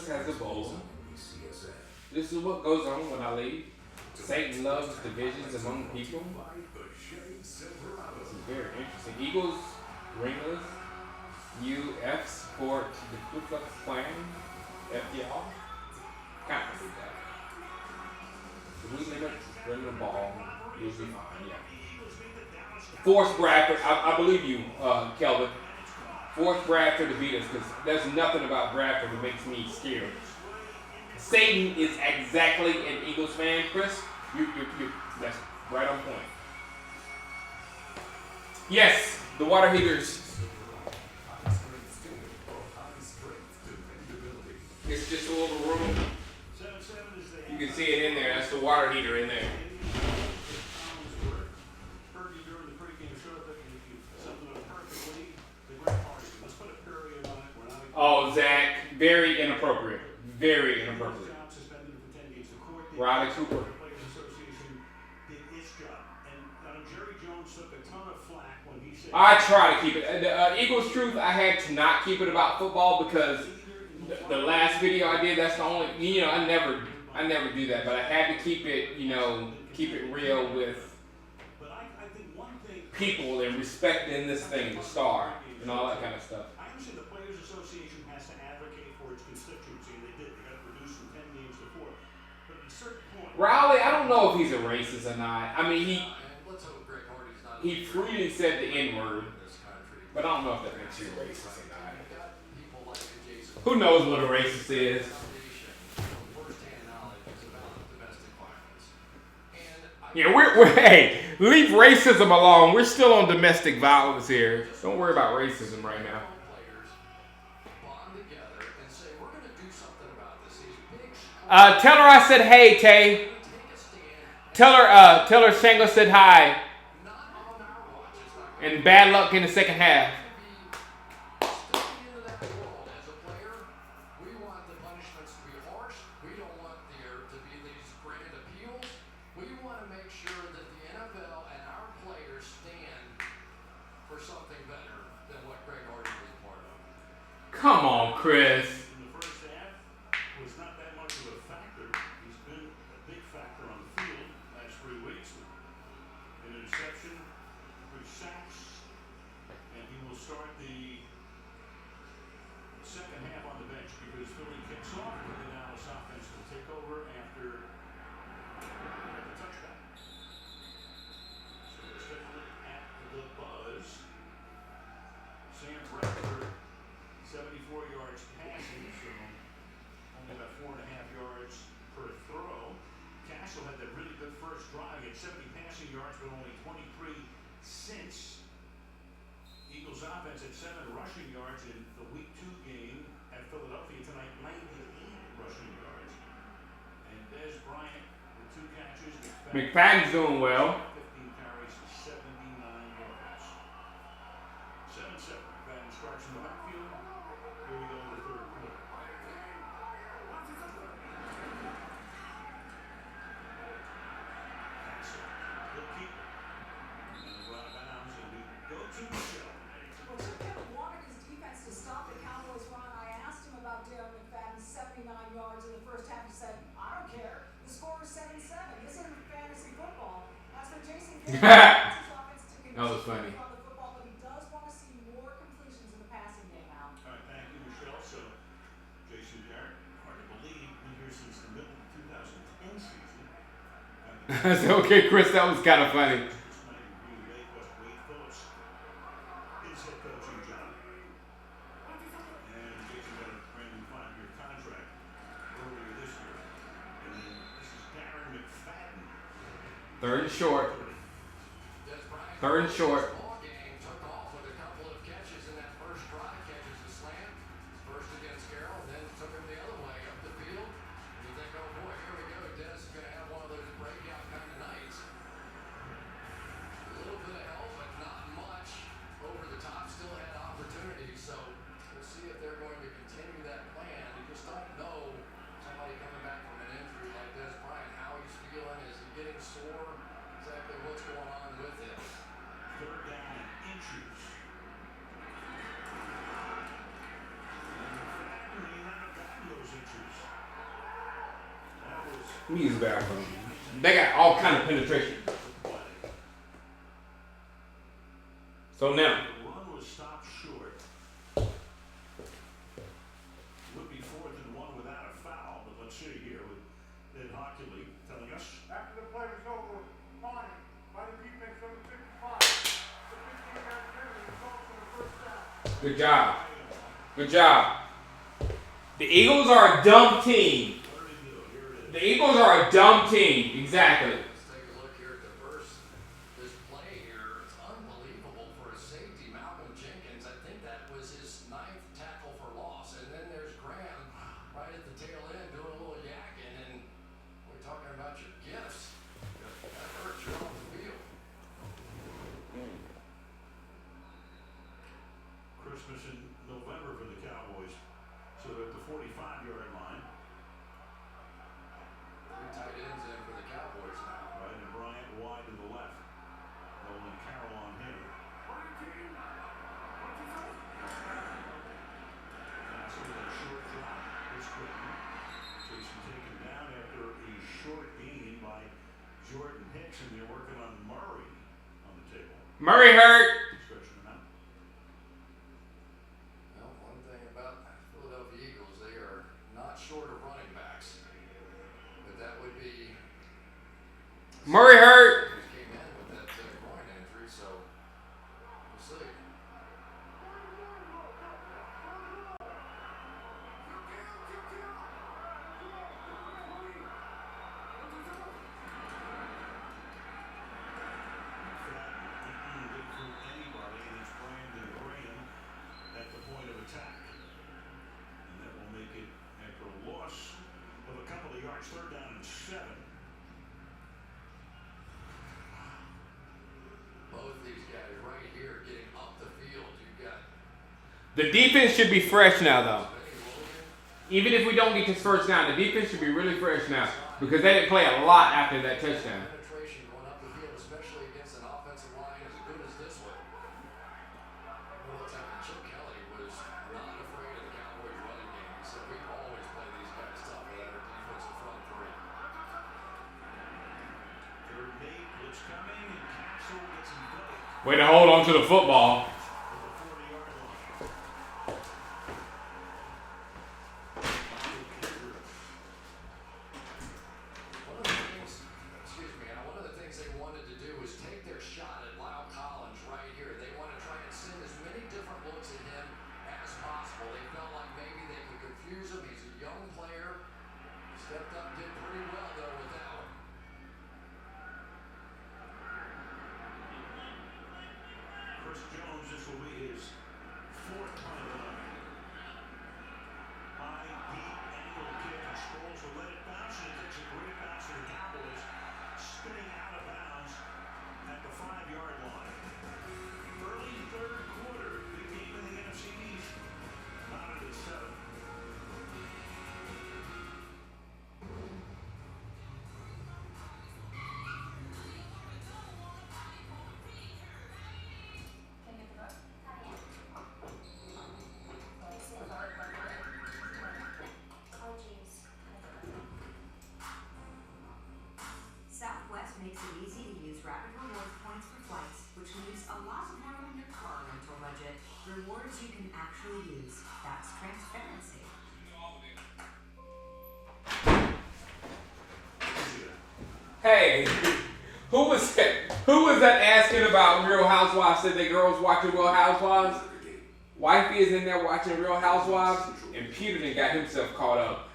Chris has a bowl. This is what goes on when I leave. Satan loves divisions among people. This is very interesting. Eagles, ringless, UF support the Ku Klux Klan, FDR. Kind of do that. If we limit running the ball, you'll be fine, yeah. Force Bradford, I believe you, Kelvin. Force Bradford to beat us because there's nothing about Bradford that makes me scared. Satan is exactly an Eagles fan, Chris. That's right on point. Yes, the water heaters. It's just a little room. You can see it in there. That's the water heater in there. Oh, Zach, very inappropriate. Very inappropriate. Riley Cooper. I try to keep it. The Eagles Truth, I had to not keep it about football because the last video I did, that's the only, I never do that, but I had to keep it, keep it real with people and respecting this thing, the star, and all that kind of stuff. I understand the Players Association has to advocate for its constituency, and they did. They got to reduce from 10 games to 4. But at a certain point, Rowley, I don't know if he's a racist or not. I mean, he freely said the N-word, but I don't know if that makes you a racist or not. Who knows what a racist is? Yeah, hey, leave racism alone. We're still on domestic violence here. Don't worry about racism right now. Tell her I said hey, Tay. Tell her Shango said hi. And bad luck in the second half. Come on, Chris. in the first half was not that much of a factor. He's been a big factor on the field the last 3 weeks. An interception, 3 sacks, and he will start the second half on the bench because Philly kicks off and the Dallas offense will take over after the touchdown. So let's take a look at the buzz. Sam Bradford, 74 yards passing, so only about 4.5 yards per throw. Castle had that really good first drive. He had 70 passing yards, but only 23 since. Eagles offense had 7 rushing yards in the Week 2 game at Philadelphia tonight, 98 rushing yards. And Dez Bryant with 2 catches. McFadden's doing well. 15 carries, 79 yards. 7-7. McFadden starts in the backfield. Here we go in the third quarter. Castle, good keeper. And go out of bounds and we go to Michelle. Well, Chip Kelly wanted his defense to stop the Cowboys run. I asked him about Darren McFadden's 79 yards in the first half. He said, I don't care. The score is 7-7. This isn't fantasy football. As for Jason Garrett, his offense to continue That was funny. on the football, but he does want to see more completions in the passing game now. All right, thank you, Michelle. So, Jason Garrett, hard to believe, been here since the middle of the 2010 season. I said, okay, Chris, that was kind of funny. This night in Green Bay was Wade Phillips, his head coaching job. And Jason got a brand new 5-year contract earlier this year. And then this is Darren McFadden. Third and short. Third and short. Took off with a couple of catches in that first drive, catches a slant, first against Carroll, and then took him the other way up the field. You think, oh boy, here we go. Dez is going to have one of those breakout kind of nights. A little bit of help, but not much. Over the top, still had opportunities. So we'll see if they're going to continue that plan. You just don't know somebody coming back from an injury like Dez Bryant, how he's feeling. Is he getting sore? Exactly what's going on with him. Third down Let me use the bathroom. They got all kind of penetration. So now. The run was stopped short. Would be 4th and 1 without a foul, but let's see here with Ed Hockley telling us. After the play was over, Bonnie, by the defense number 55, the 15-yard penalty results in the first down. Good job. Good job. The Eagles are a dumb team. The Eagles are a dumb team. Exactly. Let's take a look here at the first. This play here, it's unbelievable for a safety. Malcolm Jenkins, I think that was his 9th tackle for loss. And then there's Graham right at the tail end doing a little yakking. And we're talking about your gifts. That hurts you off the field. Christmas in November for the Cowboys. So they're at the 45-yard line. 3 tight ends in for the Cowboys now. Right, and Bryant wide to the left. Nolan Carroll on him. Pass with a short drop. It's Quinn. Jason taken down after a short gain by Jordan Hicks, and they're working on Murray on the table. Murray hurt. Stretching him out. Well, one thing about Philadelphia Eagles, they are not short of running backs. But that would be Murray hurt. he came in with that groin injury, so we'll see. Get through anybody, and it's Brandon Graham at the point of attack. And that will make it after a loss of a couple of yards, 3rd down and 7. Both these guys right here getting up the field. You've got The defense should be fresh now, though. Even if we don't get this first down, the defense should be really fresh now because they didn't play a lot after that touchdown. penetration going up the field, especially against an offensive line as good as this one. Well, it's like Chip Kelly was not afraid of the Cowboys running game. He said, we always play these guys tough with our defensive front 3. 3rd and 8, blitz coming, and Castle gets enveloped Way to hold on to the football. at the 40-yard line. One of the things they wanted to do was take their shot at Lyle Collins right here. They want to try and send as many different looks at him as possible. They felt like maybe they could confuse him. He's a young player. Stepped up, did pretty well though with that one. Chris Jones, this will be his 4th punt of the night. High, deep, angle kick, and Sproles will let it bounce, and it takes a great bounce to the Cowboys, spinning out of bounds at the 5-yard line. Early 3rd quarter, big game in the NFC East. Not at 7. Southwest makes it easy to use Rapid Rewards points for flights, which leaves a lot of room in your car rental budget. Rewards you can actually use. That's transparency. Hey, who was that? Who was that asking about Real Housewives? Said the girls watching Real Housewives. Wifey is in there watching Real Housewives, and Peter then got himself caught up.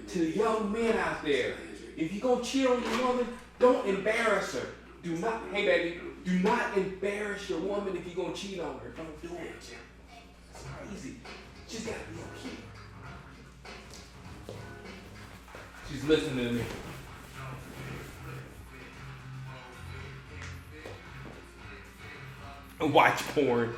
To the young men out there, if you're gonna cheat on your woman, don't embarrass her. Do not, hey baby, do not embarrass your woman if you're gonna cheat on her. Don't do it. It's crazy. She's gotta be a kid. She's listening to me. And watch porn.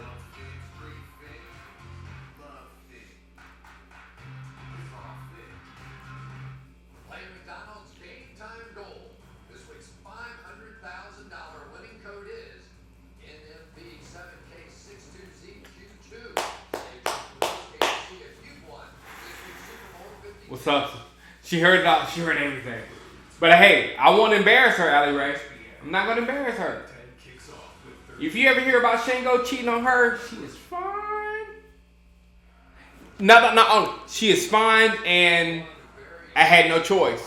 Play McDonald's Game Time Gold. This week's $500,000 winning code is NMB7K62ZQ2. If you've won this week's Super Bowl 50. What's up? She heard it all. She heard everything. But hey, I won't embarrass her, Allie Ray. I'm not gonna embarrass her. If you ever hear about Shango cheating on her, she is fine. No. She is fine, and I had no choice.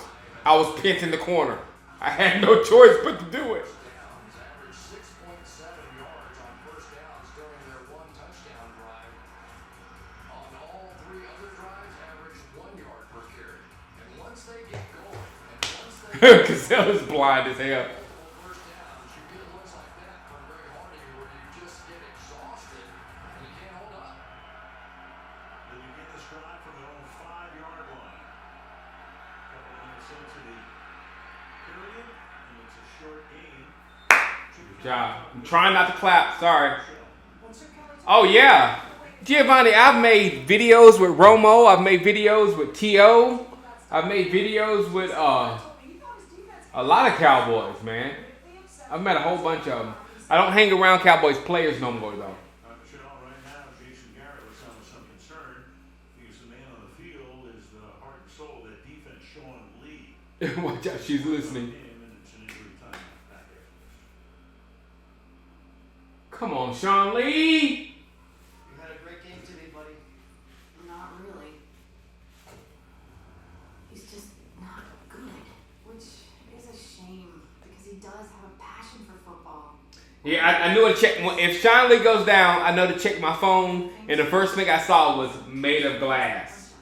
I was pinned in the corner. I had no choice but to do it. Averaged 6.7 yards on first downs during their one touchdown drive. On all three other drives, averaged 1 yard per carry. And once they get going, and once they Casella's blind as hell. first downs, you get looks like that from Greg Hardy where you just get exhausted and you can't hold up. They begin this drive from their own 5-yard line. Couple of minutes into the period, and it's a short game. Good job. I'm trying not to clap. Sorry. Oh, yeah. Giovanni, I've made videos with Romo. I've made videos with T.O. I've made videos with a lot of Cowboys, man. I've met a whole bunch of them. I don't hang around Cowboys players no more, though. Michelle, right now, Jason Garrett was showing some concern because the man on the field is the heart and soul of that defense, Sean Lee. Watch out, she's listening. Come on, Sean Lee. You had a great game today, buddy. Not really. He's just not good, which is a shame because he does have a passion for football. Yeah, I knew to check. If Sean Lee goes down, I know to check my phone, and the first thing I saw was made of glass.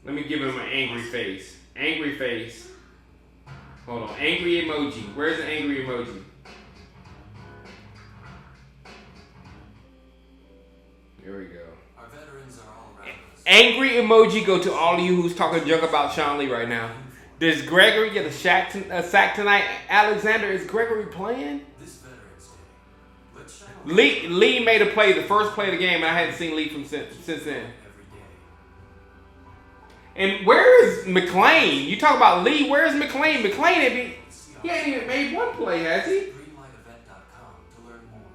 Let me give him an angry face. Angry face. Hold on. Angry emoji. Where's the angry emoji? There we go. Our veterans are all around us. Angry emoji go to all of you who's talking junk about Sean Lee right now. Does Gregory get a sack tonight? Alexander, is Gregory playing? This Veterans Day, let's Lee made a play, the first play of the game, and I hadn't seen Lee since then. And where is McClain? You talk about Lee, where is McClain? McClain, he ain't even made one play, has he? greenlightevent.com to learn more.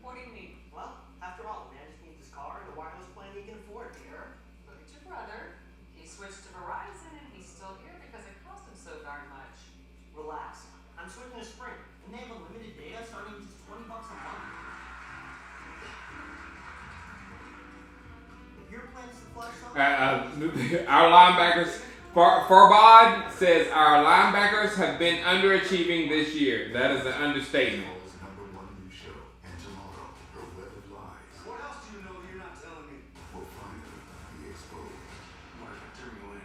What do you mean? Well, after all, the man just needs his car and a wireless plan he can afford. Here. Look at your brother. He switched to Verizon and he's still here because it cost him so darn much. Relax. I'm switching to Sprint, and they have unlimited data starting at just $20 a month. If your plan is to flash on, Our linebackers, Farbod says our linebackers have been underachieving this year. That is an understatement. #1 news show, and tomorrow, her web of lies. What else do you know that you're not telling me? Will finally be exposed. Mark, turn me in.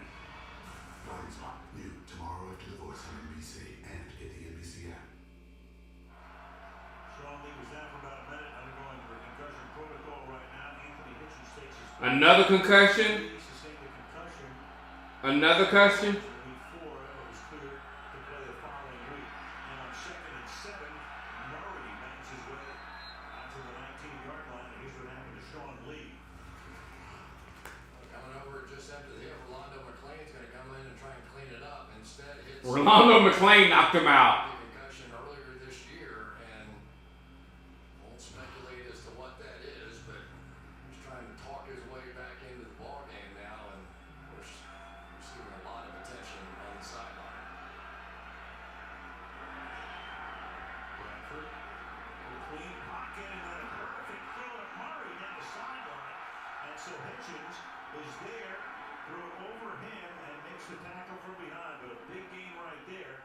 Blind Spot, new tomorrow after The Voice on NBC and get the NBC app. Sean Lee was down for about a minute, undergoing the concussion protocol right now. Anthony Hitchens takes his Another concussion. sustained a concussion. Another concussion. Week 4, it was clear to play the following week. And on 2nd and 7, Murray bangs his way out to the 19-yard line, and here's what happened to Sean Lee. Coming over just after the hit, Rolando McClain's going to come in and try and clean it up. Instead, hits Rolando McClain knocked him out. concussion earlier this year, and won't speculate as to what that is, but he's trying to talk his way back into the ball game now, and we're receiving a lot of attention on the sideline. Bradford, a clean pocket, and then a perfect throw to Murray down the sideline. And so Hitchens is there, throw it over him, and makes the tackle from behind. But a big gain right there.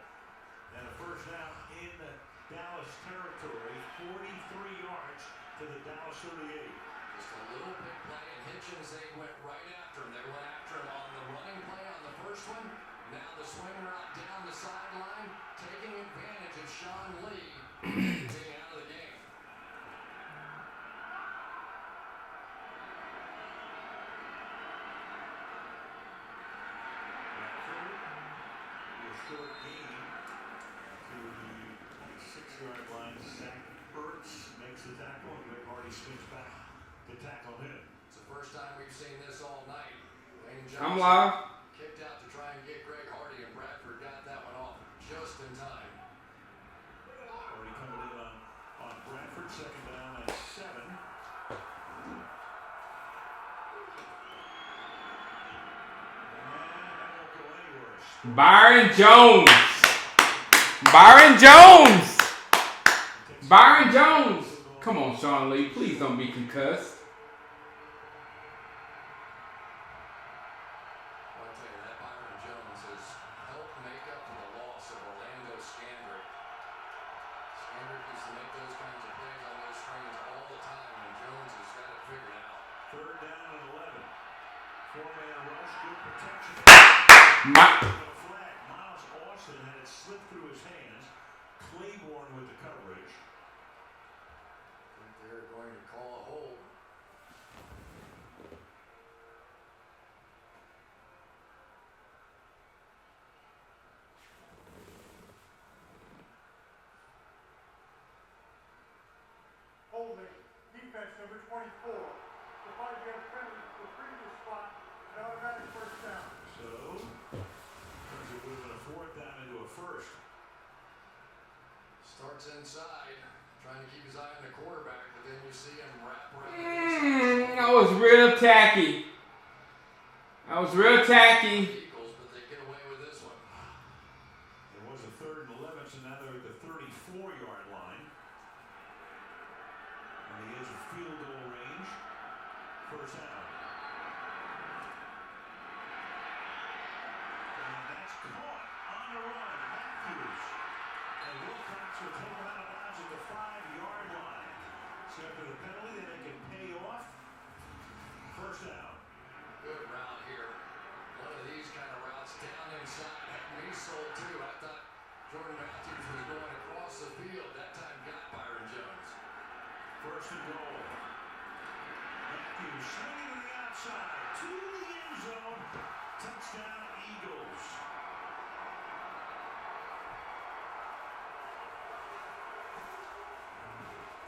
And a first down in the Dallas territory, 43 yards to the Dallas 38. Just a little big play, and Hitchens, they went right after him. They went after him on the running play on the first one. Now the swing route down the sideline, taking advantage of Sean Lee being out of the game. Bradford, a short gain to the 6-yard line. Zach Ertz makes the tackle, and Greg Hardy swings back to tackle him. It's the first time we've seen this all night. Lane I'm Johnson live. kicked out to try and get Greg Hardy, and Bradford got that one off just in time. Already coming in on Bradford, 2nd down and 7. Byron Jones. Byron Jones. Byron Jones. Come on, Sean Lee. Please don't be concussed. I'll tell you, that Byron Jones has helped make up for the loss of Orlando Scandrick. Scandrick used to make those kinds of plays on those screens all the time, and Jones has got it figured out. Third down and 11. Four-man rush, good protection. Flag. Miles Austin had it slip through his hands. Claiborne with the coverage. I think they're going to call a hold. Holding, defense number 24. The 5-yard penalty to the previous spot, an automatic first down. So, turns it would have been a fourth down into a first. Starts inside, trying to keep his eye on the quarterback, but then you see him wrap around. I was real tacky. Eagles, but they get away with this one. It was a 3rd and 11, so now they're at the 34-yard line. On the edge of field goal range. First down. And that's caught on the run. Matthews. And Wilcox will take him out of bounds at the 5-yard line. So after the penalty, then they can pay off. First down. Good route here. One of these kind of routes down inside had me sold too. I thought Jordan Matthews was going across the field. That time got Byron Jones. First and goal. Matthews swinging to the outside. To the end zone. Touchdown, Eagles.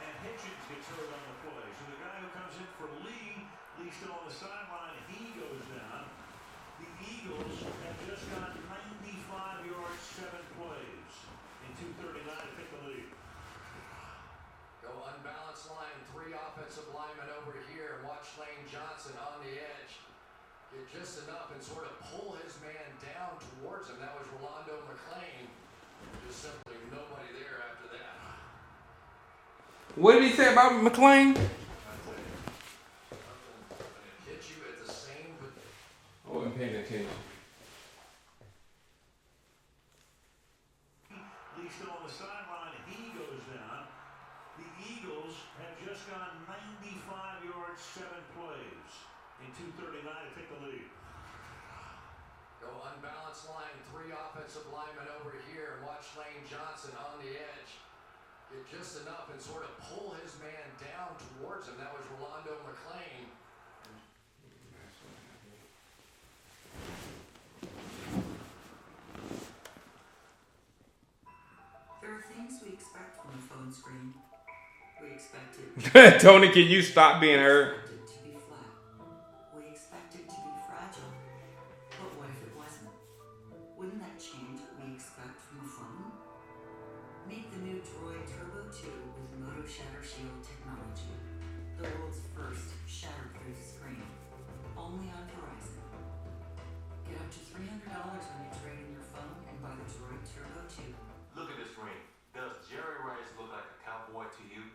And Hitchens gets hurt on the play. So the guy who comes in for Lee still on the sideline. He goes down. The Eagles have just got 95 yards, 7 plays. In 2:39 to take the lead. Go unbalanced line, 3 offensive linemen over here, and watch Lane Johnson on the edge. Get just enough and sort of pull his man down towards him. That was Rolando McClain. Just simply nobody there after that. What did he say about McClain? Hit you at the same, but I wasn't paying attention. Lee still on the sideline. He goes down. The Eagles have just gone 95 yards, 7 plays. In 2:39 to take the lead. go unbalanced line, 3 offensive linemen over here, and watch Lane Johnson on the edge. Get just enough and sort of pull his man down towards him. That was Rolando McClain. There are things we expect from a phone screen. We expect it Tony, can you stop being hurt? to be flat. We expect it to be fragile. But what if it wasn't? Wouldn't that change what we expect from a phone? Meet the new Droid Turbo 2 with Moto Shatter Shield technology. The world's first shatterproof screen. Only on Verizon. Get up to $300 when you trade in your phone and buy the Droid Turbo 2. Look at this ring. Does Jerry Rice look like a cowboy to you?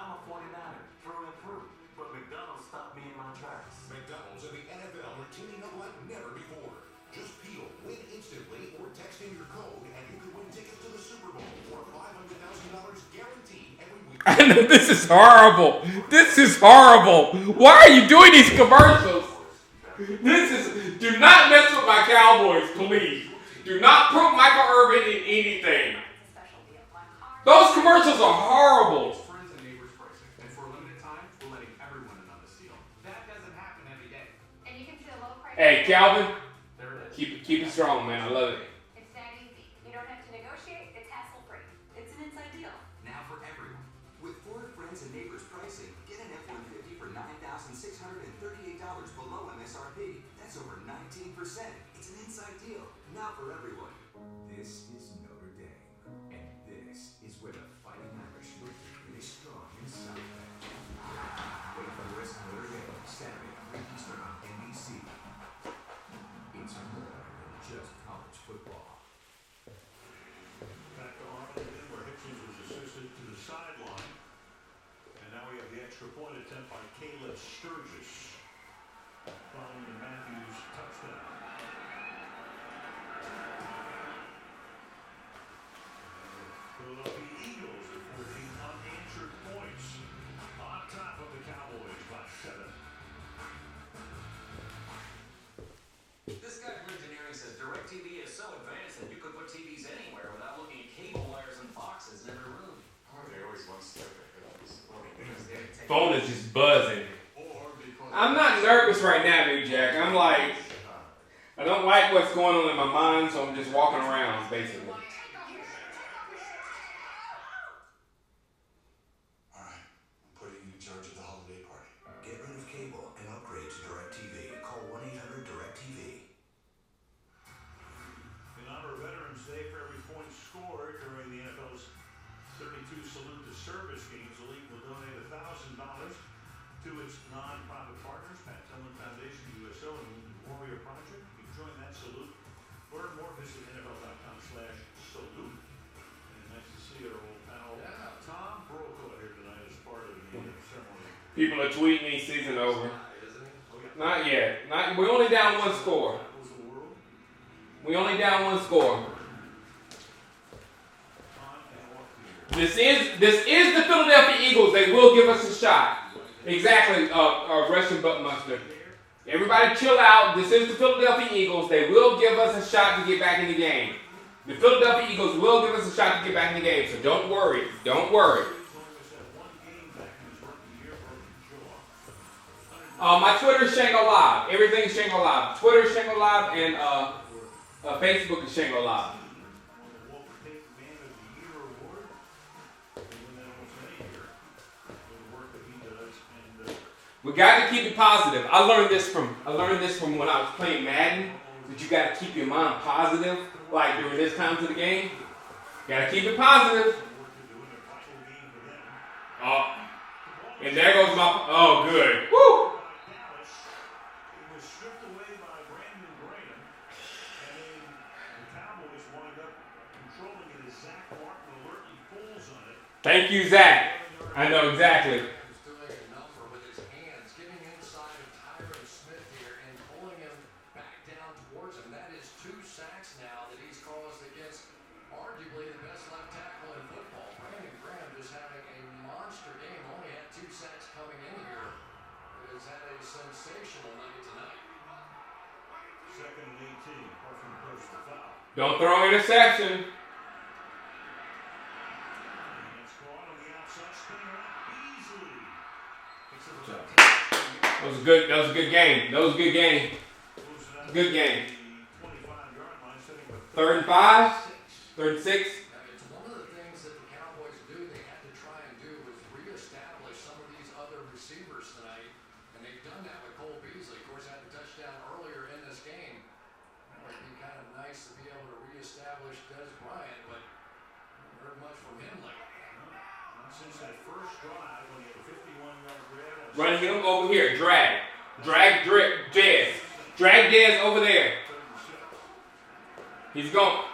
I'm a 49er, through and through. But McDonald's stopped me in my tracks. McDonald's and the NFL are teaming up like never before. Just peel, win instantly, or text in your code, and you can win tickets to the Super Bowl for $500,000 guaranteed every week. I know this is horrible. This is horrible. Why are you doing these commercials? Do not mess with my Cowboys, please. Do not put Michael Irvin in anything. Those commercials are horrible. Friends and neighbors pricing, and for a limited time, we're letting everyone in on this deal. That doesn't happen every day. And you can see the low price. Hey, Calvin, There it is. keep it strong, man. I love it. It's that easy. You don't have to negotiate. It's hassle-free. It's an inside deal. Now for everyone. With Ford Friends and Neighbors pricing, get an F-150 for $9,638 below MSRP. That's over 19%. It's an inside deal. Now for everyone. This is Notre Dame, and this is where the Fighting Irish look really strong in South Bend. Wait for the rest of Notre Dame, Saturday, 3 Eastern on NBC. It's sideline. And now we have the extra point attempt by Caleb Sturgis following the Matthews touchdown. Philadelphia Eagles with 14 unanswered points on top of the Cowboys by 7. This guy from engineering says DirecTV is so advanced that you could put TVs anywhere without looking at cable wires and boxes in every room. They always one step ahead of us. Phone is just buzzing. I'm not nervous right now, New Jack. I'm like, I don't like what's going on in my mind, so I'm just walking around, basically. Alright, I'm putting you in charge of the holiday party. Get rid of cable and upgrade to DirecTV. Call 1-800-DirecTV. In honor of Veterans Day, for every point scored during the NFL's 32 Salute to Service games, the league will donate $1,000 to its non-profit partners, Pat Tillman Foundation, USO, and the Warrior Project. You can join that salute. Learn more, visit NFL.com/salute. And nice to see our old pal, Tom Brokaw, here tonight as part of the ceremony. People are tweeting me season over. Not yet. We only down one score. We only down one score. This is the Philadelphia Eagles. They will give us a shot. Exactly, Russian butt mustard. Everybody chill out. This is the Philadelphia Eagles. They will give us a shot to get back in the game. The Philadelphia Eagles will give us a shot to get back in the game. So don't worry. Don't worry. My Twitter is Shango Live. Everything is Shango Live. Twitter is Shango Live and Facebook is Shango Live. We got to keep it positive. I learned this from when I was playing Madden. That you got to keep your mind positive, like during this time of the game. Got to keep it positive. Oh, and there goes my. Oh, good. Woo. Thank you, Zach. I know exactly. Don't throw interception. That was a good game. That was a good game. Good game. 3rd and 5? 3rd and 6? It's one of the things that the Cowboys do. They had to try and do was reestablish some of these other receivers tonight, and they've done that with Cole Beasley. Of course, had a touchdown earlier in this game. It would be kind of nice to be able to reestablish Des Bryant, but I haven't heard much from him lately. Since that first drive, when he had a 51-yard grab. Running him over here. Drag Dez. Drag Dez over there. He's going.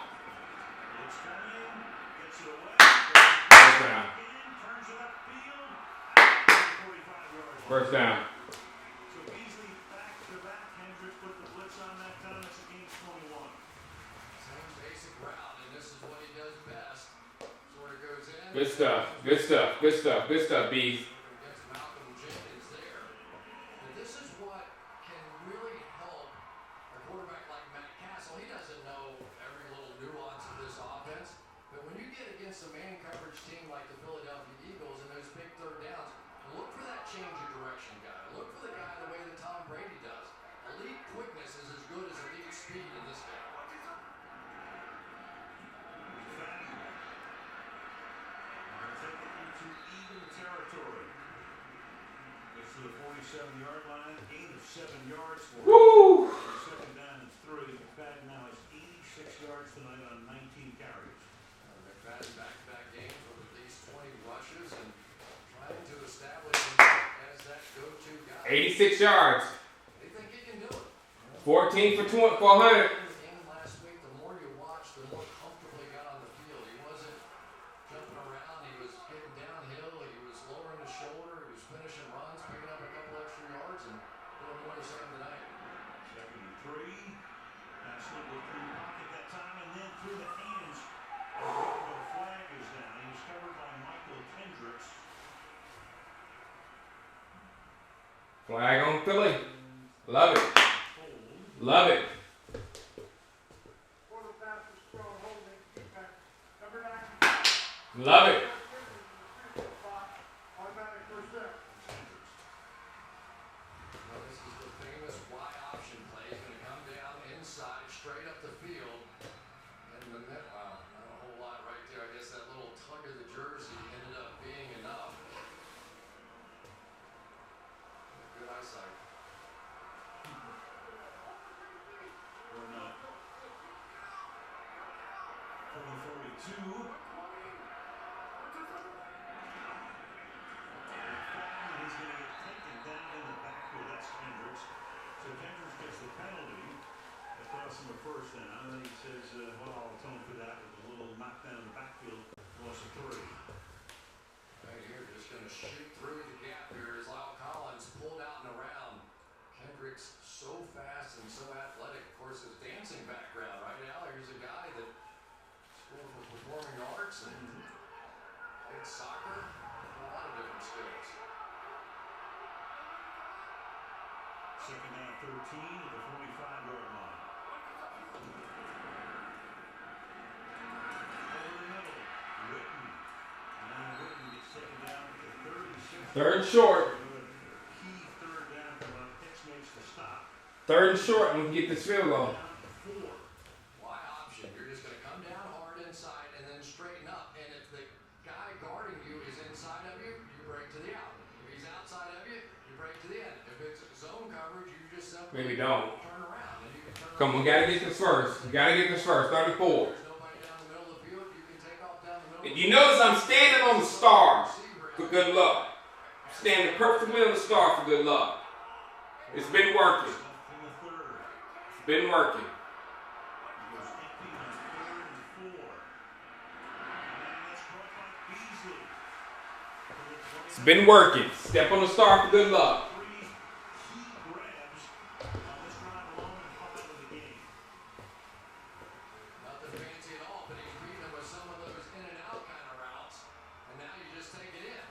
First down. So Beasley back to back. Hendricks put the blitz on that time. It's a gain 21. Same basic route, and this is what he does best. Sort of goes in. Good stuff. Good stuff. Good stuff. Good stuff, Bees. Gets Malcolm Jenkins there. And this is what can really help a quarterback like Matt Castle. He doesn't know every little nuance of this offense, but when you get against a man coverage team like the Philadelphia Eagles and those big 3rd downs, look for that change of direction guy. Look for the guy the way that Tom Brady does. Elite quickness is as good as elite speed in this game. Into even territory. Gets to the 47-yard line. Gain of 7 yards for him. 2nd down and 3. McFadden now has 86 yards tonight on 19 carries. McFadden back-to-back games with at least 20 rushes and trying to establish himself as that go-to guy. 86 yards. They think he can do it. 14 for 400. Last week, the more you watch, the more comfortable he got on the field. He wasn't jumping around. He was getting down Flag on Philly. Love it. Love it. For the fastest throw holding defense, number 9. Love it. Automatic first down. Well, this is the famous Y option play. He's going to come down inside, straight up the field. In the net, wow, not a whole lot right there. I guess that little tug of the jersey ended up being enough. Good eyesight. Or not. From the 42. And he's going to get taken down in the backfield. That's Kendricks. So Kendricks gets the penalty. That costs him a first down. And then he says, well, I'll atone for that with a little knockdown in the backfield. Loss of 3. Right here, just going to shoot through the gap here as Lyle Collins pulled out and around. Kendricks so fast and so athletic. Of course, his dancing background, right now, here's a guy that school for performing arts and played soccer, a lot of different skills. Second down, 13 at the 45-yard line. Over the middle, Witten. And Witten gets taken down at the 36. Third and short. Key third down from Hicks makes the stop. Third and short, and we can get this field goal. Y option, you're just going to come down hard inside and then straighten up. And if the guy guarding you is inside of you, you break to the out. If he's outside of you, you break to the end. If it's zone coverage, you just simply Maybe don't. turn around. And you can turn Come on, we gotta get this first. We gotta get this first. 34. There's nobody down the middle of the field. You can take off down the middle. If you notice, I'm standing on the star for good luck. I'm standing perfectly on the star for good luck. It's been working. It's been working. It's been working. Step on the star for good luck. Nothing fancy at all, but he's beating him with some of those in and out kind of routes. And now you just take it in.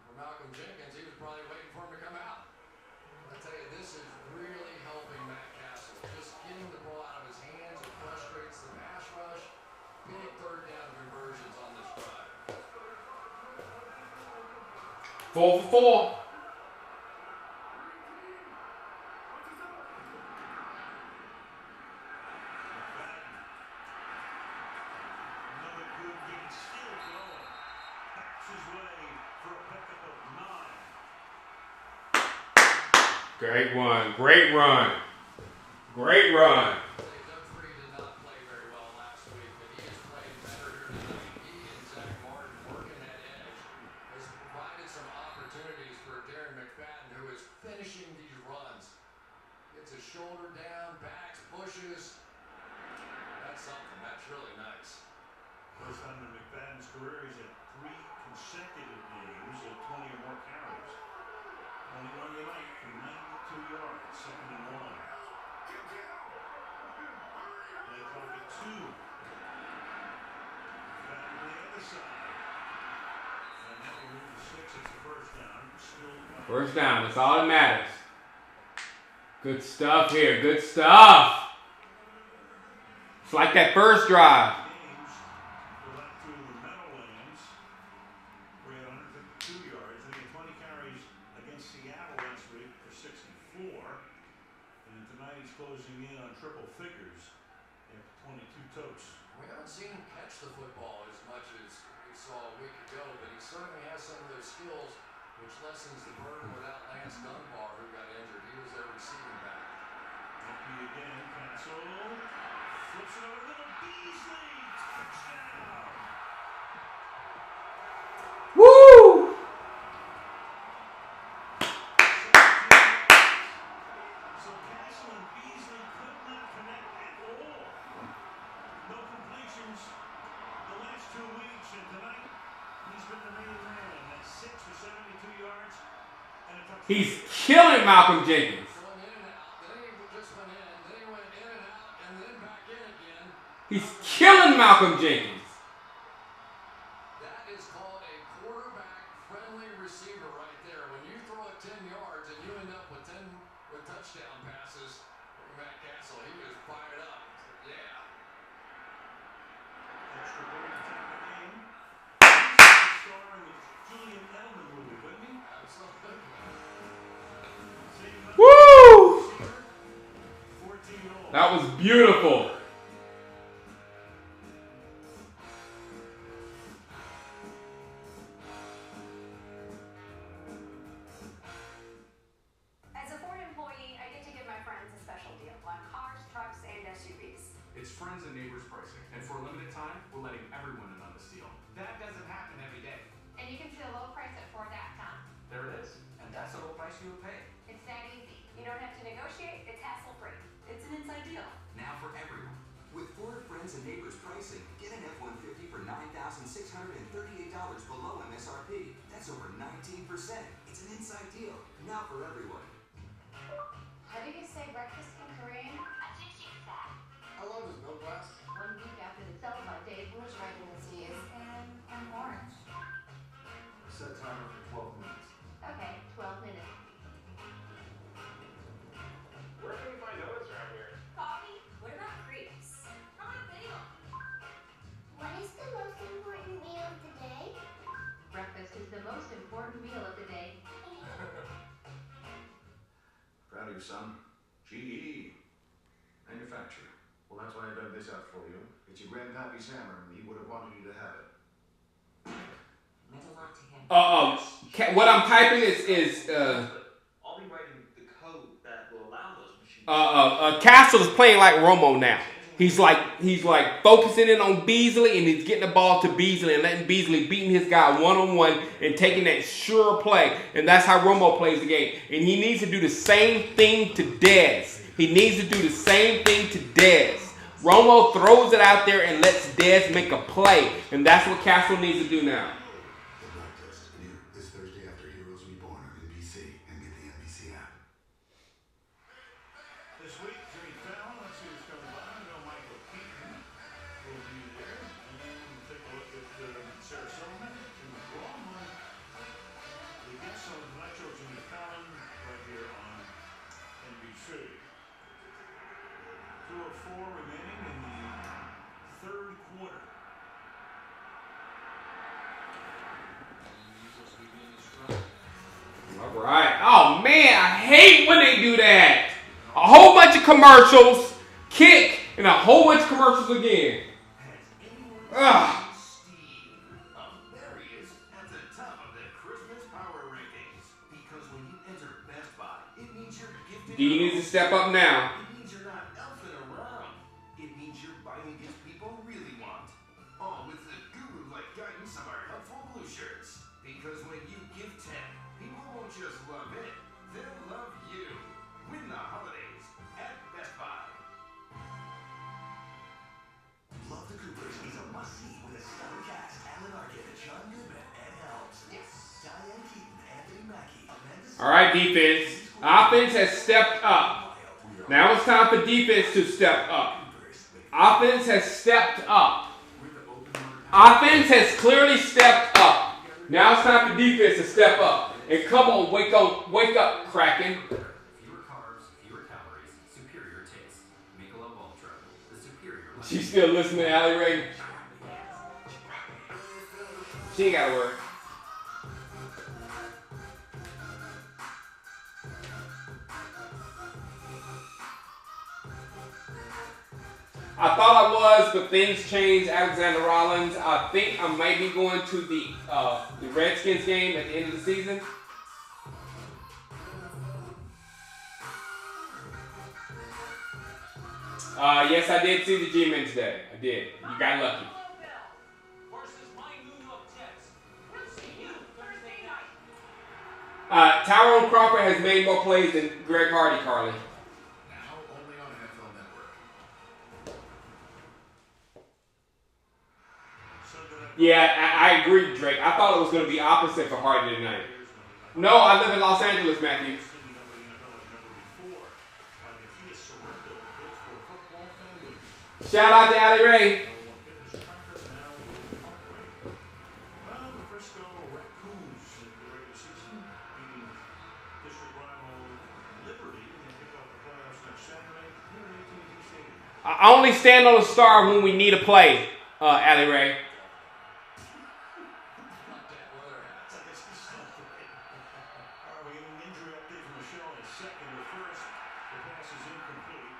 For Malcolm Jenkins, he was probably waiting for him to come out. I tell you, this is really helping Matt Castle. Just getting the ball out of his hands, it frustrates the pass rush. Big third down conversions on this drive. 4 for 4. Another good game, still going. Backs his way for a pickup of 9. Great one. Great run. Great run. Doug Free did not play very well last week, but he has played better here tonight. He and Zach Martin working that edge has provided some opportunities for Darren McFadden, who is finishing these runs. Gets his shoulder down, backs, pushes. That's something. That's really nice. First time in McFadden's career, he's had 3 consecutive games of 20 or more carries. Only one tonight for 92 yards, second and 1. They clock at 2. McFadden on the other side. And that will move to 6. It's the first down. Still First down. That's all that matters. Good stuff here. Good stuff. It's like that first drive. games. Go back to the Meadowlands, where he had 152 yards. Then he had 20 carries against Seattle last week for 64. And tonight he's closing in on triple figures after 22 totes. We haven't seen him catch the football as much as we saw a week ago, but he certainly has some of those skills, which lessens the burden without Lance Dunbar, who got injured. He was their receiving back. Empty again, Castle. Flips it over to the Beasley. Touchdown. Woo! So Castle and Beasley could not connect at all. No completions the last 2 weeks, and tonight he's been the main man. That's 6 for 72 yards and a touchdown. He's killing Malcolm Jenkins. Going in and out, then he just went in, then he went in and out, and then back in again. He's killing Malcolm Jenkins. That is called a quarterback-friendly receiver right there. When you throw That was beautiful. As a Ford employee, I get to give my friends a special deal on cars, trucks, and SUVs. It's friends and neighbors pricing, and for a limited time, we're letting everyone in on this deal. That doesn't happen every day. And you can see a low price at Ford.com. There it is, and that's the low price you would pay. It's that easy. You don't have to negotiate, it's hassle-free. It's an inside deal. Now for everyone. With Ford Friends and Neighbors pricing, get an F-150 for $9,638 below MSRP. That's over 19%. It's an inside deal. Now for everyone. How do you say breakfast in Korean? How long does milk last? 1 week after the sell-by date, who's writing the C's? And I'm orange. Set timer for 12 minutes. Okay, 12 minutes. Where can we find donuts around here? Coffee? What about crepes? How about a bagel? What is the most important meal of the day? Breakfast is the most important meal of the day. Proud of you, son. GE. Manufacturer. Well, that's why I dug this out for you. It's your grandpappy's hammer, and he would have wanted you to have it. Meant a lot to him. What I'm typing is I'll be writing the code that will allow those machines. Castle is playing like Romo now. He's like focusing in on Beasley, and he's getting the ball to Beasley and letting Beasley beating his guy one-on-one and taking that sure play. And that's how Romo plays the game. And he needs to do the same thing to Dez. He needs to do the same thing to Dez. Romo throws it out there and lets Dez make a play. And that's what Castle needs to do now. The Blood Test, new this Thursday after Heroes Reborn on NBC, and get the NBC app. This week, Jimmy Fallon, let's see who's coming by. I know Michael Keaton will be there. And we'll take a look at Sarah Silverman in the wrong one. The guest on tonight's show, Jimmy Fallon, right here on NBC. 2:04 remaining in the third quarter. All right. Oh, man, I hate when they do that. A whole bunch of commercials, kick, and a whole bunch of commercials again. Ugh. There he is, at the top of the Christmas power rankings. Because when you enter Best Buy, it means you're gifted. He needs to step up now. It means you're not elfing around. It means you're buying gifts people really want. All with the guru-like guidance of our helpful blue shirts. Because when you give 10, people won't just love it, they'll love you. Win the holidays at Best Buy. Love the Coopers is a must-see with a stellar cast. Alan Arkin, John Goodman, Ed Helms. Diane Keaton, Anthony Mackie, Amanda. All right, defense. Offense has stepped up. Now it's time for defense to step up. Offense has stepped up. Offense has clearly stepped up. Now it's time for defense to step up. And come on, wake up, Kraken. Fewer carbs, fewer calories, superior taste. Michelob Ultra, the superior. She's still listening to Allie Ray. She ain't gotta work. I thought I was, but things changed. Alexander Rollins. I think I might be going to the Redskins game at the end of the season. Yes, I did see the G-Men today. I did. You got lucky. Tyrone Crawford has made more plays than Greg Hardy, Carly. Now only on NFL Network. Yeah, I agree, Drake. I thought it was going to be opposite for Hardy tonight. No, I live in Los Angeles, Matthew. Shout out to Allie Ray. I only stand on a star when we need a play, Allie Ray. Injury update from Michelle in a second. The first, the pass is incomplete.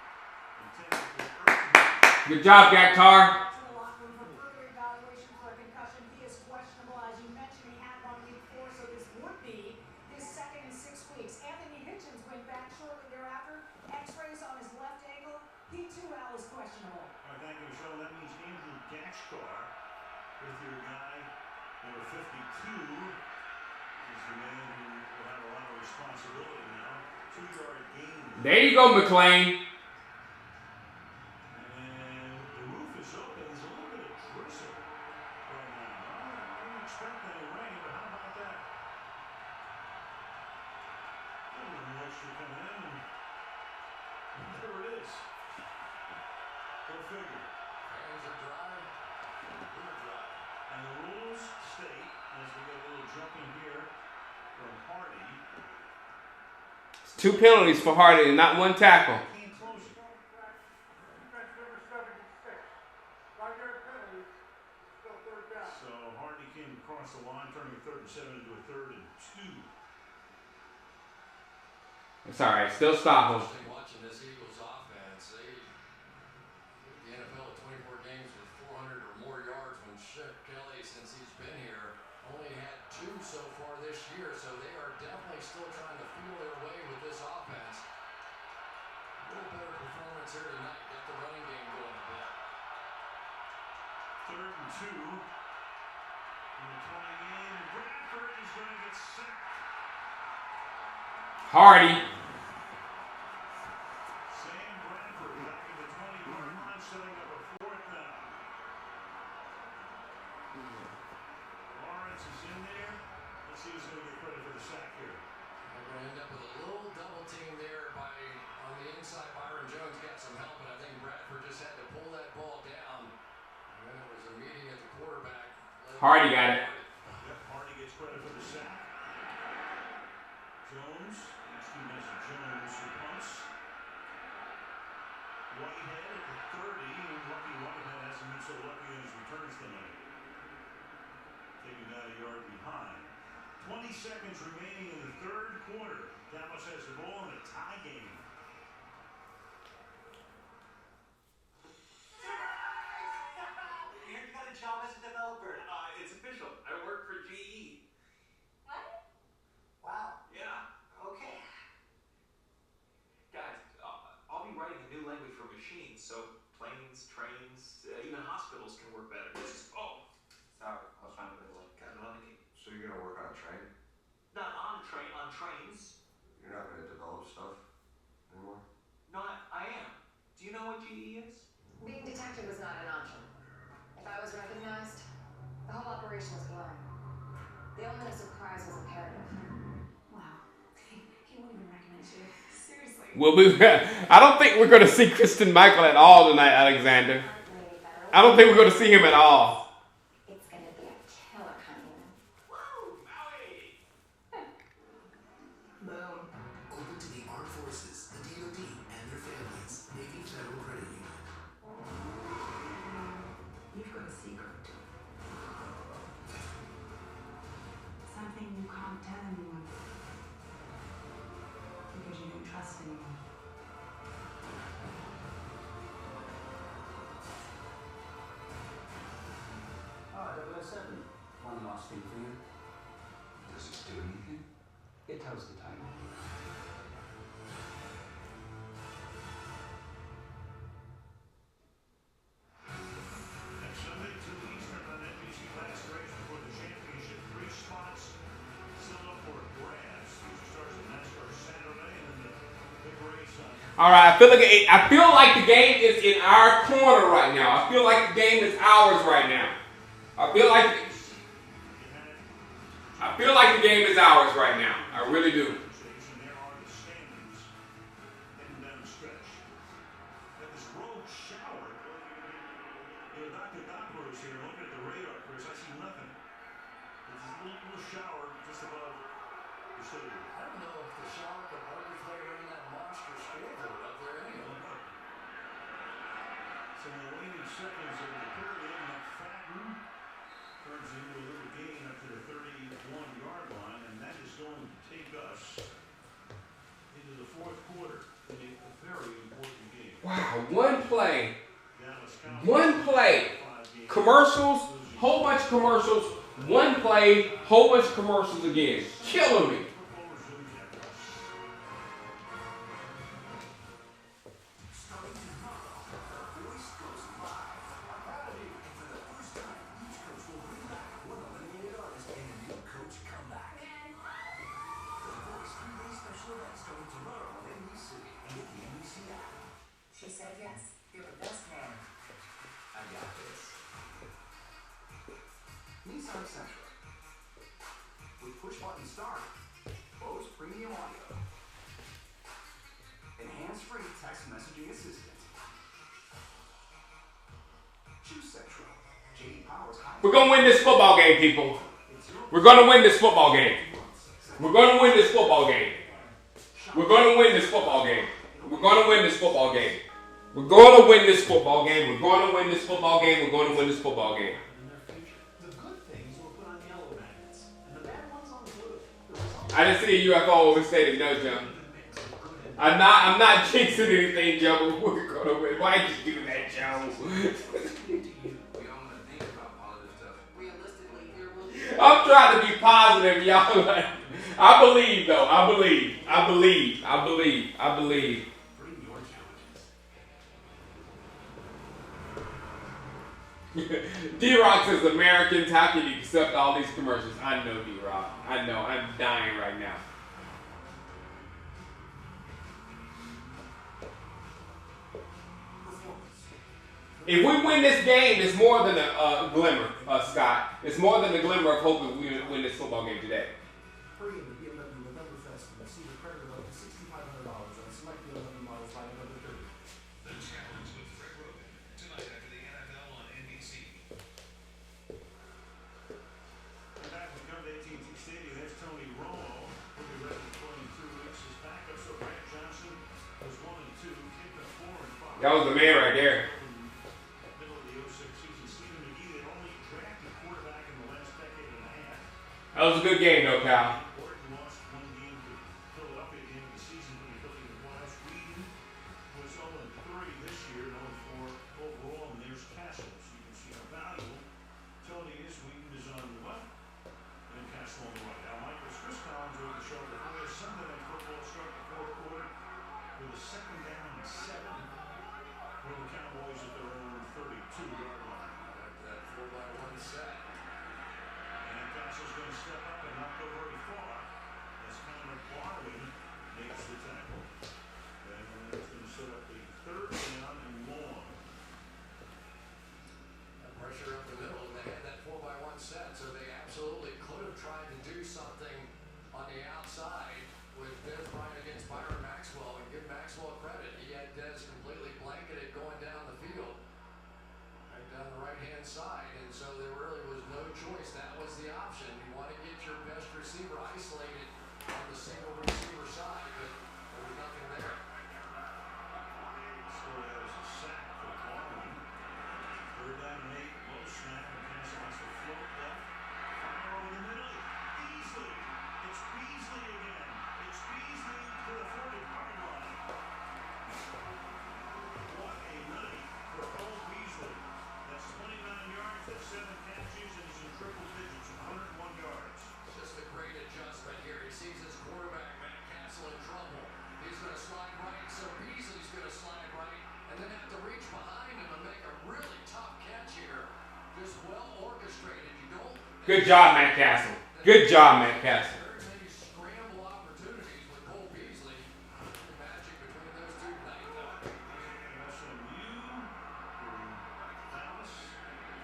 Good job, Gaktar. To the locker room for further evaluation for a concussion. He is questionable, as you mentioned. He had one week 4, so this would be his second in 6 weeks. Anthony Hitchens went back shortly thereafter. X-rays on his left ankle. He too, Al, is questionable. All right, thank you, Michelle. That means Andrew Gachkar with your guy, number 52, is the man who will have a lot of responsibility now. 2-yard gain. There you go, McLean. And the roof is open. There's a little bit of drizzle right now. I didn't expect any rain, but how about that? A little moisture coming in, and there it is. Go figure. Hands are dry. We're dry. And the rules state, as we get a little jumping here from Hardy. It's 2 penalties for Hardy and not 1 tackle. Can't close it. Defense number 76. 5-yard penalty. Still third down. So Hardy came across the line, turning a 3rd and 7 into a 3rd and 2. It's all right. Still stop him. Watching this Eagles offense, they the NFL at 24 games with 400 or more yards when Chip Kelly, since he's been here, only had 2 so far this year. So they are definitely still trying to feel their way with this offense. A little better performance here tonight. Got the running game going a bit. 3rd and 2. In the 20 game, Bradford is going to get sacked. Hardy. Sam Bradford back in the 20-yard line, setting up a 4th down. Lawrence is in there. Let's see who's going to get credit for the sack here. They're going to end up with a little double team there on the inside. Byron Jones got some help, but I think Bradford just had to pull that ball down. And then it was a meeting at the quarterback. Hardy got it. Yep, Hardy gets credit for the sack. Jones, next team has Jones who punts. Whitehead at the 30, and Lucky Whitehead hasn't been so lucky in his returns tonight. Taking down a yard behind. 20 seconds remaining in the 3rd quarter. Dallas has the ball in a tie game. You got a job as a developer. It's official. I work for GE. What? Wow. Yeah. Okay. Guys, I'll be writing a new language for machines, so planes, trains, even hospitals can work better. Sorry, I was trying to be like got it on the key. So you're gonna work on a train? Not on a train, on trains. You're not gonna develop stuff anymore? No, I am. Do you know what GE is? Being detected was not an option. If I was recognized, the whole operation was blown. The element of surprise was imperative. Wow. He won't even recognize you. Seriously. I don't think we're going to see Kristen Michael at all tonight, Alexander. I don't think we're going to see him at all. It's going to be a killer honeymoon. Woo! Maui! Boom. Open to the Armed Forces, the DoD, and their families. Navy Federal Credit Union. You've got a secret. Something you can't tell anyone. Because you don't trust anyone. Ah, 007. One last thing for you. Does it do anything? It tells the time. Next Sunday, 2 Eastern on NBC Last Race before the championship. 3 spots still up for grabs. Future Stars of NASCAR Saturday, and then the big race on. All right, I feel like the game is in our corner right now. I feel like the game is ours right now. I feel like the game is ours right now. I really do. And there are the standings heading down the stretch. Got this rogue shower. You know, Dr. Doppler is here looking at the radar, Chris. I see nothing. There's this little shower just above the stadium. I don't know if the shower could hardly play in that monster scoreboard up there anyway. So in the waning seconds of the period, McFadden turns into a little gain up to the 31-yard line, and that is going to take us into the 4th quarter in a very important game. Wow, one play. Dallas play. Commercials, whole bunch of commercials. One play, whole bunch of commercials again. Killing me. Starting tomorrow, The Voice goes live. I'm proud of you. And for the first time, each coach will bring back one eliminated artist in a new coach comeback. The Voice 3-day special event starting tomorrow on NBC and the NBC app. She said yes. You're the best man. I got this. Nissan Sentra. With push-button start, Bose Premium Audio, and hands-free text messaging assistant. Choose Sentra. J.D. Power's high. We're going to win this football game, people. We're going to win this football game. We're going to win this football game. We're going to win this football game. We're going to win this football game. We're going to win this football game. We're going to win this football game. We're going to win this football game. The good things were put on yellow magnets, and the bad ones on blue. I didn't see a UFO over Stadium, no, Joe. I'm not jinxing anything, Joe. But we're going to win. Why did you do that, Joe? I'm trying to be positive, y'all. I believe, though. I believe. D-Rock says Americans, how can you accept all these commercials? I know, D-Rock. I know. I'm dying right now. If we win this game, it's more than a glimmer, Scott. It's more than a glimmer of hope if we win this football game today. Hurry in the BMW November Fest and receive a credit of up to $6,500 on select BMW models by November 30th. The Challenge with Fred Rogan, tonight after the NFL on NBC. And back we come to AT&T Stadium, there's Tony Romo. He'll be ready to play in 2 weeks. His backup, so Brad Johnson was 1-2, Kipton 4-5. That was the man right there. Middle of the 06 season, Stephen McGee, they only drafted quarterback in the last decade and a half. That was a good game, though, Cal. Orton lost 1 game to Philadelphia at the end of the season, but he took it in the playoffs. Whedon was 0-3 this year, 0-4 overall, and there's Castle. So you can see how valuable Tony is. Whedon is on the left, and Castle on the right. Now, Michael's Chris Collins over the shoulder. Boy, Sunday Night Football start the fourth quarter with a 2nd down and 7 for the Cowboys at their own 32-yard line. That 4-by-1 set. And Castle's going to step up and not go very far as Connor Barwin makes the tackle. And it's going to set up the 3rd down and long. Pressure up the middle, and they had that 4-by-1 set, so they absolutely could have tried to do something on the outside with Dez Bryant against Byron Maxwell, and give Maxwell credit. He had Dez completely blanketed going down the field, right down the right-hand side, and so there really was no choice. That was the option. You want to get your best receiver isolated on the single receiver side, but there was nothing there. Scored out as a sack for Barwin. 3rd down and 8, low snap, and Castle has to float left. Fire over the middle. Beasley. It's Beasley again. It's Beasley to the 40-yard line. What a night for Cole Beasley. That's 29 yards, that's 7 catches, and he's in triple digits, 101 yards. Just a great adjustment here. He sees his quarterback, Matt Castle, in trouble. He's going to slide right, so Beasley's going to slide right, and then have to reach behind him and make a really tough catch here. Just well orchestrated. You don't. Good job, Matt Castle. Good job, Matt Castle. Very many scramble opportunities with Cole Beasley. The magic between those two tonight, though. SMU through Dallas.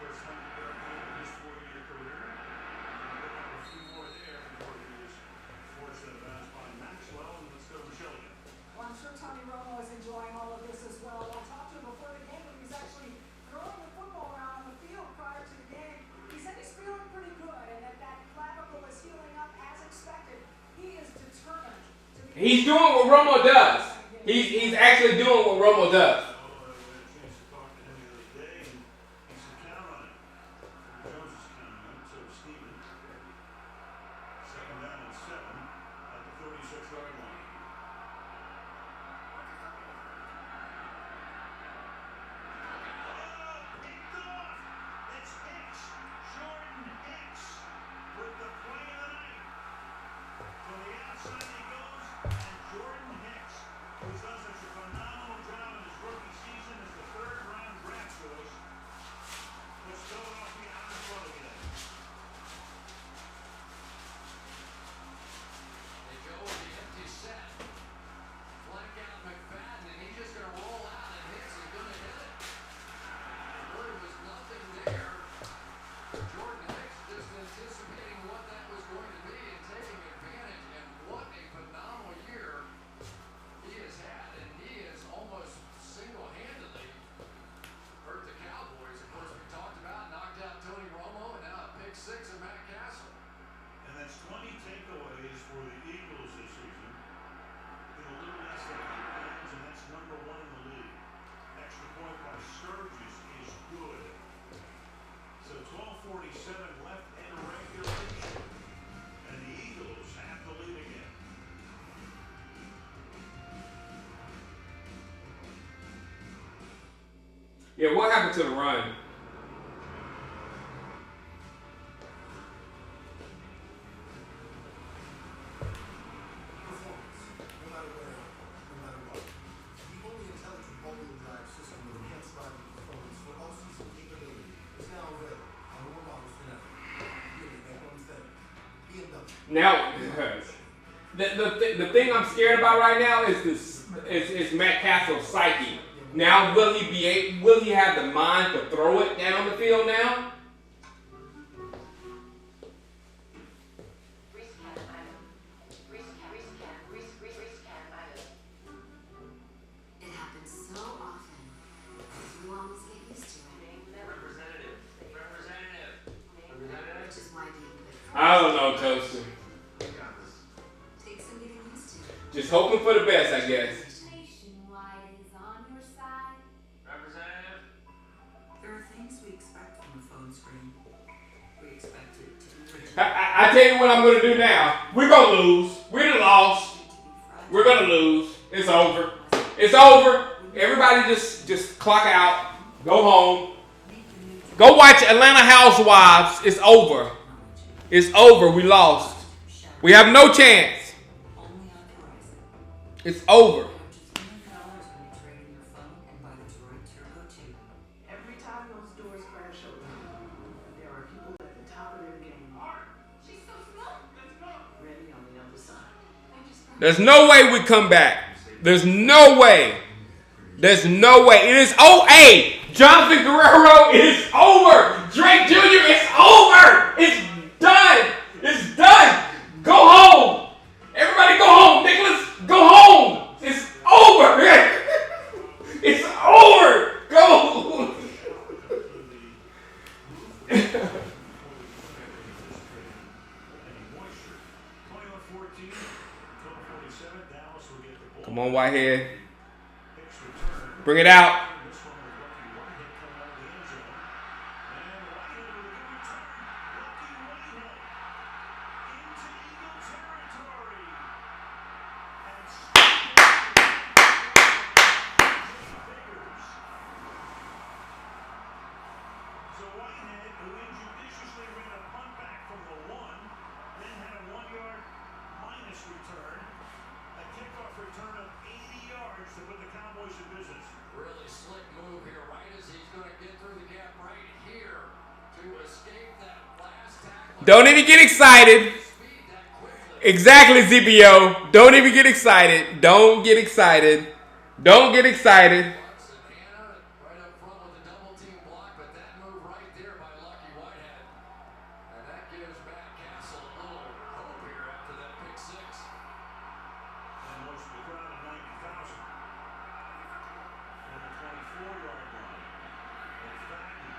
First time to break in his 4-year career. And we'll have a few more there before he is forced out of bounds by Maxwell. And let's go to Shilligan. Well, I'm sure Tony Romo is enjoying all of this as well. I talked to him before the game when he was actually throwing the football around on the field prior to the game. He said he's feeling pretty good and that clavicle is healing up as expected. He is determined to be. He's doing what Romo does. He's actually doing what Romo does. We had a chance to talk to him the other day, and he said, count on it. Jones is counting on it, so is Steven. 2nd down and 7 at the 36-yard line. Oh, picked Yeah, what happened to the run? Performance, no matter where, no matter what. The only intelligent all-wheel drive system with enhanced driving performance for all-season capability is now available on more models than ever. Really, make one thing. BMW. Now, the thing I'm scared about right now is is Matt Castle's psyche. Now, will he have the mind to throw it down the field now? It happens so often. You almost get used to it. Representative. Which is why being good I don't know, Toaster. takes some getting used to. Just hoping for the best, I guess. Nationwide is on your side. Representative. There are things we expect from a phone screen. We expect it to be rigid, I tell you what I'm going to do now. We're going to lose. We're lost. We're going to lose. It's over. It's over. Everybody just clock out. Go home. Go watch Atlanta Housewives. It's over. It's over. We lost. We have no chance. only on Verizon. It's over. Just $100 when you trade in your phone and buy the Droid Turbo 2. Every time those doors crash open, there are people at the top of their game. She's so smart. Ready on the other side. There's no way we come back. There's no way. There's no way. It is hey, Jonathan Guerrero, it is over. Drake Jr., it's over. It's done. It's done. Go home. Everybody go home. Nicholas, go home. It's over. It's over. Go. Come on, Whitehead. Bring it out. So Whitehead, who injudiciously ran a punt back from the 1, then had a 1-yard minus return. A kickoff return of 80 yards to put the Cowboys in business. Really slick move here, right as he's going to get through the gap right here to escape that last tackle. Don't even get excited. Exactly, ZBO. Don't even get excited. Don't get excited. Don't get excited. Right up front with the double team block, but that move right there by Lucky Whitehead. And that gives Matt Castle a little hope here after that pick six. And most of the crowd of 90,000. On the 24-yard line. McFadden.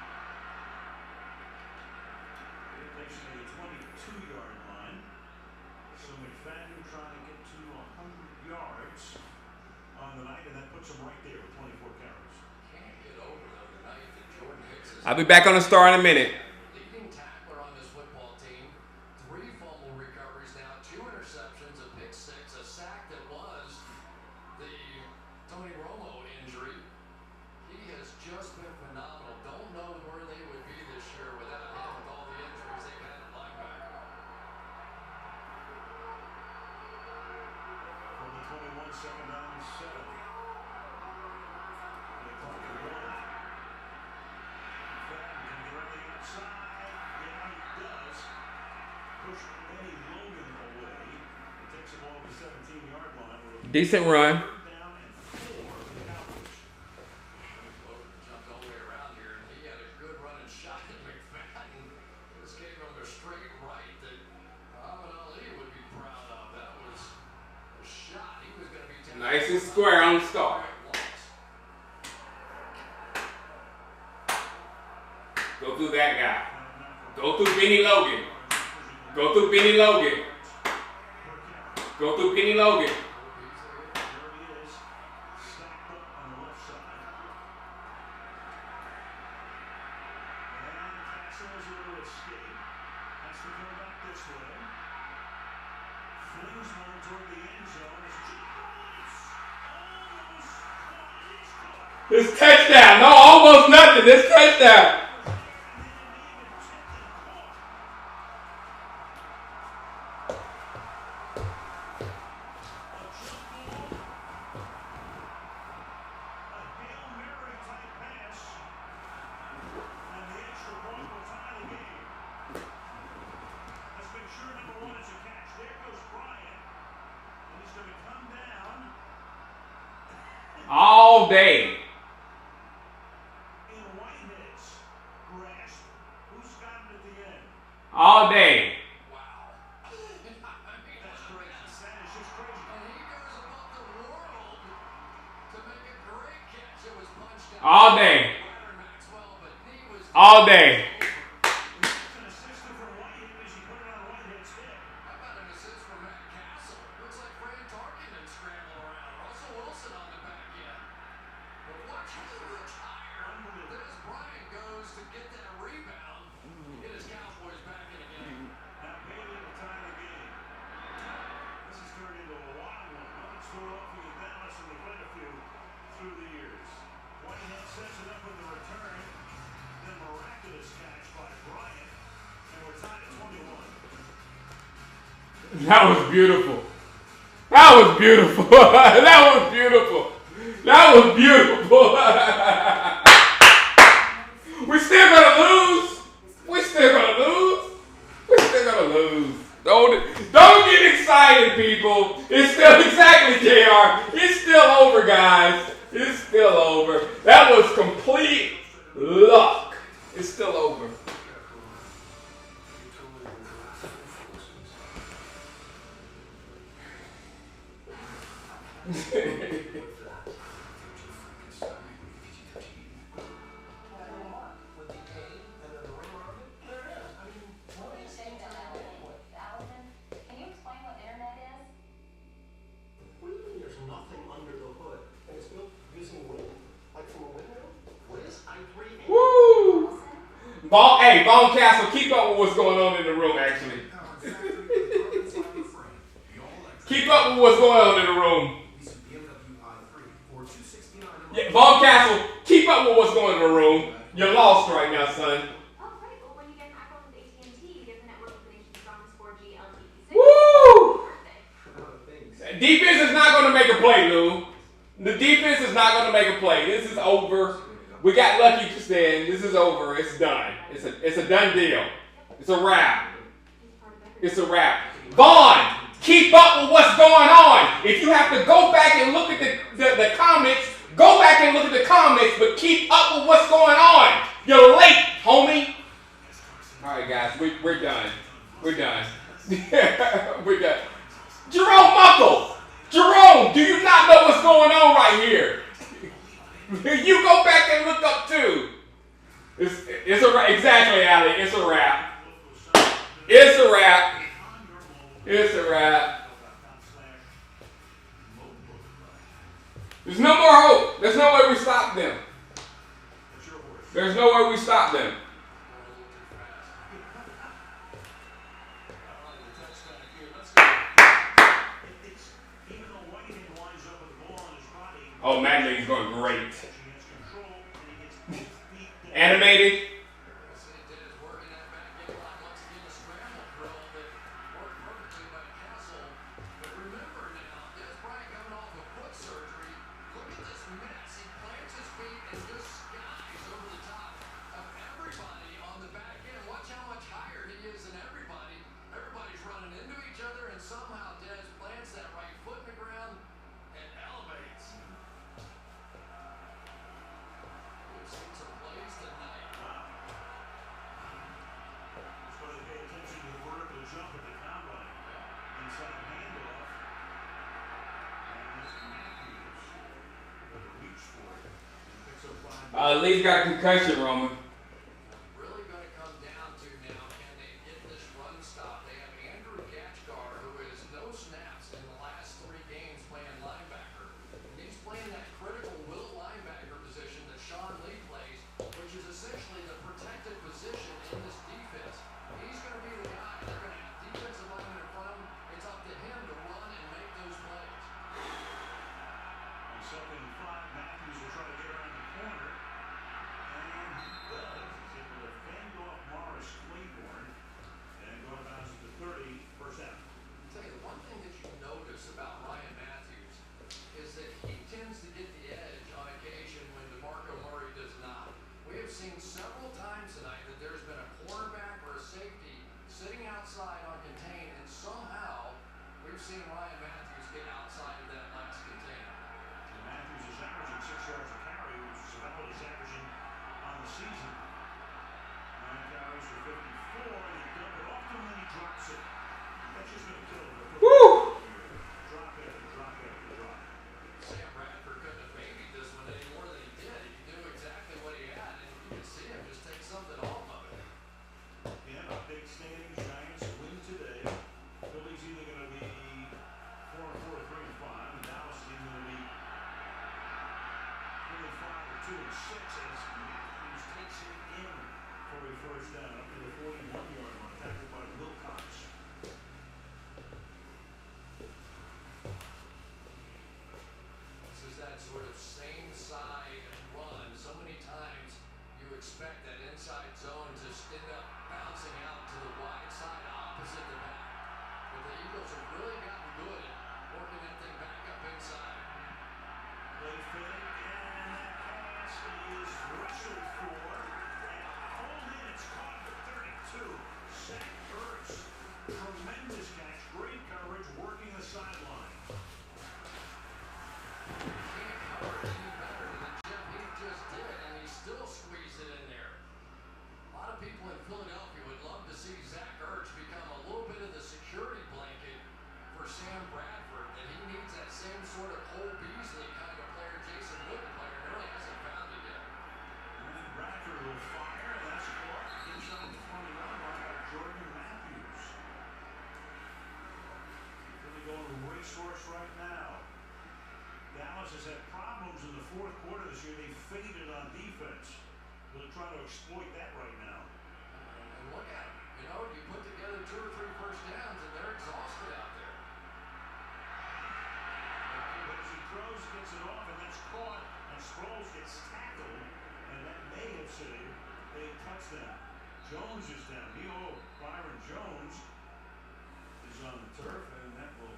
It takes it to the 22-yard line. So McFadden trying to get to 100 yards on the night, and that puts him right there with 24 carries. Can't get over though tonight that Jordan Hicks is I'll be back on the star in a minute. leading tackler on this football team. 3 fumble recoveries now, 2 interceptions, a pick six, a sack that was the Tony Romo injury. He has just been phenomenal. Don't know where they would be this year without him with all the injuries they've had at linebacker. From the 21, second down and 7. The clock at 1. McFadden can get on the outside. Yeah, he does. Push Benny Logan away. It takes the ball to the 17-yard line. Decent run. Third down and 4 for the Cowboys. Logan jumped all the way around here, and he had a good running shot at McFadden. This gave him a straight right that Muhammad Ali would be proud of. That was a shot. He was going to be Nice and square on the star. Go through that guy. Go through Benny Logan. Go through Benny Logan. Go through Benny Logan. There he is. Stacked up on the left side. And Castle is able to escape. Has to come back this way. Flings one toward the end zone. It's Jim Rollins. Almost caught. He's caught. It's touchdown. No, Almost nothing. This touchdown. All day. All day. All day. All day. That was beautiful. That was beautiful. That was beautiful. That was beautiful. We still gonna lose. We still gonna lose. We still gonna lose. Don't get excited, people. It's still exactly, JR. It's still over, guys. It's still over. That was complete luck. It's still over. Woo! Bone Castle, keep up with what's going on in the room, actually. Keep up with what's going on in the room. Yeah, Bone Castle, keep up with what's going on in the room. You're lost right now, son. Woo! Defense is not going to make a play, Lou. The defense is not going to make a play. This is over. We got lucky to stand. This is over. It's done. It's a done deal. It's a wrap. It's a wrap. Vaughn, keep up with what's going on. If you have to go back and look at the comments, go back and look at the comments, but keep up with what's going on. You're late, homie. All right, guys, we're done. We're done. We're done. Jerome Muckle. Jerome, do you not know what's going on right here? You go back and look up too. It's a wrap. Exactly, Allie. It's a wrap. It's a wrap. It's a wrap. There's no more hope. There's no way we stop them. There's no way we stop them. Oh, Magley's going great. Animated. Lee's got a concussion, Roman. Really going to come down to now, can they get this run stop? They have Andrew Gachgar, who has no snaps in the last 3 games playing linebacker. He's playing that critical will linebacker position that Sean Lee plays, which is essentially the protected position in this defense. He's going to be the guy. They're going to have defensive linemen in front of him. It's up to him to run and make those plays. On 2nd and 5, Matthews will try to get around the corner. seen Ryan Matthews get outside of that last container. And Matthews is averaging 6 yards a carry, which is about what he's averaging on the season. 9 carries for 54, and he dump it off to him, and then he drops it. That's just going to kill him. Woo! Drop after drop after drop. Sam Bradford couldn't have babied this one any more than he did. He knew exactly what he had, and you can see him just take something off of it. Yeah, a big standing Giants win today. Philly's either going to be 4-4 or 3-5, and Dallas is either going to be 25 or 2-6 as Matthews takes it in for a first down up to the 41-yard line, tackled by Wilcox. This is that sort of same side run. So many times you expect that inside zone to end up bouncing out to the wide side opposite the back. But the Eagles have really gotten good at working that thing back up inside. Play fake, and that pass is wrestled for, and pulled in. It's caught for 32. Zach Ertz, tremendous catch, great coverage, working the sideline. Can't cover it any better than Jeff Heath just did, and he still squeezed it in there. A lot of people in Philadelphia would love to see Zach Ertz become a little bit of the security blanket for Sam Bradford, and he needs that same sort of Cole Beasley kind of player, Jason Witten player, and really hasn't found it yet. And Bradford will fire, and that's caught inside the 20-yard line by Jordan Matthews. Really going to racehorse right now. Dallas has had problems in the fourth quarter this year. They faded on defense. They're trying to exploit that right now. And look at them. You know, you put together 2 or 3 first downs, and they're exhausted out there. But as he throws, he gets it off, and that's caught, and Sproles gets tackled, and that may have saved a touchdown. Jones is down. Byron Jones is on the turf, and that will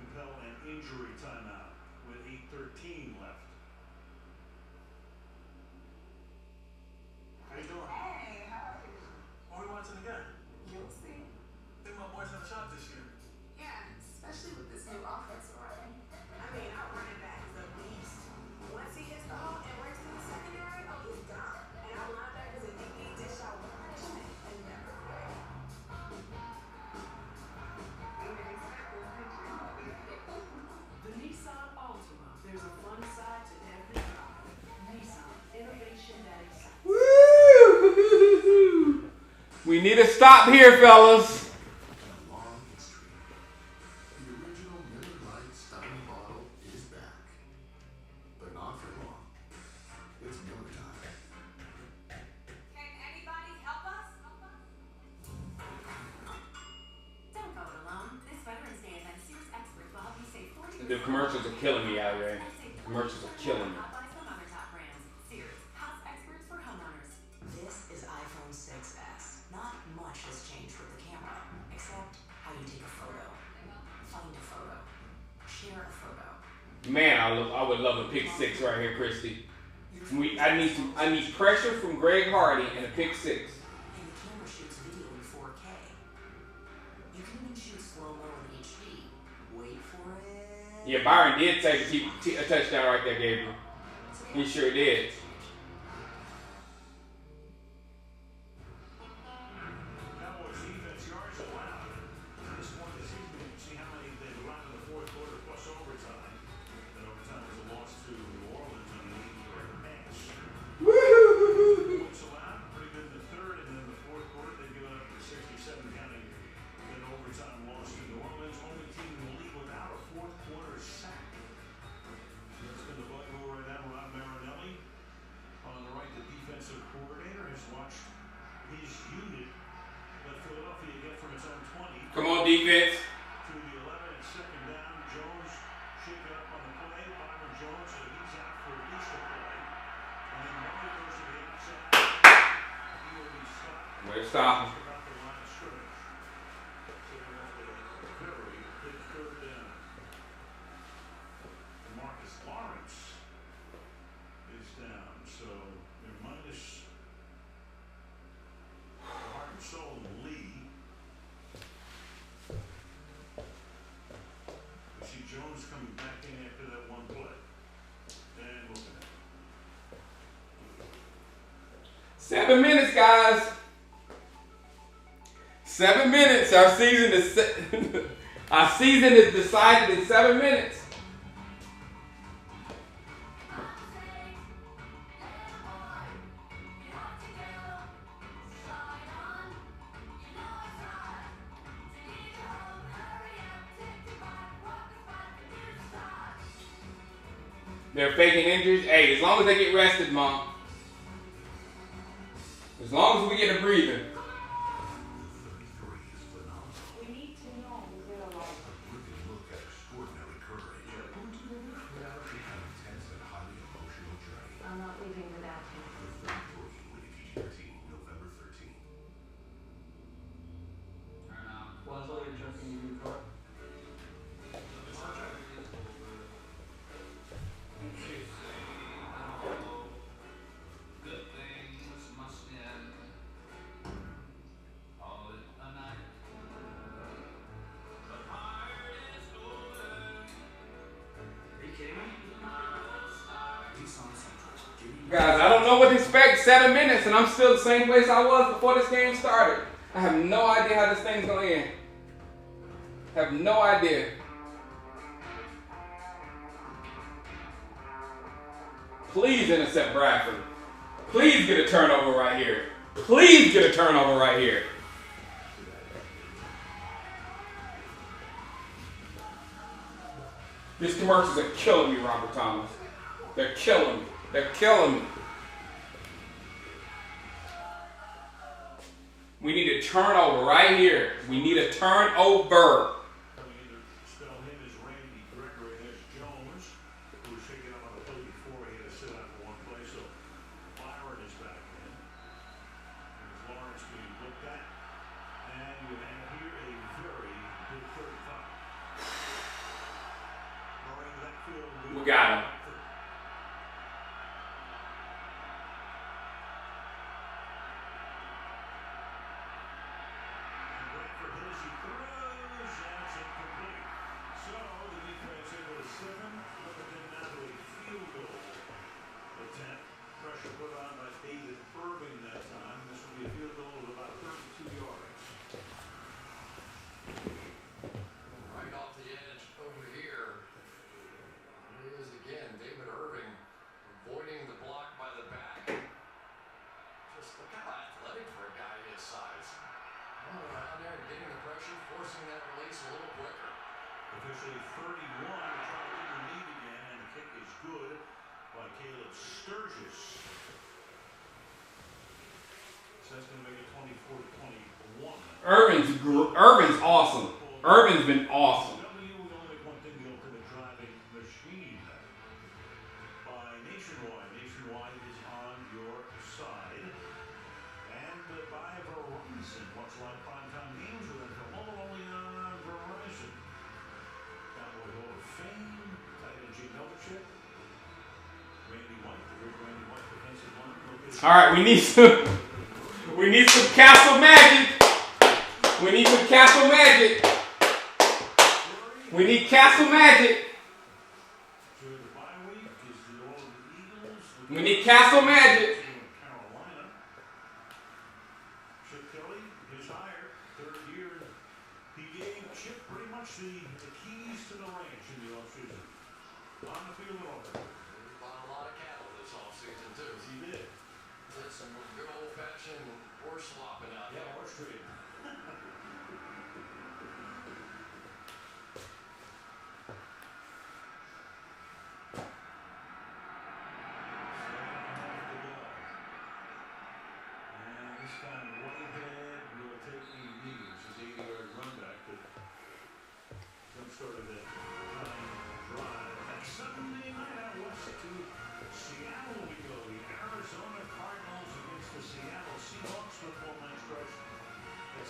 compel an injury timeout with 8:13 left. How you doing? Hey, how are you? What are we watching again? You'll see. I think my boys have a shot this year. Yeah, especially with this new offensive running. I mean, our running back is a beast. Once he hits the hole and breaks through the secondary, oh, he's gone. And our linebackers and DBs dish out punishment and never quit. We didn't expect this, did you? The Nissan Altima. There's a fun side to every drive. Nissan, innovation that excites. Woo! We need to stop here, fellas. And a long history. The original Miller Lite Stein bottle is back. But not for long. It's Miller time. Can anybody help us? Don't vote alone. This Veterans Day event, Sears experts will help you save 40%. The commercials are killing me out here. Commercials are killing me. Sears, house experts for homeowners. This is iPhone 6s. Not much has changed with the camera, except how you take a photo, find a photo, share a photo. Man, I would love a pick 6 right here, Christy. I need pressure from Greg Hardy and a pick 6. And the camera shoots video in 4K. You can even shoot slow-mo in HD. Wait for it. Yeah, Byron did take a touchdown right there, Gabriel. He sure did. Cowboys defense yards allowed. At this point in the season, you can see how many they've allowed in the fourth quarter plus overtime. That overtime was a loss to New Orleans on an 80-yard pass. Points allowed, pretty good in the third, and then in the fourth quarter they've given up the 67 counting an overtime loss to New Orleans. Only team in the league without a fourth quarter sack. That's been the bugaboo right now. Rod Marinelli on the right, the defensive coordinator, has watched his unit let Philadelphia get from its own 20. Come on, defense. To the 11 and second down. Jones shaken up on the play. Byron Jones, so he's out for at least a play. And then Murray goes to the outside. He will be stopped. Way to stop him. About the line of scrimmage. So they're going to have a very big third down. And Marcus Lawrence is down. So they're minus heart and soul and Lee. 7 minutes, guys. 7 minutes. Our season is our season is decided in 7 minutes. They're faking injuries. Hey, as long as they get rested, Mom. As long as we get a breathing. We need to know who did a lot. Look at extraordinary courage. Reality of an intense and highly emotional journey. I'm not leaving without him. The 33, rated PG-13, November 13th. Turn out. Why's all your jumping in your car? Good things must end. Call it a night. The pirate is golden. Are you kidding me? Nissan Central. Guys, I don't know what to expect. 7 minutes, and I'm still the same place I was before this game started. I have no idea how this thing's gonna end. Have no idea. Please intercept Bradford. Please get a turnover right here. Please get a turnover right here. These commercials are killing me, Robert Thomas. They're killing me. They're killing me. We need a turnover right here. We need a turnover. Coming in to spell him is Randy Gregory. There's Jones, who was shaken up on the play before. He had to sit out for one play, so Byron is back in. There's Lawrence being looked at. And you have here a very big 35. Running that field. We got him. Forcing that release a little quicker. Officially 31 to try to get the lead again, and the kick is good by Caleb Sturgis. So that's going to make it 24-21. Irvin's awesome. Irvin's been awesome. W will only make one thing, the ultimate driving machine. By Nationwide. Nationwide is on your side. And by Verizon. Watch live primetime games with NFL Mobile only on Verizon. Cowboy Hall of Fame. Tight end Jim Belichick. Randy White, the great Randy White, defensive line. All right, we need some castle magic. We need some castle magic. We need castle magic. We need castle magic. Carolina. Chip Kelly is hired, third year. He gave Chip pretty much the keys to the ranch in the offseason. On the field and over. He bought a lot of cattle this offseason, too. He did. Did some good old-fashioned horse swapping out there. Yeah, horse trading. This time, Whitehead will take the lead. This is 80-yard run back to jump-start of that time drive. Next Sunday night out west to Seattle we go. The Arizona Cardinals against the Seattle Seahawks. Football night stretch at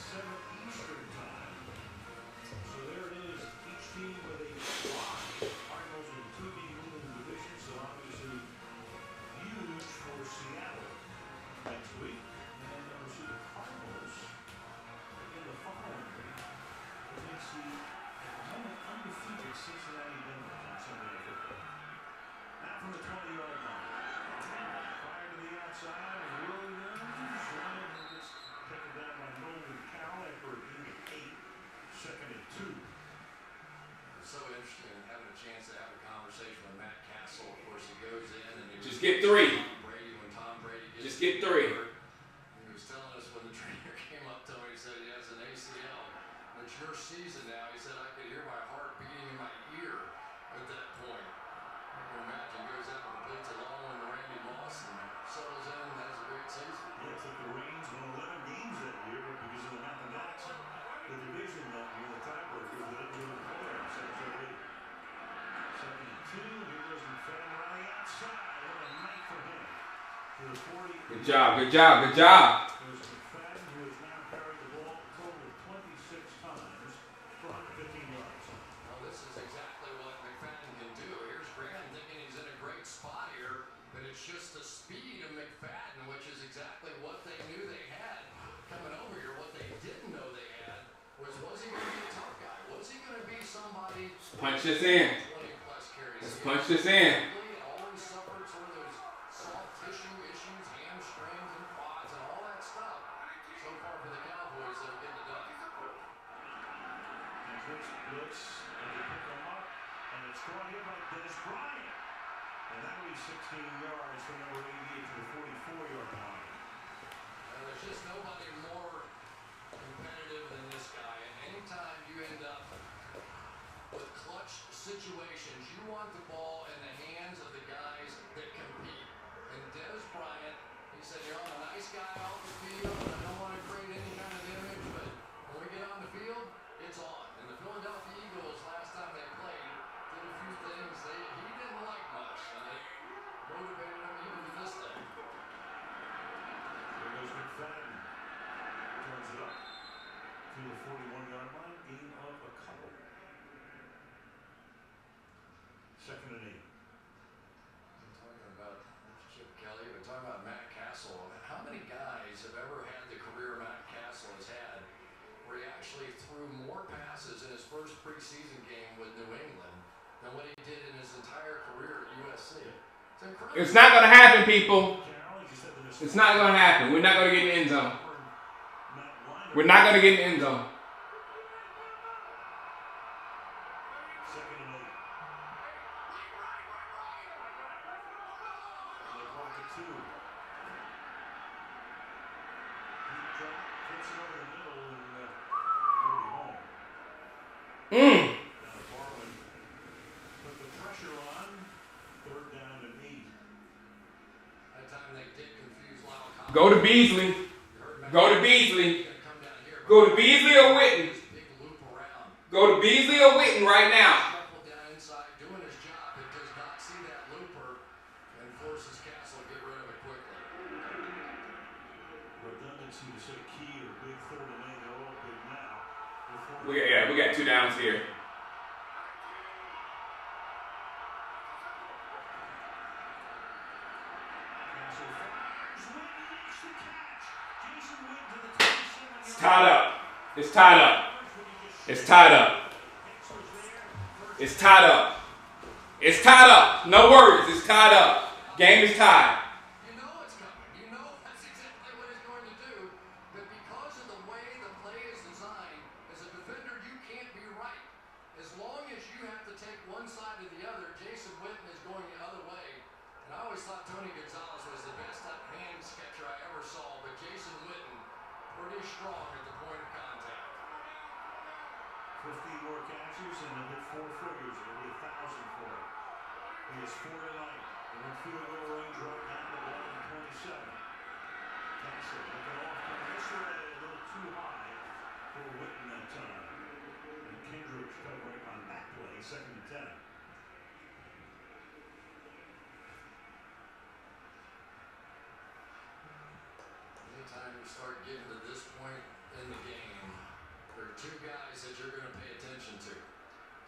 Just get 3. Tom Brady, when Tom Brady gets Just get 3. He was telling us when the trainer came up to him, he said he has an ACL. It's your season now. He said I could hear my heart beating in my ear at that point. I can imagine he goes out and completes a long one to Randy Moss and settles in and has a great season. Yeah, took the reins, won 11 games that year, but because of the mathematics, the division that year, the tiebreakers, they didn't go to the playoffs. That was their lead. 2nd and 2. Here goes McFadden around the outside. What a night for him. To the 40. Good job, good job, good job. There's McFadden, who has now carried the ball a total of 26 times for 115 yards. Well, this is exactly what McFadden can do. Here's Graham thinking he's in a great spot here, but it's just the speed of McFadden, which is exactly what they knew they had coming over here. What they didn't know they had was he going to be a tough guy? Was he going to be somebody? Punch this in. 20-plus carries. Let's punch this in. Always suffered sort of those soft tissue issues, hamstrings and quads and all that stuff. So far for the Cowboys, they're getting it done. Blitz, and they pick him up, and it's caught here by Dennis Bryant. And that'll be 16 yards from number 88 to the 44-yard line. There's just nobody more competitive than this guy. And anytime you end up with clutch situations, you want the ball in the hands of the guys that compete. And Dennis Bryant, he said, I'm a nice guy off the field, and I don't want to create any kind of image, but when we get on the field, it's on. And the Philadelphia Eagles, last time they played, did a few things he didn't like much, and it motivated him even to this day. There goes McFadden. Turns it up to the 41-yard line. Gain of a couple. 2nd and 8. We're talking about Chip Kelly. We're talking about Matt Castle. How many guys have ever had the career Matt Castle has had, where he actually threw more passes in his first preseason game with New England than what he did in his entire career at USC? It's incredible. It's not going to happen, people. It's not going to happen. We're not going to get in the end zone. We're not going to get in the end zone. 2nd and 8. They call it 2. Deep drop, flips it over the middle, and they'll be home. Now Barwin put the pressure on. 3rd down and 8. That time they did confuse Lyle Collins. Go to Beasley. Go to Beasley. Go to Beasley or Witten. Go to Beasley or Witten right now. Down inside, doing his job, but does not see that looper and forces Castle to get rid of it quickly. Redundancy to say key or big 3rd and 8. They're all big now. We got 2 downs here. Castle fires. Witten makes the catch. Jason Witten to the 27-yard. It's tied up. It's tied up. It's tied up. It's tied up. It's tied up. No worries. It's tied up. Game is tied. You know it's coming. You know that's exactly what he's going to do. But because of the way the play is designed, as a defender, you can't be right. As long as you have to take one side or the other, Jason Witten is going the other way. And I always thought Tony Gonzalez was the best hand catcher I ever saw, but Jason Witten, pretty strong at the point of contact. 15 more catches and he'll hit 4 figures. It'll be 1,000 for him. He has 4 tonight. They're in field goal range right now. The ball in 27. Castle looking off to this way. A little too high for Witten that time. And Kendrick covering on that play. 2nd and 10. Anytime you start getting to this point in the game, there are 2 guys that you're going to pay attention to.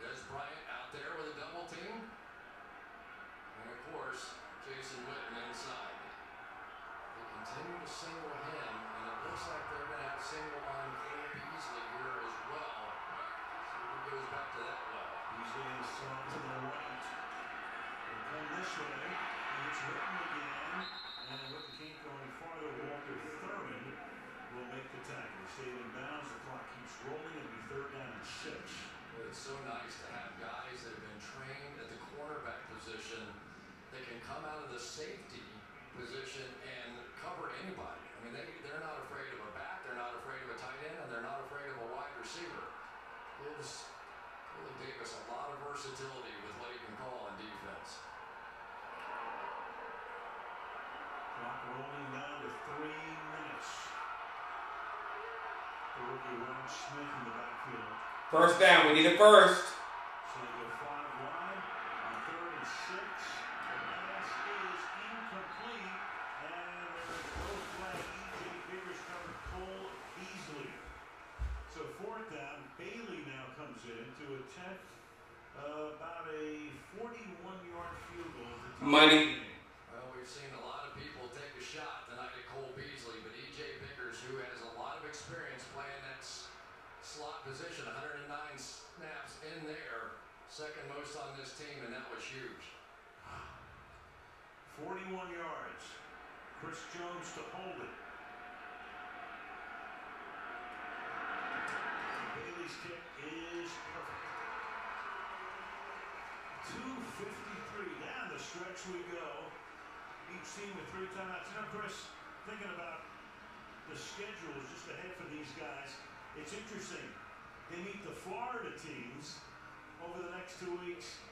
Des Bryant out there with a double team. And of course, Jason Witten inside. They continue to single him, and it looks like they're going to have single on Cole Beasley here as well. See if he goes back to that well. Beasley is to the right. They come this way. It's Witten again. And Witten can't go any farther. Walter Thurman will make the tackle. Stay in bounds. The clock keeps rolling. It'll be 3rd down and 6. Well, it's so nice to have guys that have been trained at the cornerback position that can come out of the safety position and cover anybody. I mean, they're not afraid of a back, they're not afraid of a tight end, and they're not afraid of a wide receiver. Gives Willie Davis a lot of versatility with what he can call on defense. Clock rolling down to 3 minutes. The rookie Ron Smith in the backfield. First down. We need a first. So they go 5 wide on 3rd and 6. The pass is incomplete, and there is no flag. E.J. Biggers covered Cole Beasley. So 4th down. Bailey now comes in to attempt about a 41-yard field goal. Money. Well, we've seen a lot of people take a shot tonight at Cole Beasley, but E.J. Biggers, who has a lot of experience playing that slot position, 109 snaps in there, second most on this team, and that was huge. 41 yards. Chris Jones to hold it. Bailey's kick is perfect. 2:53 down the stretch we go. Each team with 3 timeouts. Now, Chris, thinking about the schedules just ahead for these guys, it's interesting. They meet the Florida teams over the next 2 weeks.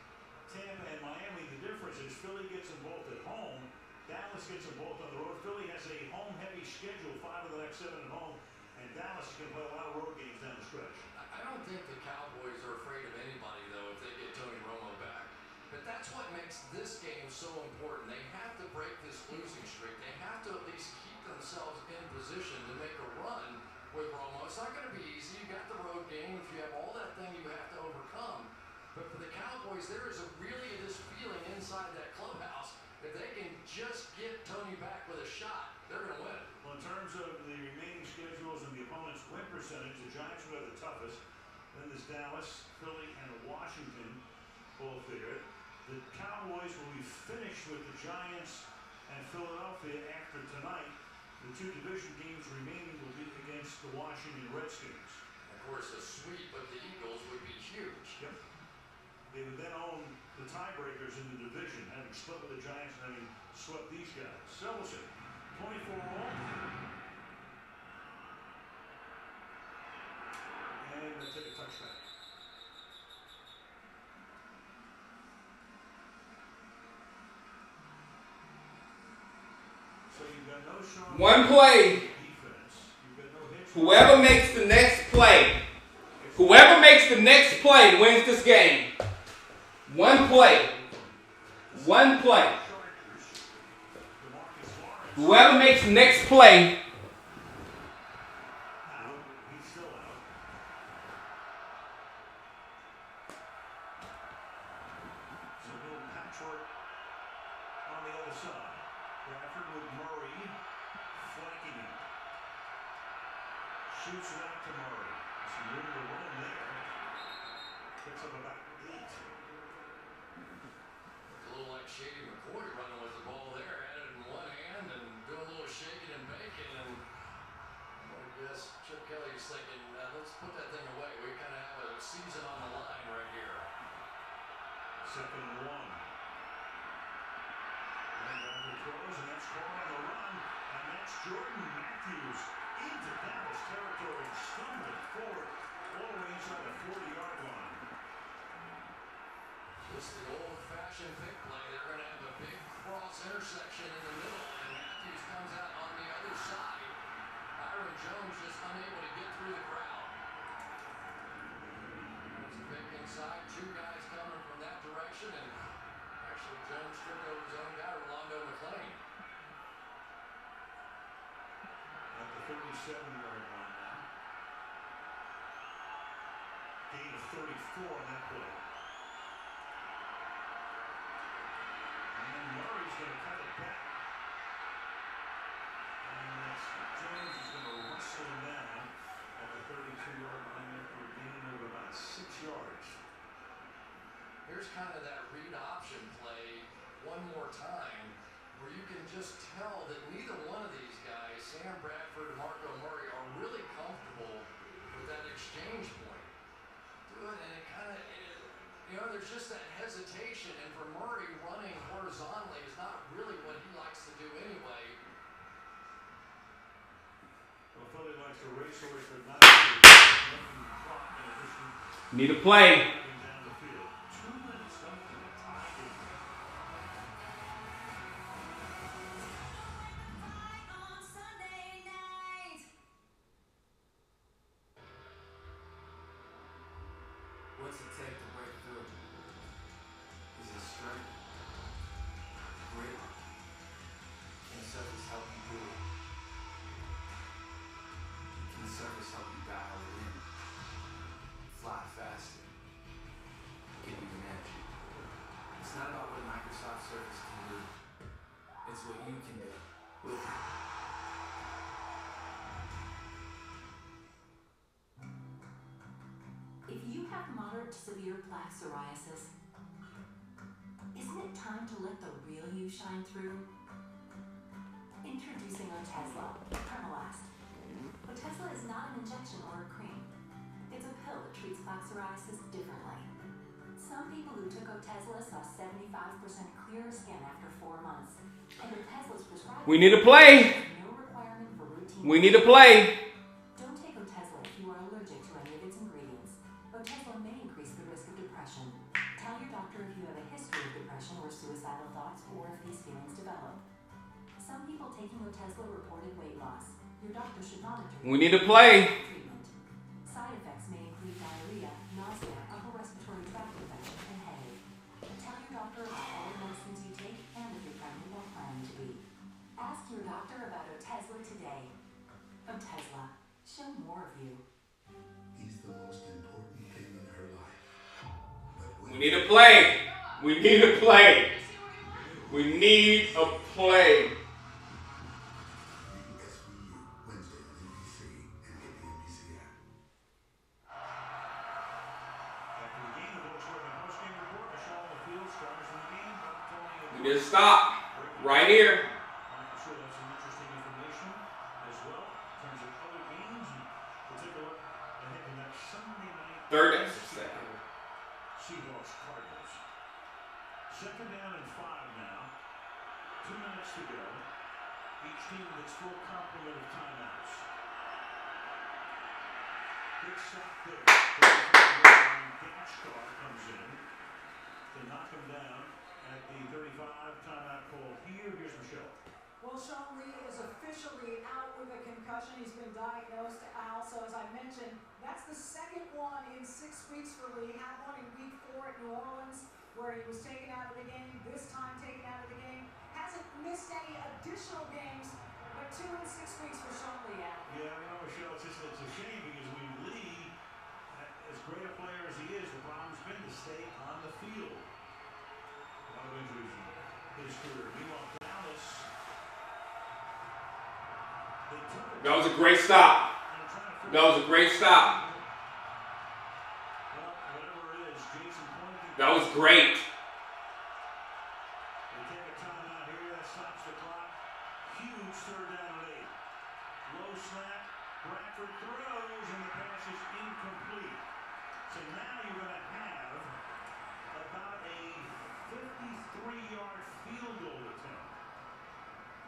Tampa and Miami. The difference is Philly gets them both at home. Dallas gets them both on the road. Philly has a home-heavy schedule, 5 of the next 7 at home, and Dallas is going to play a lot of road games down the stretch. I don't think the Cowboys are afraid of anybody, though, if they get Tony Romo back. But that's what makes this game so important. They have to break this losing streak. They have to at least keep themselves in position to make a run with Romo. It's not going to be easy. You got the road games. You have all that thing you have to overcome. But for the Cowboys, there is really this feeling inside that clubhouse that they can just get Tony back with a shot, they're going to win. Well, in terms of the remaining schedules and the opponent's win percentage, the Giants will have the toughest. Then there's Dallas, Philly, and Washington both there. The Cowboys will be finished with the Giants and Philadelphia after tonight. The 2 division games remaining will be against the Washington Redskins. Of course, a sweep of the Eagles would be huge. Yep. They would then own the tiebreakers in the division, having split with the Giants and having swept these guys. Selson, 24 all. And they take a touchback. So you've got no Sean. One play. Defense. You've got no hits. Whoever makes the next play. Whoever makes the next play wins this game. One play. One play. Whoever makes the next play. He's still out. So little patchwork on the other side. Bradford with Murray flanking him. Shoots it out to Murray. Some room to run there. Picks up about 8. A little like Shady McCoy running with the ball there, had it in one hand and doing a little shaking and baking, and I guess Chip Kelly's thinking, let's put that thing away. We kind of have a season on the line right here. 2nd and 1. And Bradford throws, and that's caught on the run, and that's Jordan Matthews into Dallas territory, stumbling forward all the way inside the 40-yard line. Just the old-fashioned pick play. They're going to have a big cross intersection in the middle, and Matthews comes out on the other side. Byron Jones just unable to get through the crowd. There's a pick inside. 2 guys coming from that direction, and actually Jones tripped over his own guy, Rolando McClain. At the 37-yard line now. Gain of 34 on that play. And Murray's going to cut it back. And that's Jones is going to wrestle him down at the 32-yard line after a gain of about 6 yards. Here's kind of that read option play one more time where you can just tell that neither one of these guys, Sam Bradford and Marco Murray, are really comfortable with that exchange point. Do it, and it kind of, there's just that hesitation, and for Murray running horizontally the racehorse, but not running the clock in addition Need to play. down the field. 2 minutes left in a tie game. What's it take to break through? Is it strength? Grit? Can the surface help you do it? Can the surface help you dial it in? Fly faster? Give you an edge? It's not about what a Microsoft Surface can do. It's what you can do with it. If you have moderate to severe plaque psoriasis, isn't it time to let the real you shine through? Introducing Otezla, Premolast. Otezla is not an injection or a cream. It's a pill that treats plaque psoriasis differently. Some people who took Otezla saw 75% clearer skin after 4 months. And Otezla's prescribed. We need to play. No requirement for routine. We need to play. Don't take Otezla if you are allergic to any of its ingredients. Otezla may increase the risk of depression. Tell your doctor if you have a history of depression or suicidal thoughts, or if these feelings develop. Some people taking Otezla reported weight loss. Your doctor should monitor. We need to play. Treatment. Side effects may include diarrhea, nausea, upper respiratory tract infection, and headache. Tell your doctor about all the medicines you take and if you're pregnant or planning to be. Ask your doctor about Otezla today. Otezla. Show more of you. He's the most important thing in her life. We need to play. We need to play. We need a play. Wednesday on NBC and get the NBC app. After the game, the Volkswagen postgame report, Michelle on the field, starters in the game, Antonio. We need to stop right here. I'm sure that's some interesting information as well in terms of other games. And we'll take a look ahead to that Sunday night. Third and second. Seahawks Cardinals. 2nd down and 5 now. 2 minutes to go. Each team with its full complement of timeouts. Big stop there. Gashkar comes in to knock him down at the 35 timeout call here. Here's Michelle. Well, Sean Lee is officially out with a concussion. He's been diagnosed, Al. So as I mentioned, that's the second one in 6 weeks for Lee. Had one in week 4 at New Orleans where he was taken out of the game. This time taken out of the game. Hasn't missed any additional games, but 2 in 6 weeks for Sean Lee, Al. Yeah, Michelle, it's a shame because when Lee, as great a player as he is, the problem's been to stay on the field. A lot of injuries in his career. Meanwhile, Dallas. That was a great stop. That was a great stop. That was great. They take a timeout here. That stops the clock. Huge 3rd down and 8. Low snap. Bradford throws, and the pass is incomplete. So now you're going to have about a 53-yard field goal attempt.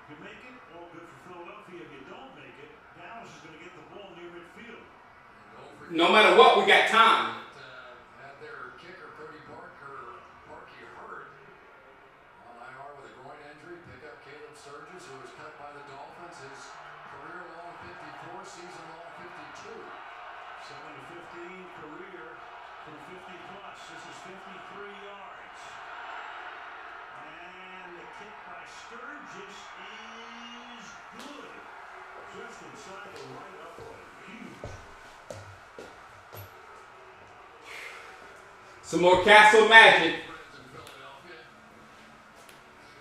If you make it, all good for Philadelphia. If you don't make it, Dallas is going to get the ball near midfield. No matter what, we got time. Had their kicker, Cody Parkey, hurt on IR with a groin injury. Pick up Caleb Sturgis, who was cut by the Dolphins. His career-long 54, season-long 52. 7 to 15 career from 50 plus. This is 53 yards. And the kick by Sturgis is good. Just inside the right upright. Huge. Some more Castle magic.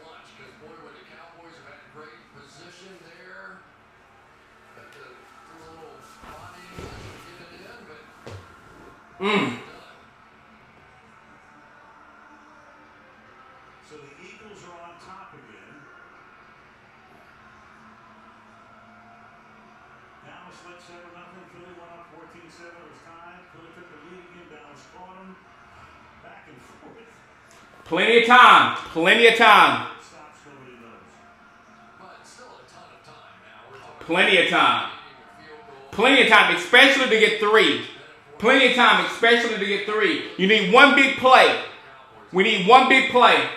Clutch, because boy, when the Cowboys have had great position there. But the little body doesn't get it in, but So the Eagles are on top again. Dallas led 7-0. Philly went up 14-7. It was tied. Philly took the lead again. Dallas caught them. Back and forth. Plenty of time. Plenty of time. Stops, nobody knows. But still a ton of time now. We're talking Plenty of time. field goal Plenty of time, especially to get 3. Plenty of time, especially to get 3. You need one big play. We need one big play.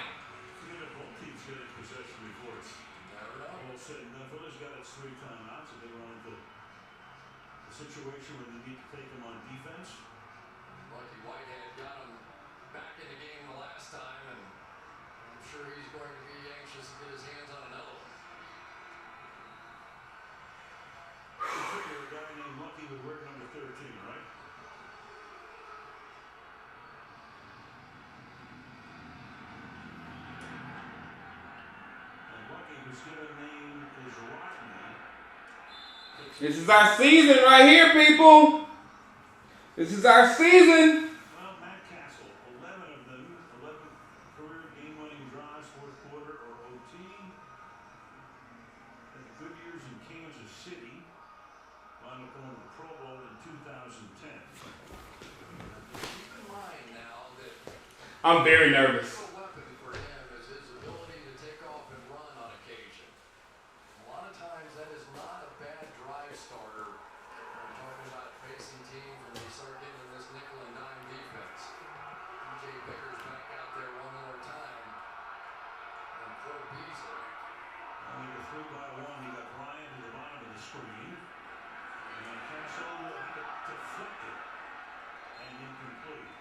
Situation where they need to take him on defense. Lucky Whitehead got him back in the game the last time, and I'm sure he's going to be anxious to get his hands on another one. You figure a guy named Lucky would wear number 13, right? And Lucky, whose given name is Rodney. This is our season right here, people. This is our season. Well, Matt Castle, 11 of them, 11 career game-winning drives, fourth quarter or OT. Had the good years in Kansas City. Wound up going to the Pro Bowl in 2010. Keep in mind now that I'm very nervous. a weapon for him is his ability to take off and run on occasion. A lot of times that is not a bad drive starter. I'm talking about facing teams when they start getting in this nickel and dime defense. DJ Baker's back out there one more time. And Cole Beasley. They were through by 1. He got Ryan to the bottom of the screen. And Castle deflected and incomplete.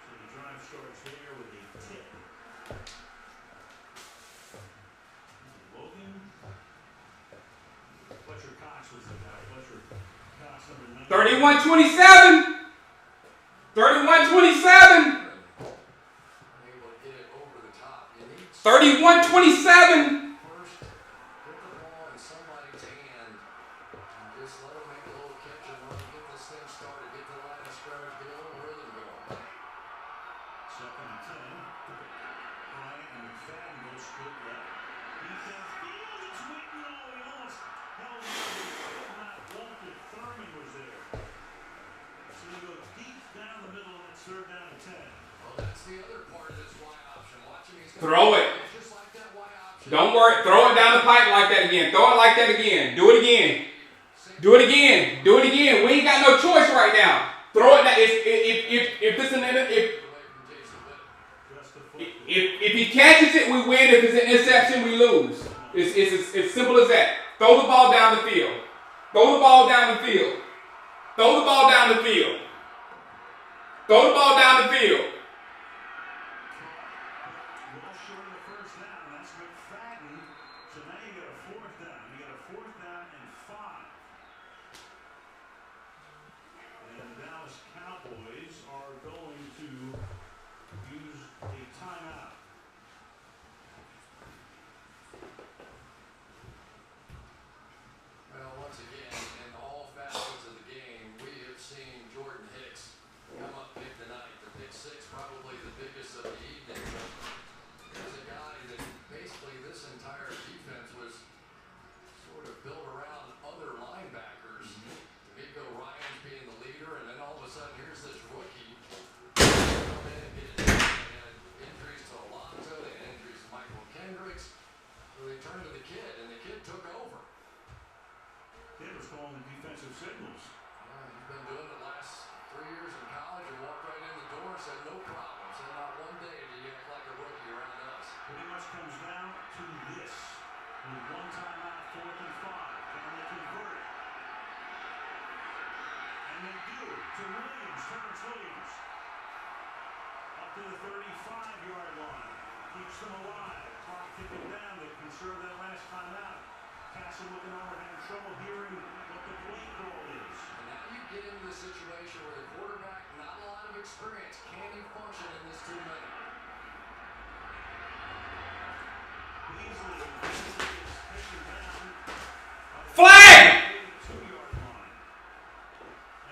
So the drive starts there with a tip. Logan. Fletcher Cox was the guy. Fletcher Cox, number 9. 31-27. 31-27. Able to get it over the top. You need 31-27. first, get the ball in somebody's hand and just let them make a little catch and run, get this thing started, get the line of scrimmage, get a little rhythm going. Second and 10. Bryant and McFadden both split left. Defense field. It's Witten. Oh, he almost held it. Walter Thurman was there. So he goes deep down the middle, and it's third down and 10. Well, that's the other part of this Y option. Watch him. He's Throw it. just like that Y option. Don't worry. Throw it down the pipe like that again. Throw it like that again. Do it again. Do it again. Do it again. We ain't got no choice right now. Throw it down. If he catches it, we win. If it's an interception, we lose. It's as simple as that. Throw the ball down the field. Throw the ball down the field. Throw the ball down the field. Throw the ball down the field. Well short of the first down. That's McFadden. So now you got a fourth down. You got a fourth down and 5. And the Dallas Cowboys are going to use a timeout. Well, once again, in all facets of the game, we have seen Jordan Hicks come up big tonight. The pick 6, probably the biggest of the evening. There's a guy that basically this entire defense was sort of built around other linebackers. D'Amico Ryans being the leader, and then all of a sudden here's this rookie come in and get it done. They had injuries to Alonzo, they had injuries to Michael Kendricks. So they turned to the kid, and the kid took over. Kid was calling the defensive signals. He's been doing it the last 3 years in college and walked right in the door and said, no problem. Said, not one day did you act like a rookie around us. Pretty much comes down to this. With one timeout, 4th and 5. Can they convert it? And they do. To Williams, Terrence Williams. Up to the 35-yard line. Keeps them alive. Clock ticking down. They conserve that last timeout. Castle looking over, having trouble hearing what the play call is. And now you get into the situation where the quarterback, not a lot of experience, can he function in this 2 minute? Beasley is taken down. Flag! 2-yard line.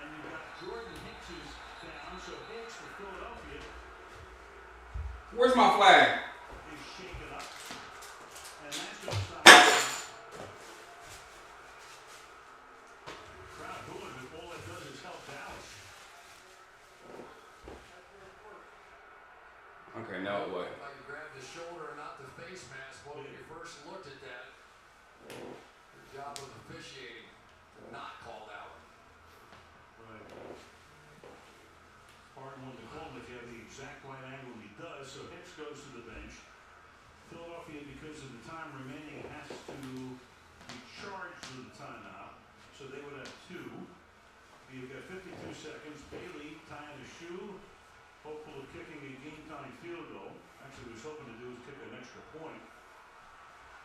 And you've got Jordan Hicks is down, so Hicks for Philadelphia Where's my flag? is shaken up. And that's going to stop. Crowd booing, but all it does is help Dallas. Okay, now what? If I could grab the shoulder and not the face mask, when you first looked at that, good job of officiating to not call that. exact right angle he does, so Hicks goes to the bench. Philadelphia, because of the time remaining, has to be charged with the timeout, so they would have 2. You've got 52 seconds. Bailey tying a shoe, hopeful of kicking a game-time field goal. Actually, what he's hoping to do is kick an extra point.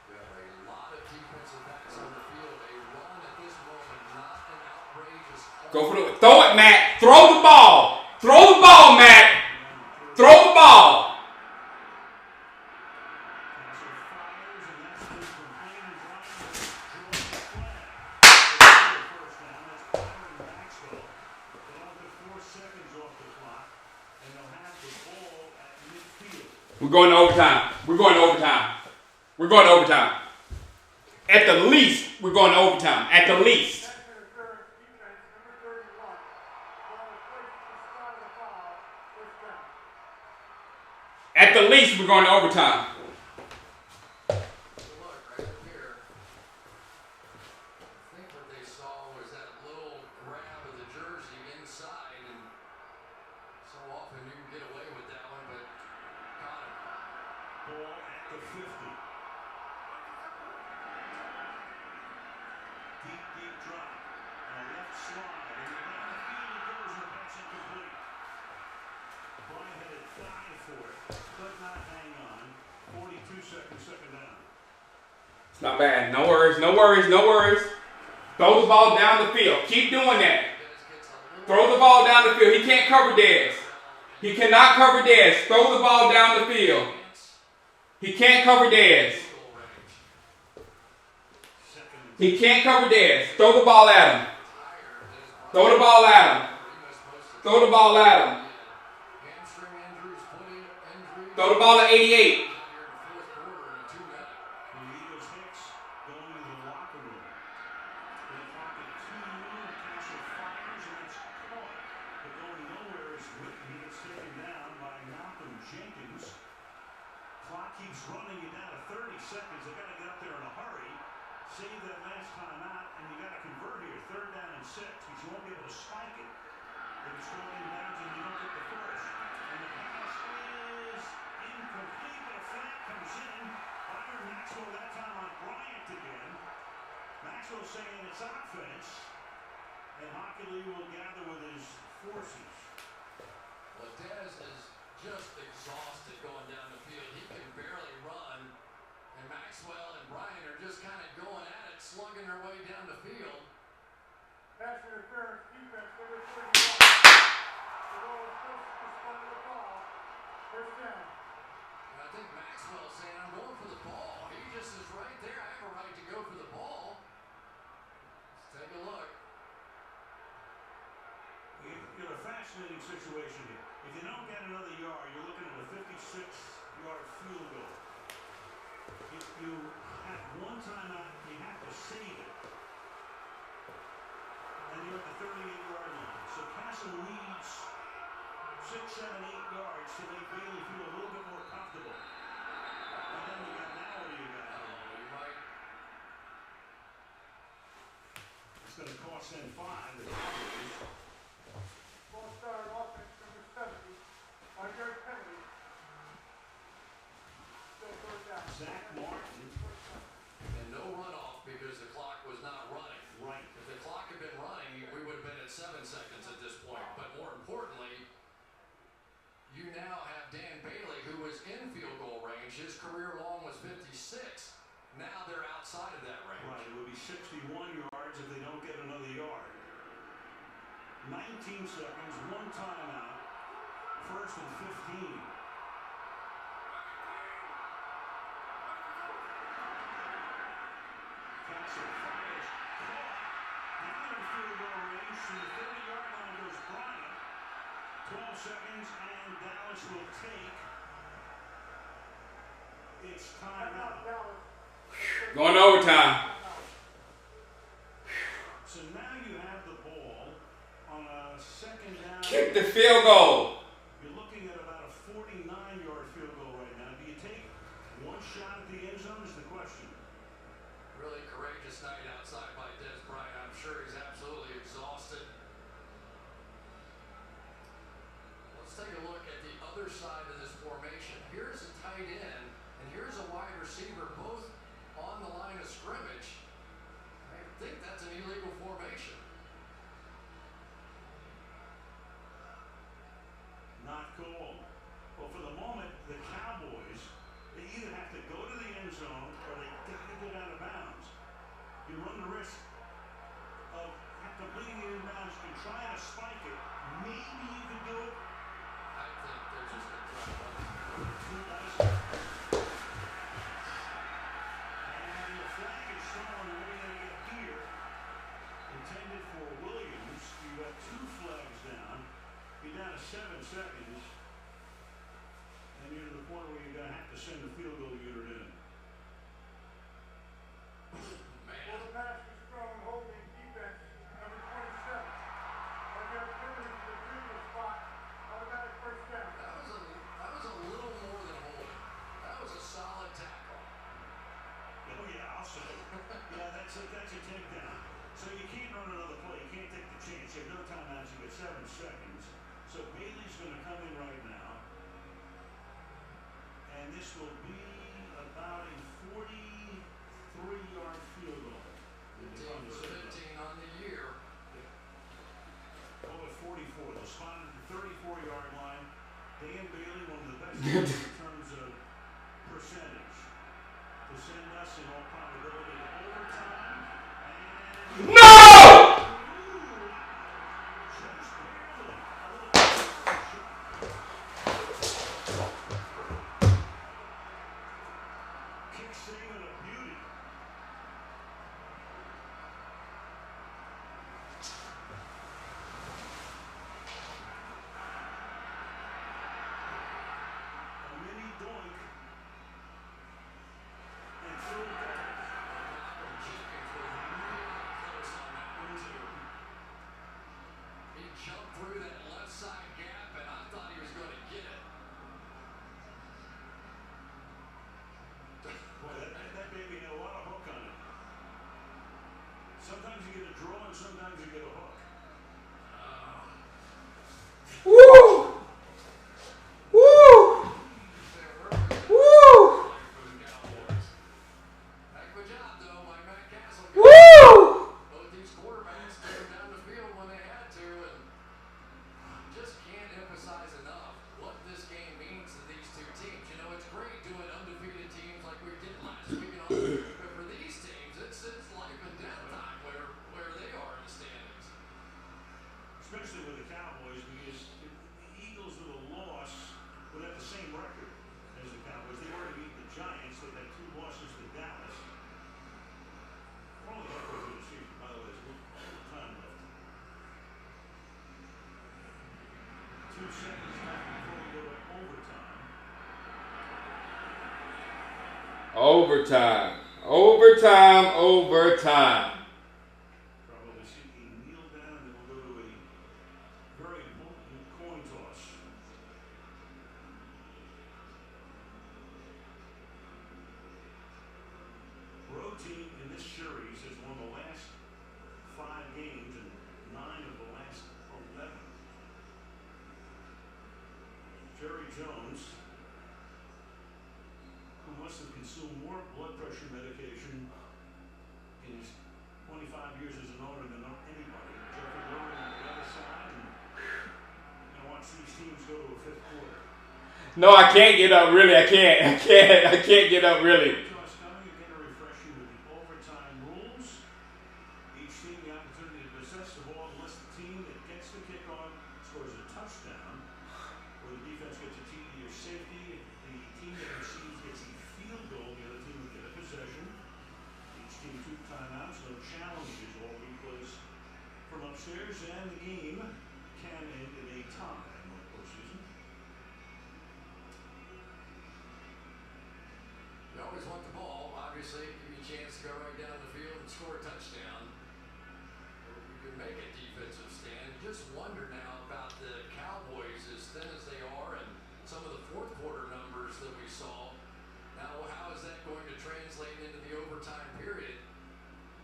We have a lot of defensive backs on the field. A run at this moment, not an outrageous. Go for the throw it, Matt. Throw the ball. Throw the ball, Matt. Throw the ball. We're going to overtime. We're going to overtime. We're going to overtime. At the least, we're going to overtime. At the least. At the least, we're going to overtime. Look, right up here. I think what they saw was that little grab of the jersey inside, and so often you can get away with that one, but caught him. Ball at the 50. Deep drop. And a left slide. And down the field it goes, and the pass incomplete. Bryant had to dive for it. Could not hang on. 42 seconds, second down. It's not bad. No worries, no worries, no worries. Throw the ball down the field. Keep doing that. Throw the ball down the field. He can't cover Dez. He cannot cover Dez. Throw the ball down the field. He can't cover Dez. He can't cover Dez. Throw the ball at him. Throw the ball at him. Throw the ball at him. Throw the ball at 88. Clock keeps running you down to 30 seconds. They got to get up there in a hurry. Save that last time out, and you got to convert here. 3rd down and 6, because you won't be able to spike it. If it's going inbounds and you don't get the first. And the pass is incomplete, but a flag comes in. Byron Maxwell that time on Bryant again. Maxwell saying it's offense. And Hockley will gather with his forces. Well, Dez is just exhausted going down the field. He can barely run. And Maxwell and Bryant are just kind of going at it, slugging their way down the field. Pass interference, defense, number 31. The ball is close to the start of the ball. First down. And I think Maxwell's saying, I'm going for the ball. He just is right there. I have a right to go for the ball. Let's take a look. You're in a fascinating situation here. If you don't get another yard, you're looking at a 56-yard field goal. If you have one timeout, you have to save it. And you're at the 38-yard line. So Castle needs 6, 7, 8 yards to make Bailey feel a little bit more comfortable. And then you got now, what do you got? You might. It's going to cost them 5, the Cowboys. Ball started offense, number 70. On your penalty. Still 3rd down. Zach Martin. And no runoff because the clock was not running. Right. If the clock had been running, we would have been at 7 seconds at this point. But more importantly, you now have Dan Bailey, who was in field goal range. His career long was 56. Now they're outside of that range. Right. It would be 61 yards if they don't get another yard. 19 seconds, 1 timeout. 1st and 15. Castle fires. Caught. Now they're in field goal range. To the 30-yard line goes Bryant. 12 seconds, and Dallas will take its timeout. Going to overtime. So now you have the ball on a 2nd down. Kick the field goal. You're looking at about a 49-yard field goal right now. Do you take one shot at the end zone is the question. Really courageous night outside by Dez Bryant. I'm sure he's absolutely exhausted. Let's take a look at the other an illegal formation. Not called. Well, for the moment, the Cowboys, they either have to go to the end zone or they got to get out of bounds. You run the risk of completing it in bounds and trying to spike it. Maybe you can do it. I think they're just going to try to run it. Who does it? And the flag is thrown. What are you going to get here? Intended for Williams. You got 2 flags down. You're down to 7 seconds. And you're to the point where you're going to have to send the field goal unit in. Well, the pass was thrown, holding defense, number 27. On the opportunity to the previous spot, automatic first down. That was a little more than holding. That was a solid tackle. Oh, yeah, I'll say. Yeah, that's a takedown. So you can't run another play. You can't take the chance. You have no timeouts. You get 7 seconds. So Bailey's going to come in right now. And this will be about a 43-yard field goal. 15 for 15 on the year. Over 44. They'll spot at the 34-yard line. Dan Bailey, one of the best in terms of percentage. To send us in all probability to overtime. And No! just barely. Kick saving a beauty. A mini doink. And through it goes. He jumped through that left side gap, and I thought he was going to get it. Boy, that baby had a lot of hook on it. Sometimes you get a draw and sometimes you get a hook. Woo! Woo! Woo! Heck of a job, though, by Matt Castle. Woo! Both these quarterbacks took them down the field when they had to, and just can't emphasize enough what this game means to these two teams. You know, it's great doing undefeated teams like we did last week and all, but for these teams, it's life and death time where they are in the standings. Especially with the Cowboys, because the Eagles with a loss would have the same record as the Cowboys. They already beat the Giants. They've had 2 losses to Dallas. We're only halfway through the season, by the way. There's a little time left. 2 seconds left before we go to overtime. Overtime. Overtime. Overtime. Probably see a kneel down, and then we'll go to a very important coin toss. Road team in this series has won the last 5 games and 9 of the last 11. Jerry Jones, who must have consumed more blood pressure medication in his 25 years as an owner than anybody. Jeffrey Lurie on the other side, and watch these teams go to a 5th quarter. No, I can't get up. Really, I can't. I can't get up. Really. Toss coming. Again, to refresh you with the overtime rules. Each team the opportunity to possess the ball unless the team that gets the kickoff scores a touchdown, or the defense gets a TD or safety. The team that receives gets a field goal. The other team will get a possession. Each team 2 timeouts, no challenges. All replays from upstairs, and the game can end in a tie in the postseason. You always want the ball, obviously, give you a chance to go right down the field and score a touchdown. Or you can make a defensive stand. Just wonder now about the Cowboys, as thin as they are, and some of the 4th quarter numbers that we saw. Now, how is that going to translate into the overtime period?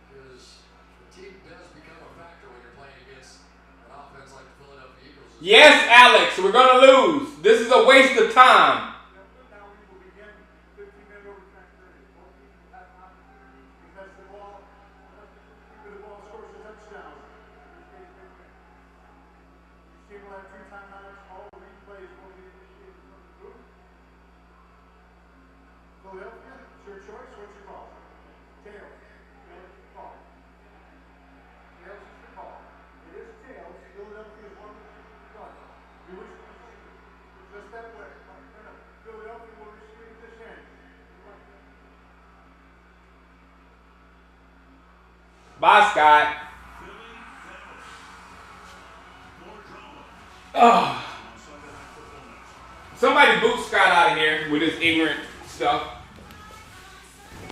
Because fatigue does become a factor when you're playing against an offense like the Philadelphia Eagles. Yes, Alex, we're going to lose. This is a waste of time. Now we will begin 15-minute overtime period. Both teams will have an opportunity to possess the ball. Unless the ball scores have 2 timeouts. All replays will be initiated from the booth. Philadelphia, it's your choice. What's your call? Tails. What's your call? Tails is the call. It is tails. Philadelphia is one of the done. We wish to receive it just that way. No. Philadelphia will receive it this end. Bye, Scott. Oh. Somebody boot Scott out of here with his ignorant stuff.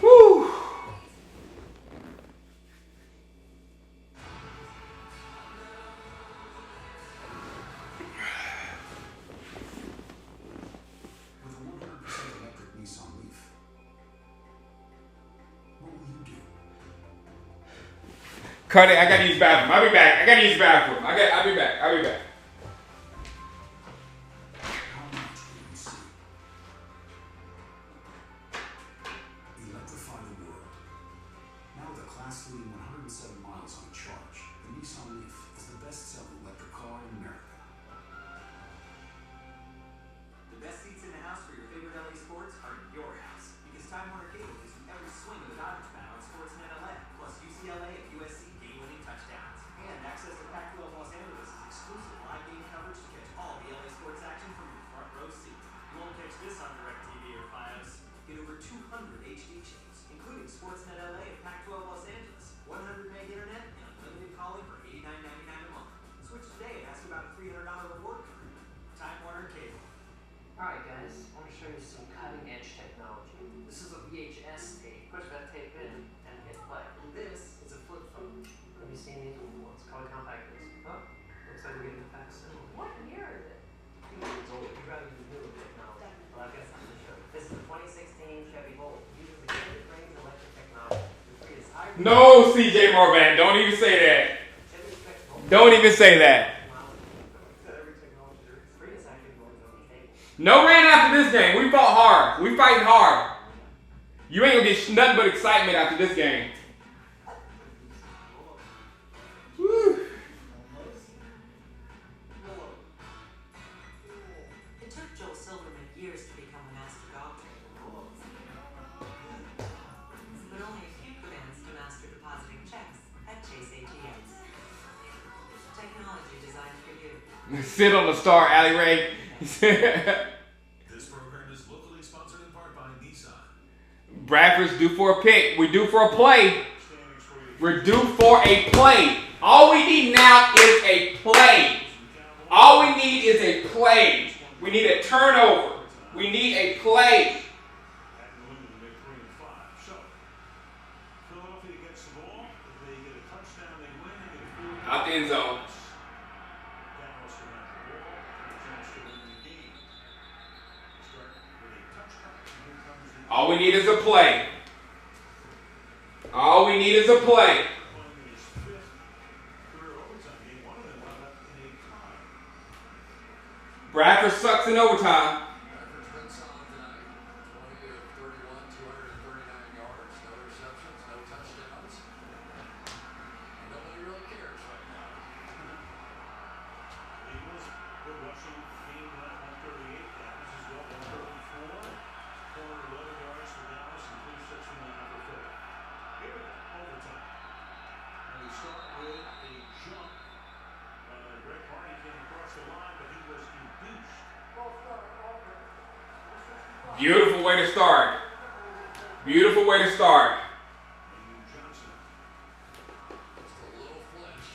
Woo. With a 100% electric Nissan Leaf, what will you do? Cut it. I gotta use the bathroom. I'll be back. I gotta use the bathroom. I'll be back. How much will you see? Electrify the world. Now with a class-leading 107 miles on a charge, the Nissan Leaf is the best-selling electric car in America. The best seats in the house for your favorite LA sports are in your house, because Time Warner Cable gives you every swing of the Dodgers bat on Sportsnet LA, plus UCLA and USC game-winning touchdowns, and access to Pac-12 Los Angeles' exclusive live game coverage to catch all the LA sports action from your front row seat. You won't catch this on DirecTV or Fios. Get over 200 HD channels, including Sportsnet LA and Pac-12 Los Angeles, 100 meg internet, and unlimited calling for $89.99 a month. Switch today and ask about a $300 reward card. Time Warner Cable. Alright guys, I want to show you some cutting edge technology. This is a VHS tape. Push that tape in and hit play. This is a flip phone. Have you seen these before? It's called a compact disc. Oh, looks like we're getting a facsimile. What year is it? It's old. You'd rather use newer technology. Well, I've got something to show you. This is a 2016 Chevy Volt. It uses extended range electric technology. The free is high. No, CJ Morvan. Don't even say that. Don't even say that. No ran after this game. We fought hard. We fighting hard. You ain't gonna get nothing but excitement after this game. Woo. It took Joel Silverman years to become a master golfer. But only a few commands to master depositing checks at Chase ATMs. Technology designed for you. Sit on the star, Allie Ray. This program is locally sponsored in part by Nissan. Bradford's due for a pick. We're due for a play. We're due for a play. All we need now is a play. All we need is a play. We need a turnover. We need a play. Philadelphia gets the ball. If they get a touchdown, they win. They get a field goal. Out the end zone. Dallas will have the ball and a chance to win the game. Start with a touchdown. Here comes the All we need is a play. All we need is a play. playing his fifth career overtime game. One of them wound up in a tie. Bradford sucks in overtime. Bradford's been solid tonight. 20 of 31, 239 yards, no receptions, no touchdowns. And nobody really cares right now. Eagles, good rushing game tonight, 138. Dallas as well, 134. 411 yards for Dallas and 369 for Philly. Here we go, overtime. And we start with a jump. Greg Hardy came across the line, but he was induced. Beautiful way to start. Beautiful way to start. Johnson. Just a little flinch.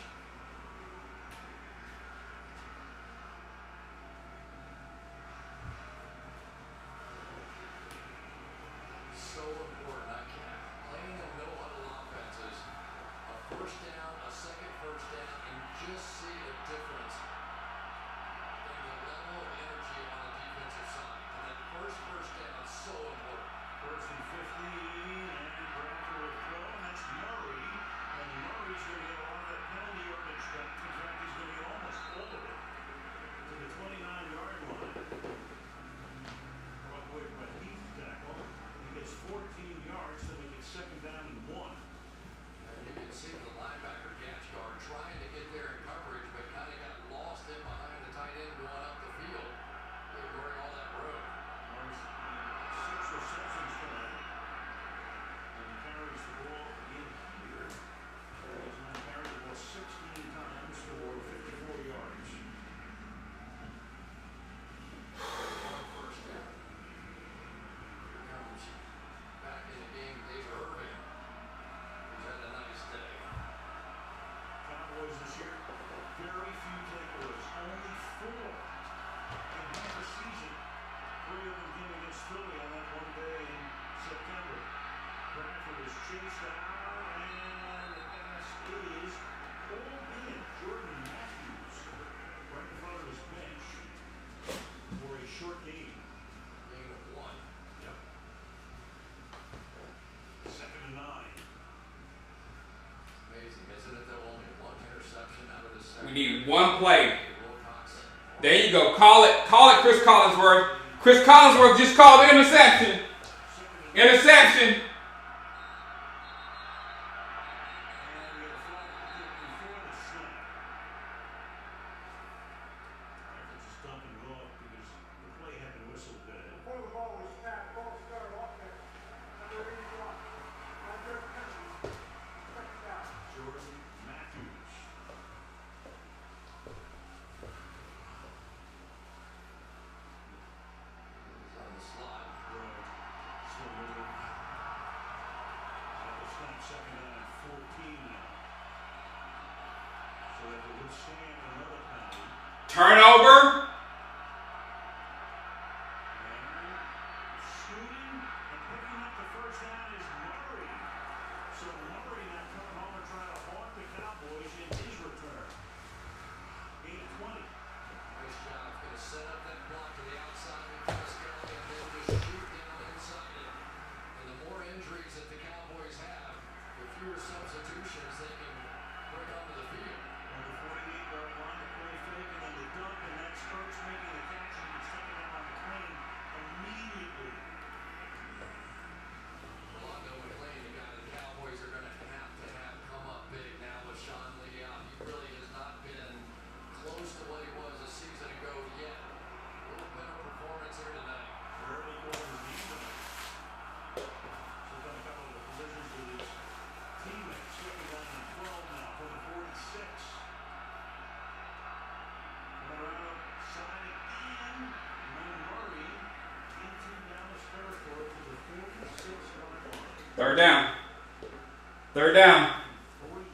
So important. I can't. Playing in no-huddle offenses, a first down, a second first down, and just see a difference in the level of energy on the defensive side. And that first down is so important. First and 15, and Greg in one play. There you go. Call it Chris Collinsworth. Chris Collinsworth just called the interception. Interception. Before the ball was snapped, ball started offense. Number 81. Under penalty. Second down. Jordan Matthews. On the slot. Right. Still moving. At the snap, second down and 14 now. So that they withstand another penalty. Turnover. Scooting and picking up the first down is Murray. So Murray now coming home and trying to haunt the Cowboys in his return. Gain of 20. Nice job. Going to set up that block to the outside with Pascal and then just shoot down inside it. And the more injuries that the Cowboys have, the fewer substitutions they can bring onto the field. On the 48-yard line, the play fake, and then the dump, and that's Spurs making the catch, and he's taken down on McLean immediately. Rolando McLean, the guy the Cowboys are going to have come up big now with Sean Lee out. He really has not been close to what he was a season ago yet. A little better performance here tonight. Early goal is the tonight. So done a couple of the collisions with his teammates. Second down and 12 now from the 46. Coming around side again. And then Murray into Dallas territory to the 46-yard line. Third down. Third down. 40.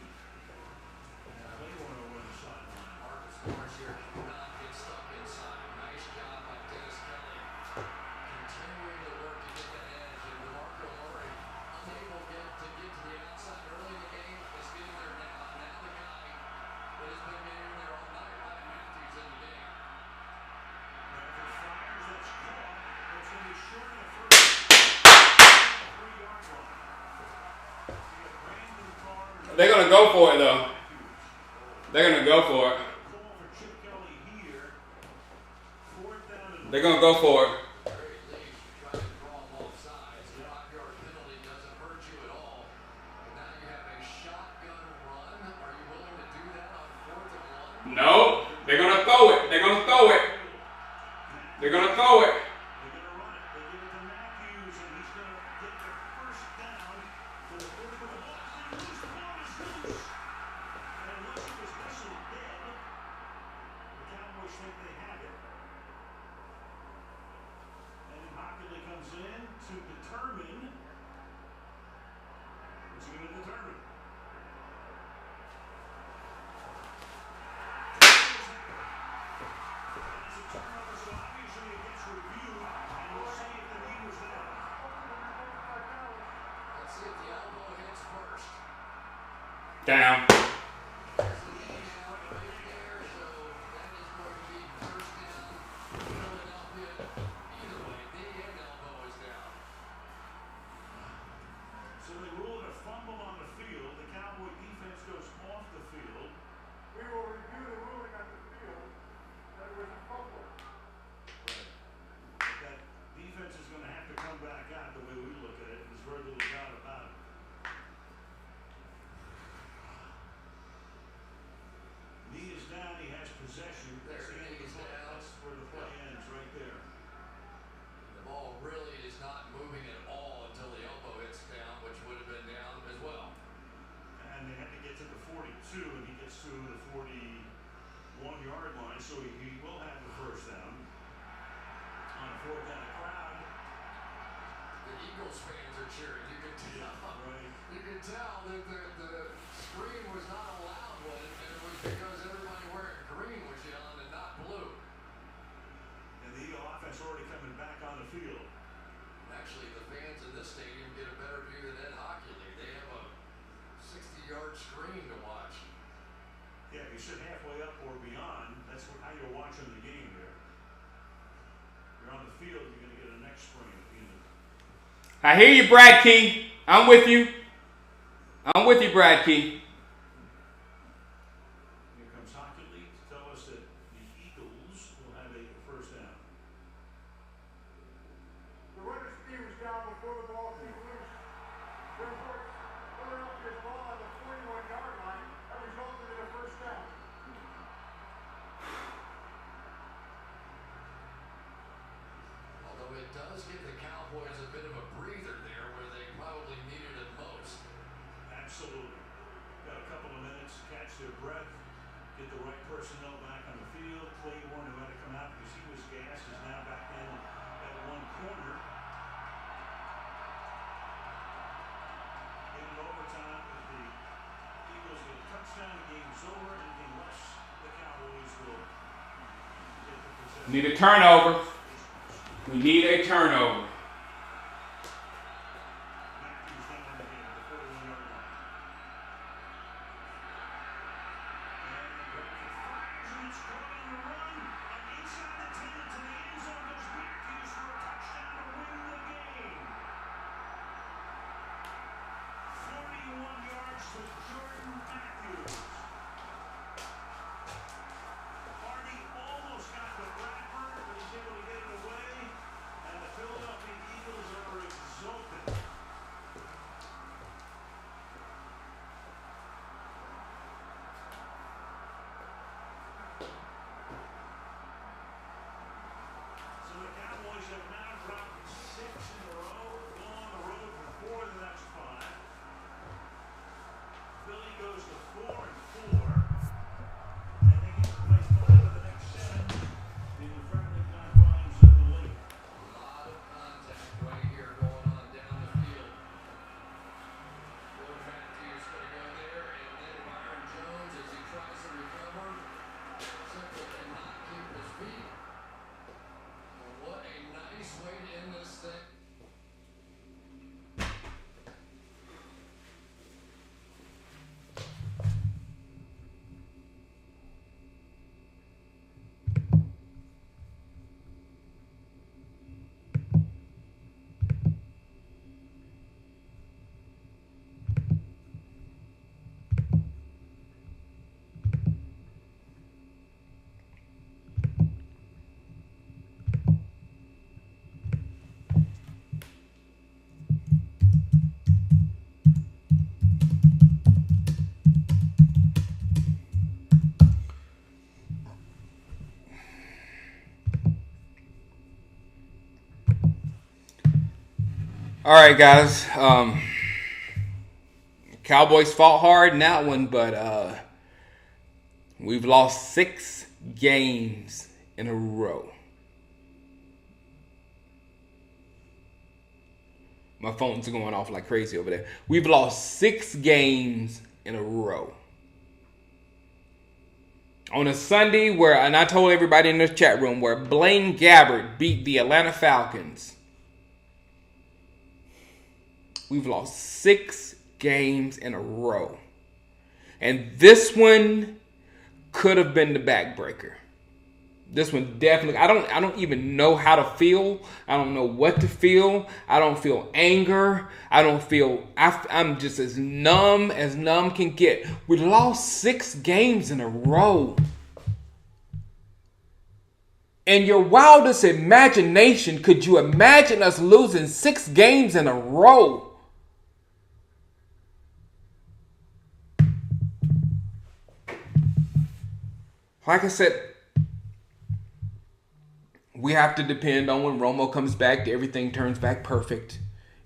They want to win the sideline. Marcus Morris here cannot get stuck inside. Nice job by Dennis Kelly. Continuing to work to get that edge. And DeMarco Murray unable to get to the outside early in the game. Is getting there now. Now the guy that has been getting there all night, Ryan Matthews, in the game. Matthews fires, that's caught. It's going to be short of the first 3-yard line. You got Brandon Carr. They're gonna go for it though. They're gonna go for it. Call for Chip Kelly here. Fourth down and They're gonna go for it. Very lead. Try to draw them off sides. The 5-yard penalty doesn't hurt you at all. But now you have a shotgun run. Are you willing to do that on 4th and 1? No, they're gonna throw it. They're gonna throw it. They're gonna throw it. they're going to run it. They give it to Matthews, and he's going to get the first down to the 40 with the ball. And this ball is loose. And unless it was whistled dead, the Cowboys think they have it. And Hockley comes in to determine. What's he going to determine? It's a turnover, so obviously it gets reviewed, and we'll see if the knee was down. Let's see if the elbow hits first. Down. There's a knee down right there, so that is going to be first down. Philadelphia. Either way, knee and elbow is down. So they rule it a fumble on the field. The Cowboy defense goes off the field. We will review the ruling on the field. That was a fumble. But that defense is going to have to come back out the way we look at it. There's very little doubt about it. Knee is down. He has possession. That's the end of the play. That's where the play ends right there. The ball really is not moving at all until the elbow hits down, which would have been down as well. And they had to get to the 42, and he gets to the 41-yard line, so he will have the first down. On a fourth down, a crowd. The Eagles fans are cheering. You can tell. Right. You can tell that the screen was not a loud one, and it was because everybody wearing green was yelling and not blue. And the Eagle offense already coming back on the field. Actually, the fans in this stadium get a better view than Ed Hockey. They have a 60-yard screen to watch. Yeah, if you sit halfway up or beyond, that's how you're watching the game there. You're on the field, you're going to get a next screen at the end of it. I hear you, Brad Key. I'm with you. I'm with you, Brad Key. Here comes Hockley get the right personnel back on the field. Claiborne, who had to come out because he was gassed, is now back in at one corner. In overtime, if the Eagles get a touchdown, the game's over. Anything less, the Cowboys will get the possession. Need a turnover. We need a turnover. Matthews now in the game at the 41-yard line. And Bradford fires, and it's caught on the run. And inside the 10 to the end zone goes Matthews for a touchdown to win the game. 41 yards to Jordan Matthews. Hardy almost got to Bradford, but he's able to get it away. And the Philadelphia Eagles are exultant. So the Cowboys have now dropped 6 in a row, go on the road for 4 of the next 5. Philly goes to 4-4, and they get to play 5 of the next 7 in the friendly confines of the league. A lot of contact right here going on down the field. Jordan Matthews going to go there, and then Byron Jones as he tries to recover. Simply cannot keep his feet. And what a nice way to end this thing. All right, guys. Cowboys fought hard in that one, but we've lost 6 games in a row. My phone's going off like crazy over there. We've lost 6 games in a row. On a Sunday and I told everybody in the chat room, where Blaine Gabbert beat the Atlanta Falcons. We've lost 6 games in a row. And this one could have been the backbreaker. This one definitely, I don't even know how to feel. I don't know what to feel. I don't feel anger. I'm just as numb can get. We lost 6 games in a row. In your wildest imagination, could you imagine us losing 6 games in a row? Like I said, we have to depend on when Romo comes back, everything turns back perfect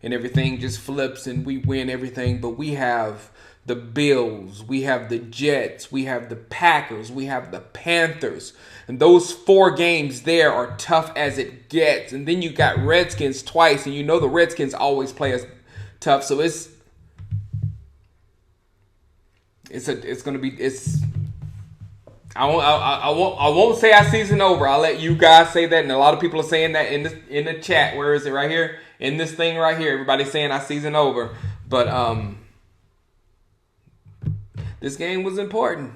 and everything just flips and we win everything. But we have the Bills, we have the Jets, we have the Packers, we have the Panthers. And those 4 games there are tough as it gets. And then you got Redskins twice, and you know the Redskins always play us tough. So I won't say our season over. I'll let you guys say that, and a lot of people are saying that in the chat. Where is it? Right here in this thing right here. Everybody's saying our season over, but this game was important.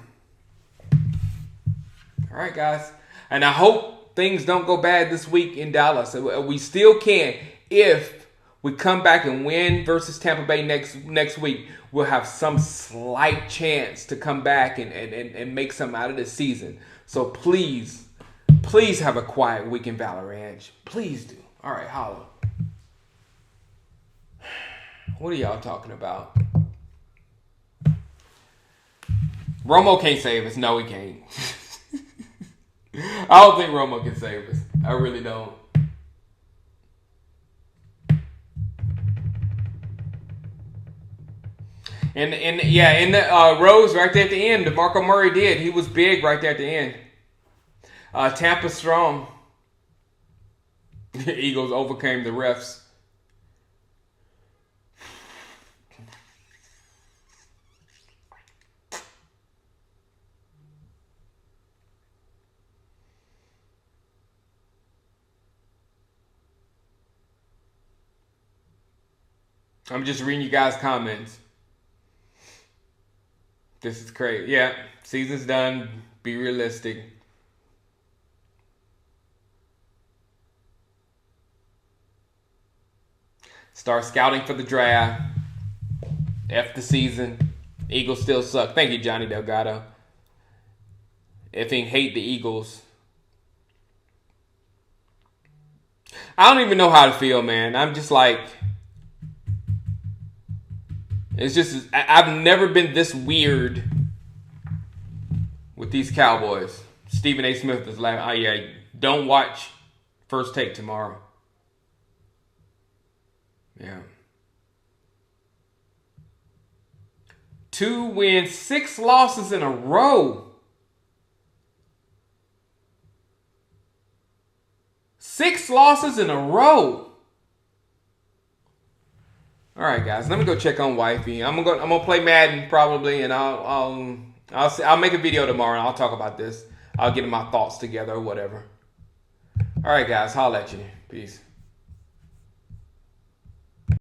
All right, guys, and I hope things don't go bad this week in Dallas. We still can if we come back and win versus Tampa Bay next week. We'll have some slight chance to come back and make something out of this season. So please have a quiet week in Valley Ranch. Please do. All right, holla. What are y'all talking about? Romo can't save us. No, he can't. I don't think Romo can save us. I really don't. And in the Rose right there at the end, DeMarco Murray did. He was big right there at the end. Tampa strong. Eagles overcame the refs. I'm just reading you guys' comments. This is crazy. Yeah, season's done. Be realistic. Start scouting for the draft. F the season. Eagles still suck. Thank you, Johnny Delgado. Effing hate the Eagles. I don't even know how to feel, man. I'm just like... It's just... I've never been this weird with these Cowboys. Stephen A. Smith is like, oh yeah, don't watch First Take tomorrow. Yeah. 2 wins, 6 losses in a row. 6 losses in a row. All right, guys. Let me go check on wifey. I'm gonna play Madden probably, and I'll make a video tomorrow and I'll talk about this. I'll get my thoughts together or whatever. All right, guys. Holla at you. Peace.